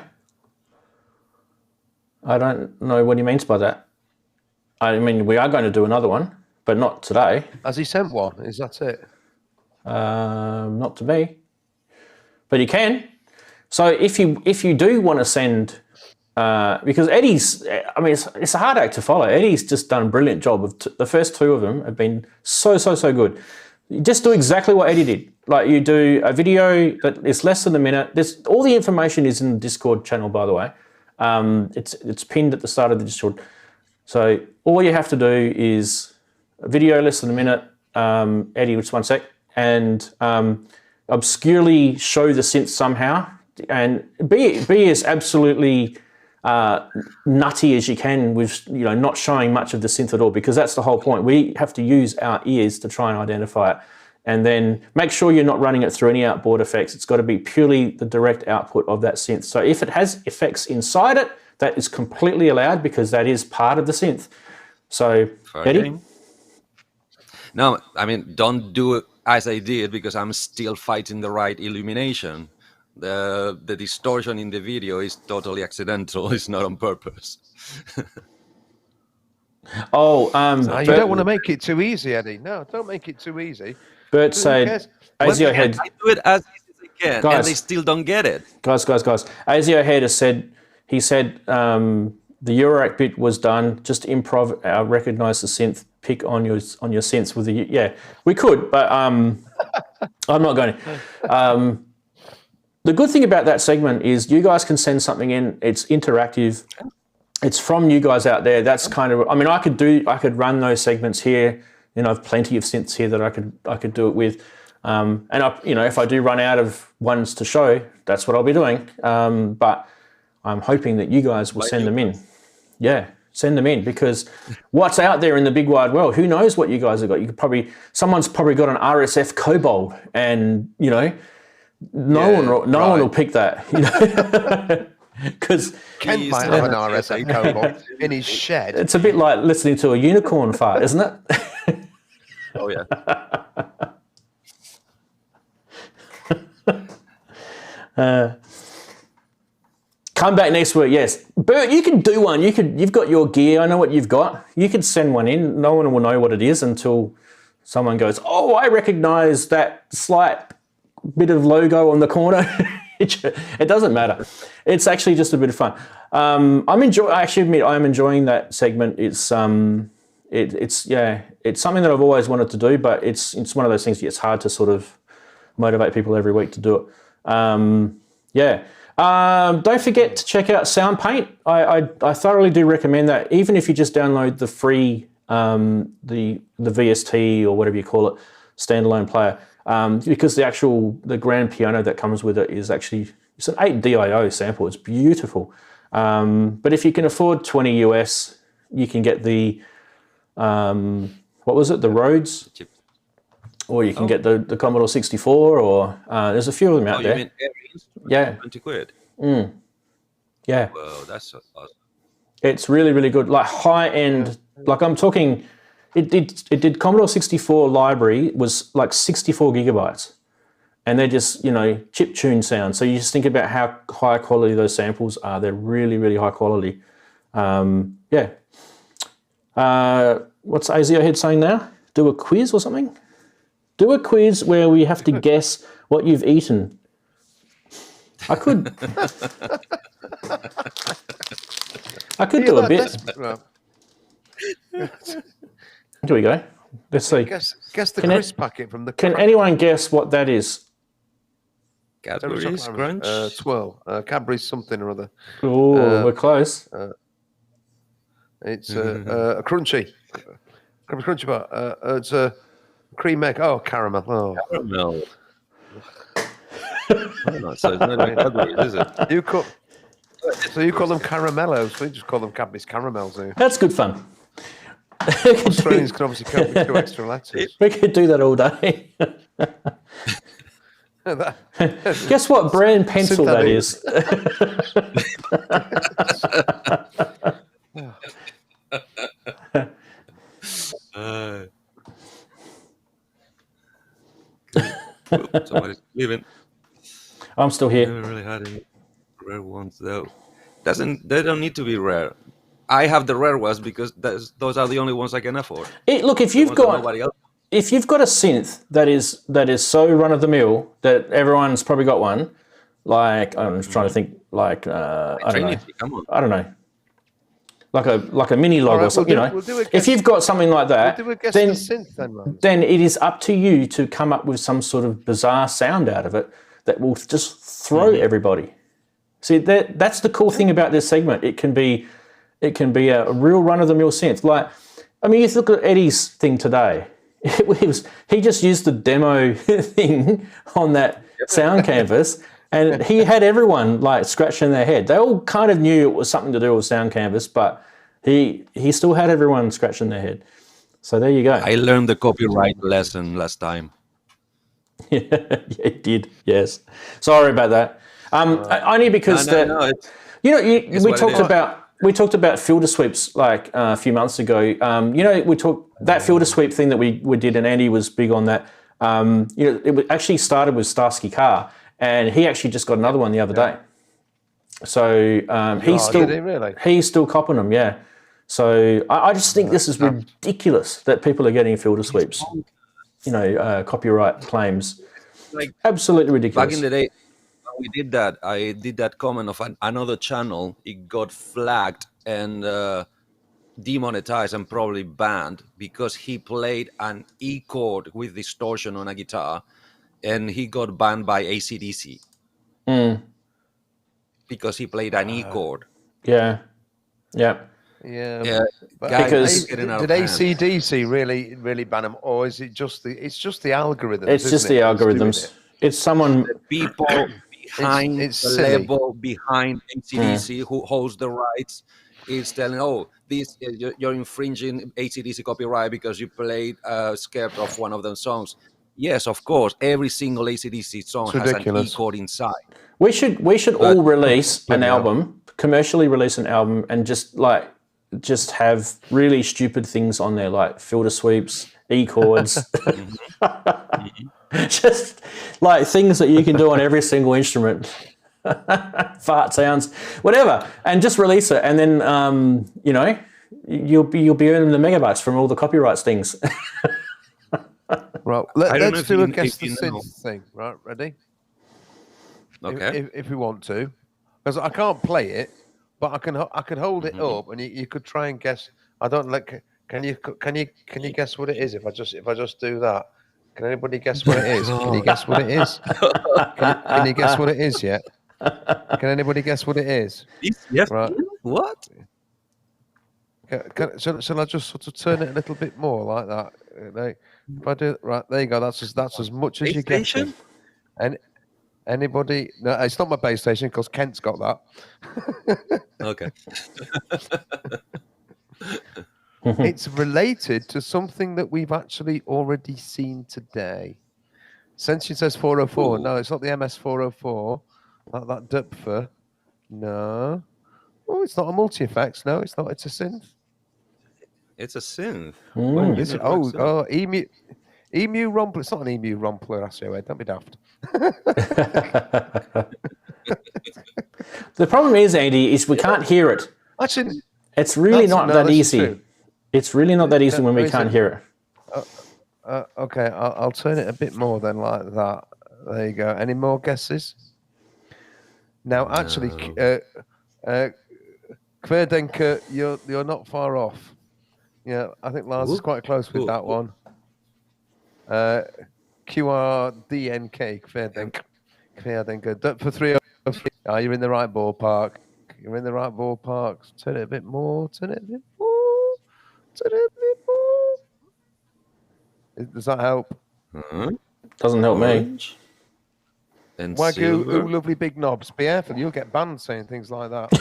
Speaker 1: I don't know what he means by that. I mean, we are going to do another one, but not today.
Speaker 3: Has he sent one? Is that it?
Speaker 1: Not to me. But you can. So if you do want to send, because Eddie's, I mean, it's a hard act to follow. Eddie's just done a brilliant job. The first two of them have been so good. You just do exactly what Eddie did. Like you do a video that is less than a minute. All the information is in the Discord channel, by the way. It's pinned at the start of the Discord. So all you have to do is a video less than a minute. Eddie, just one sec, and obscurely show the synth somehow, and be as absolutely nutty as you can with not showing much of the synth at all, because that's the whole point. We have to use our ears to try and identify it, and then make sure you're not running it through any outboard effects. It's got to be purely the direct output of that synth. So if it has effects inside it, that is completely allowed because that is part of the synth. So Eddie?
Speaker 2: No, I mean, don't do it as I did, because I'm still fighting the right illumination. The distortion in the video is totally accidental. It's not on purpose.
Speaker 3: You don't want to make it too easy, Eddie. No, don't make it too easy.
Speaker 1: Bert said, Azio Head.
Speaker 2: I do it as easy as I can, and they still don't get it.
Speaker 1: Guys. Azio Head has said, he said the eurorack bit was done. Just improv, recognize the synth, pick on your synths with the, yeah, we could, but I'm not going to. The good thing about that segment is you guys can send something in. It's interactive. It's from you guys out there. That's kind of, I mean, I could run those segments here. I've plenty of synths here that I could do it with. And if I do run out of ones to show, that's what I'll be doing. But I'm hoping that you guys will send them in. Yeah, send them in, because what's out there in the big wide world, who knows what you guys have got? Someone's probably got an RSF Cobalt, and no one will pick that. Because
Speaker 3: Ken might have an RSF Cobalt in his shed.
Speaker 1: It's a bit like listening to a unicorn fart, isn't it?
Speaker 2: Oh yeah.
Speaker 1: Come back next week, yes. Bert, you can do one. You've got your gear. I know what you've got. You can send one in. No one will know what it is until someone goes, "Oh, I recognise that slight bit of logo on the corner." It doesn't matter. It's actually just a bit of fun. I actually admit I am enjoying that segment. It's something that I've always wanted to do, but it's one of those things that it's hard to sort of motivate people every week to do it. Don't forget to check out Soundpaint. I thoroughly do recommend that, even if you just download the free the VST or whatever you call it, standalone player. Because the grand piano that comes with it is actually, it's an 8 DIO sample. It's beautiful. But if you can afford $20 US, you can get the what was it? The Rhodes,
Speaker 2: Chip.
Speaker 1: or you can get the Commodore 64, or there's a few of them out
Speaker 2: You
Speaker 1: there.
Speaker 2: mean every instrument?
Speaker 1: Yeah.
Speaker 2: 20 quid.
Speaker 1: Yeah,
Speaker 2: Whoa, that's so awesome.
Speaker 1: it's really, really good. Like high end, like I'm talking, it did Commodore 64 library was like 64 gigabytes. And they're just, chiptune sound. So you just think about how high quality those samples are. They're really, really high quality. Yeah. What's ASIO Head saying now? Do a quiz or something? Do a quiz where we have to guess what you've eaten. I could do a bit. Here we go. Let's see.
Speaker 3: Guess the crisp packet from the.
Speaker 1: Can anyone guess what that is?
Speaker 2: Cadbury's Crunch.
Speaker 3: 12. Cadbury's something or other.
Speaker 1: Oh, we're close.
Speaker 3: It's a crunchy. Crunchy bar. It's a cream egg. Oh, caramel. Oh.
Speaker 2: Caramel. So it's not like Cadbury's, is it?
Speaker 3: So you call them caramellos. We just call them Cadbury's caramels.
Speaker 1: That's good fun.
Speaker 3: Australians can obviously cope with 2 extra letters.
Speaker 1: We could do that all day. Guess what brand pencil that is?
Speaker 2: Somebody's leaving.
Speaker 1: I'm still
Speaker 2: I
Speaker 1: here.
Speaker 2: haven't really had any rare ones though. They don't need to be rare. I have the rare ones because those are the only ones I can afford.
Speaker 1: Look, if you've got a synth that is so run of the mill that everyone's probably got one, like I'm just trying to think, like I don't know, like a mini log or something. If you've got something like that, then it is up to you to come up with some sort of bizarre sound out of it that will just throw everybody. See, that's the cool thing about this segment. It can be a real run-of-the-mill synth. Like, I mean, you look at Eddie's thing today. He just used the demo thing on that sound canvas, and he had everyone like scratching their head. They all kind of knew it was something to do with sound canvas, but he still had everyone scratching their head. So there you go.
Speaker 2: I learned the copyright lesson last time.
Speaker 1: Yeah, it did. Yes. Sorry about that. Only because we talked about filter sweeps like a few months ago. We talked that filter sweep thing that we did, and Andy was big on that. It actually started with Starsky Carr, and he actually just got another one the other day. So he's still copping them. Yeah. So I just think this is ridiculous that people are getting filter sweeps. Copyright claims. Like absolutely ridiculous.
Speaker 2: Back in the day, we did that. I did that comment of another channel. It got flagged and demonetized and probably banned because he played an E chord with distortion on a guitar, and he got banned by AC/DC because he played an E chord.
Speaker 1: Yeah.
Speaker 3: Because did AC/DC really ban them, or is it just the algorithms?
Speaker 1: It's just the algorithms. It's someone
Speaker 2: the people behind the label behind AC/DC who holds the rights is telling, this you're infringing AC/DC copyright because you played scared of one of them songs. Yes, of course. Every single AC/DC song has an E chord inside.
Speaker 1: We should all release an album, commercially release an album, and just have really stupid things on there like filter sweeps, E chords, just like things that you can do on every single instrument, fart sounds, whatever, and just release it, and then you'll be earning the megabytes from all the copyrights things.
Speaker 3: Right, let's do a guess the synth thing. Right, ready?
Speaker 2: Okay.
Speaker 3: If we want to, because I can't play it. But I can hold it up, and you could try and guess. I don't like. Can you guess what it is? If I just do that, can anybody guess what it is? Can you guess what it is? Can you guess what it is yet? Can anybody guess what it is?
Speaker 2: Yes.
Speaker 3: Right.
Speaker 2: What?
Speaker 3: Shall I just sort of turn it a little bit more like that? If I do right, there you go. That's as much as you get. And anybody? No, it's not my base station because Kent's got that.
Speaker 2: Okay.
Speaker 3: It's related to something that we've actually already seen today. Senshin says 404.
Speaker 2: Ooh.
Speaker 3: No, it's not the MS404. That Dupfer. No. Oh, it's not a multi-effects. No, it's not. It's a synth.
Speaker 2: It's a synth.
Speaker 3: Emu Rompler. It's not an Emu Rompler, Asio. Don't be daft.
Speaker 1: The problem is, Andy, is we can't hear it.
Speaker 3: Actually,
Speaker 1: it's really not that easy.
Speaker 3: True.
Speaker 1: It's really not that easy when we can't hear it.
Speaker 3: Okay, I'll turn it a bit more then, like that. There you go. Any more guesses? Now, actually, Kverdenker, you're not far off. Yeah, I think Lars is quite close with that one. QRDNK, Kverdenker. For 3. You're in the right ballpark. You're in the right ballpark. Turn it a bit more. Turn it a bit more. Turn it a bit more. Does that help?
Speaker 1: Doesn't help me.
Speaker 2: And
Speaker 3: Wagyu, ooh, lovely big knobs. Be careful, you'll get banned saying things like that.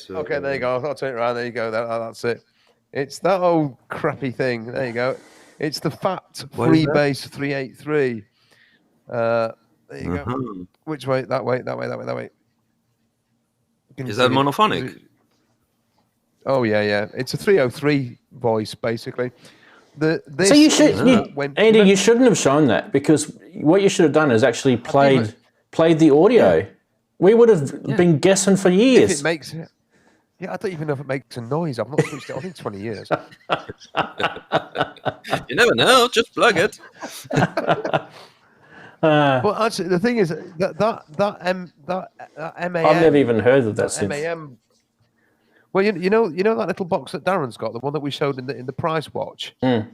Speaker 3: Okay, there you go. I'll turn it around. There you go. That's it. It's that old crappy thing. There you go. It's the Fat Freebase 383. There you go. Which way? That way.
Speaker 2: Is that monophonic?
Speaker 3: Oh yeah. It's a 303 voice basically.
Speaker 1: So you should, Andy, you shouldn't have shown that, because what you should have done is actually played the audio. Yeah. We would have been guessing for years.
Speaker 3: If it makes it. Yeah, I don't even know if it makes a noise. I've not switched it on in 20 years.
Speaker 2: You never know. Just plug it.
Speaker 3: But actually, the thing is that MAM.
Speaker 1: I've never even heard of that synth.
Speaker 3: MAM. Well, you know that little box that Daren's got, the one that we showed in the price watch.
Speaker 1: The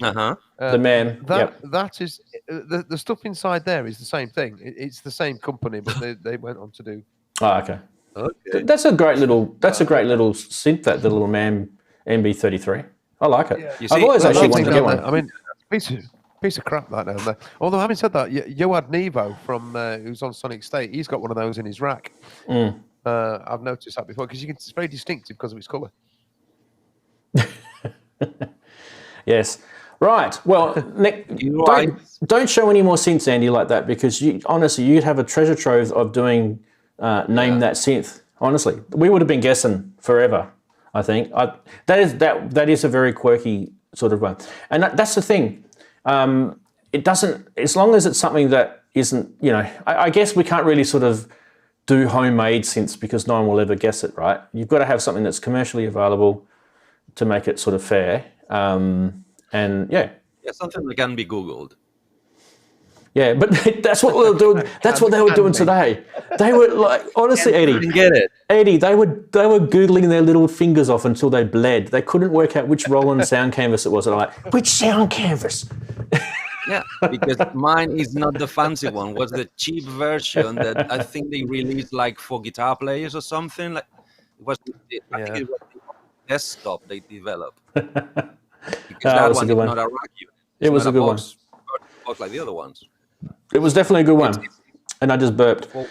Speaker 1: MAM.
Speaker 3: That is the stuff inside there is the same thing. It's the same company, but they went on to do.
Speaker 1: Oh, okay. That's a great little synth. That the little MAM MB33. I like it.
Speaker 3: Yeah.
Speaker 1: I've always actually wanted to get one.
Speaker 3: I mean, piece of crap that down there. Although having said that, Yoad Nevo from who's on Sonic State, he's got one of those in his rack. I've noticed that before because it's very distinctive because of its colour.
Speaker 1: Yes. Right. Well, Nick, don't show any more synths, Andy, like that, because honestly, you'd have a treasure trove of doing name that synth. Honestly, we would have been guessing forever. I think that is a very quirky sort of one, and that's the thing. It doesn't, as long as it's something that isn't, I guess we can't really sort of do homemade synths because no one will ever guess it, right? You've got to have something that's commercially available to make it sort of fair. And
Speaker 2: something that can be Googled.
Speaker 1: Yeah, but that's what they were doing. That's what they were doing today. They were like, honestly, Eddie,
Speaker 2: get it.
Speaker 1: Eddie, they were googling their little fingers off until they bled. They couldn't work out which Roland sound canvas it was. They're like, which sound canvas?
Speaker 2: Yeah, because mine is not the fancy one. Was the cheap version that I think they released like for guitar players or something. Like I think it was the desktop they developed. Because that one is not a rack unit. It was a good one. Like the other ones.
Speaker 1: It was definitely a good one, and I just burped. Okay,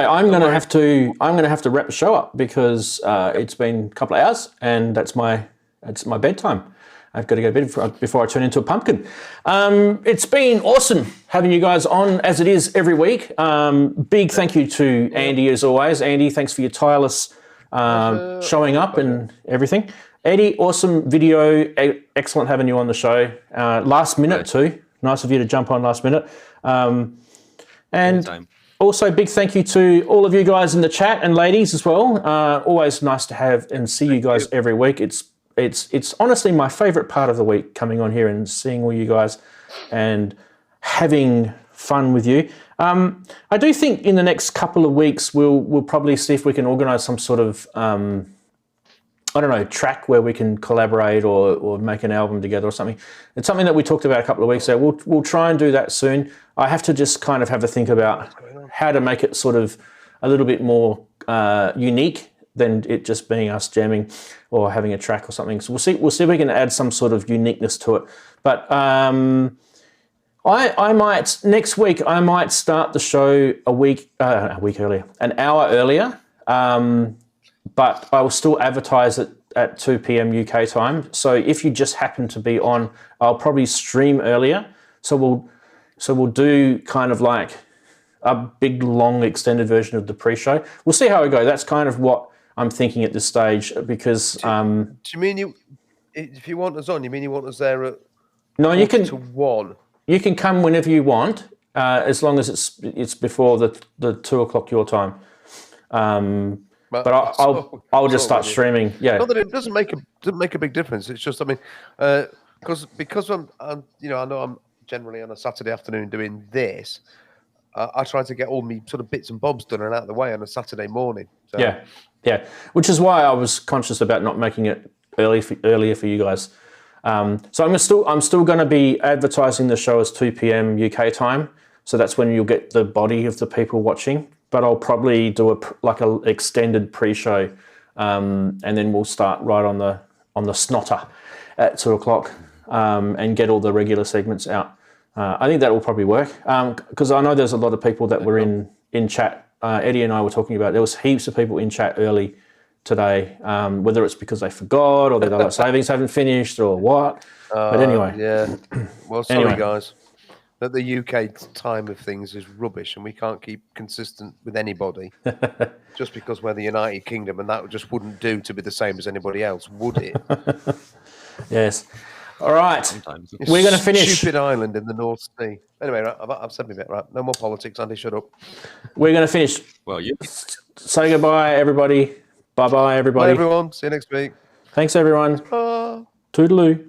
Speaker 1: I'm gonna have to wrap the show up because it's been a couple of hours, and it's my bedtime. I've got to go to bed before I turn into a pumpkin. It's been awesome having you guys on, as it is every week. Big thank you to Andy, as always. Andy, thanks for your tireless showing up and everything. Eddie, awesome video. Excellent having you on the show. Last minute too. Nice of you to jump on last minute. And also big thank you to all of you guys in the chat and ladies as well. Always nice to have and see you guys every week. It's honestly my favourite part of the week, coming on here and seeing all you guys and having fun with you. I do think in the next couple of weeks we'll probably see if we can organise some sort of track where we can collaborate or make an album together or something. It's something that we talked about a couple of weeks ago. We'll try and do that soon. I have to just kind of have a think about how to make it sort of a little bit more unique than it just being us jamming or having a track or something. So we'll see if we can add some sort of uniqueness to it. But on I might next week. I might start the show a week earlier, an hour earlier. But I will still advertise it at 2 p.m. UK time. So if you just happen to be on, I'll probably stream earlier. So we'll do kind of like a big, long, extended version of the pre-show. We'll see how we go. That's kind of what I'm thinking at this stage because.
Speaker 3: Do you mean if you want us on? You mean you want us there at?
Speaker 1: No, you can.
Speaker 3: To 1.
Speaker 1: You can come whenever you want, as long as it's before the 2 o'clock your time. But I'll just start streaming. Yeah.
Speaker 3: Not that it doesn't make a big difference. It's just, I mean, because I'm I know I'm generally on a Saturday afternoon doing this. I try to get all my sort of bits and bobs done and out of the way on a Saturday morning. So.
Speaker 1: Yeah. Which is why I was conscious about not making it earlier for you guys. So I'm still going to be advertising the show as 2 p.m. UK time. So that's when you'll get the body of the people watching. But I'll probably do a extended pre-show, and then we'll start right on the snotter at 2 o'clock, and get all the regular segments out. I think that will probably work because I know there's a lot of people that were in chat. Eddie and I were talking about there was heaps of people in chat early today, whether it's because they forgot or their savings haven't finished or what. But anyway,
Speaker 3: yeah. Well, sorry guys. That the UK time of things is rubbish and we can't keep consistent with anybody just because we're the United Kingdom, and that just wouldn't do to be the same as anybody else, would it?
Speaker 1: Yes. All right. Sometimes. We're going to finish.
Speaker 3: Stupid island in the North Sea. Anyway, right, I've said my bit, right? No more politics, Andy, shut up.
Speaker 1: We're going to finish.
Speaker 2: Well, you
Speaker 1: say goodbye, everybody. Bye-bye, everybody.
Speaker 3: Bye, everyone. See you next week.
Speaker 1: Thanks, everyone. Toodaloo.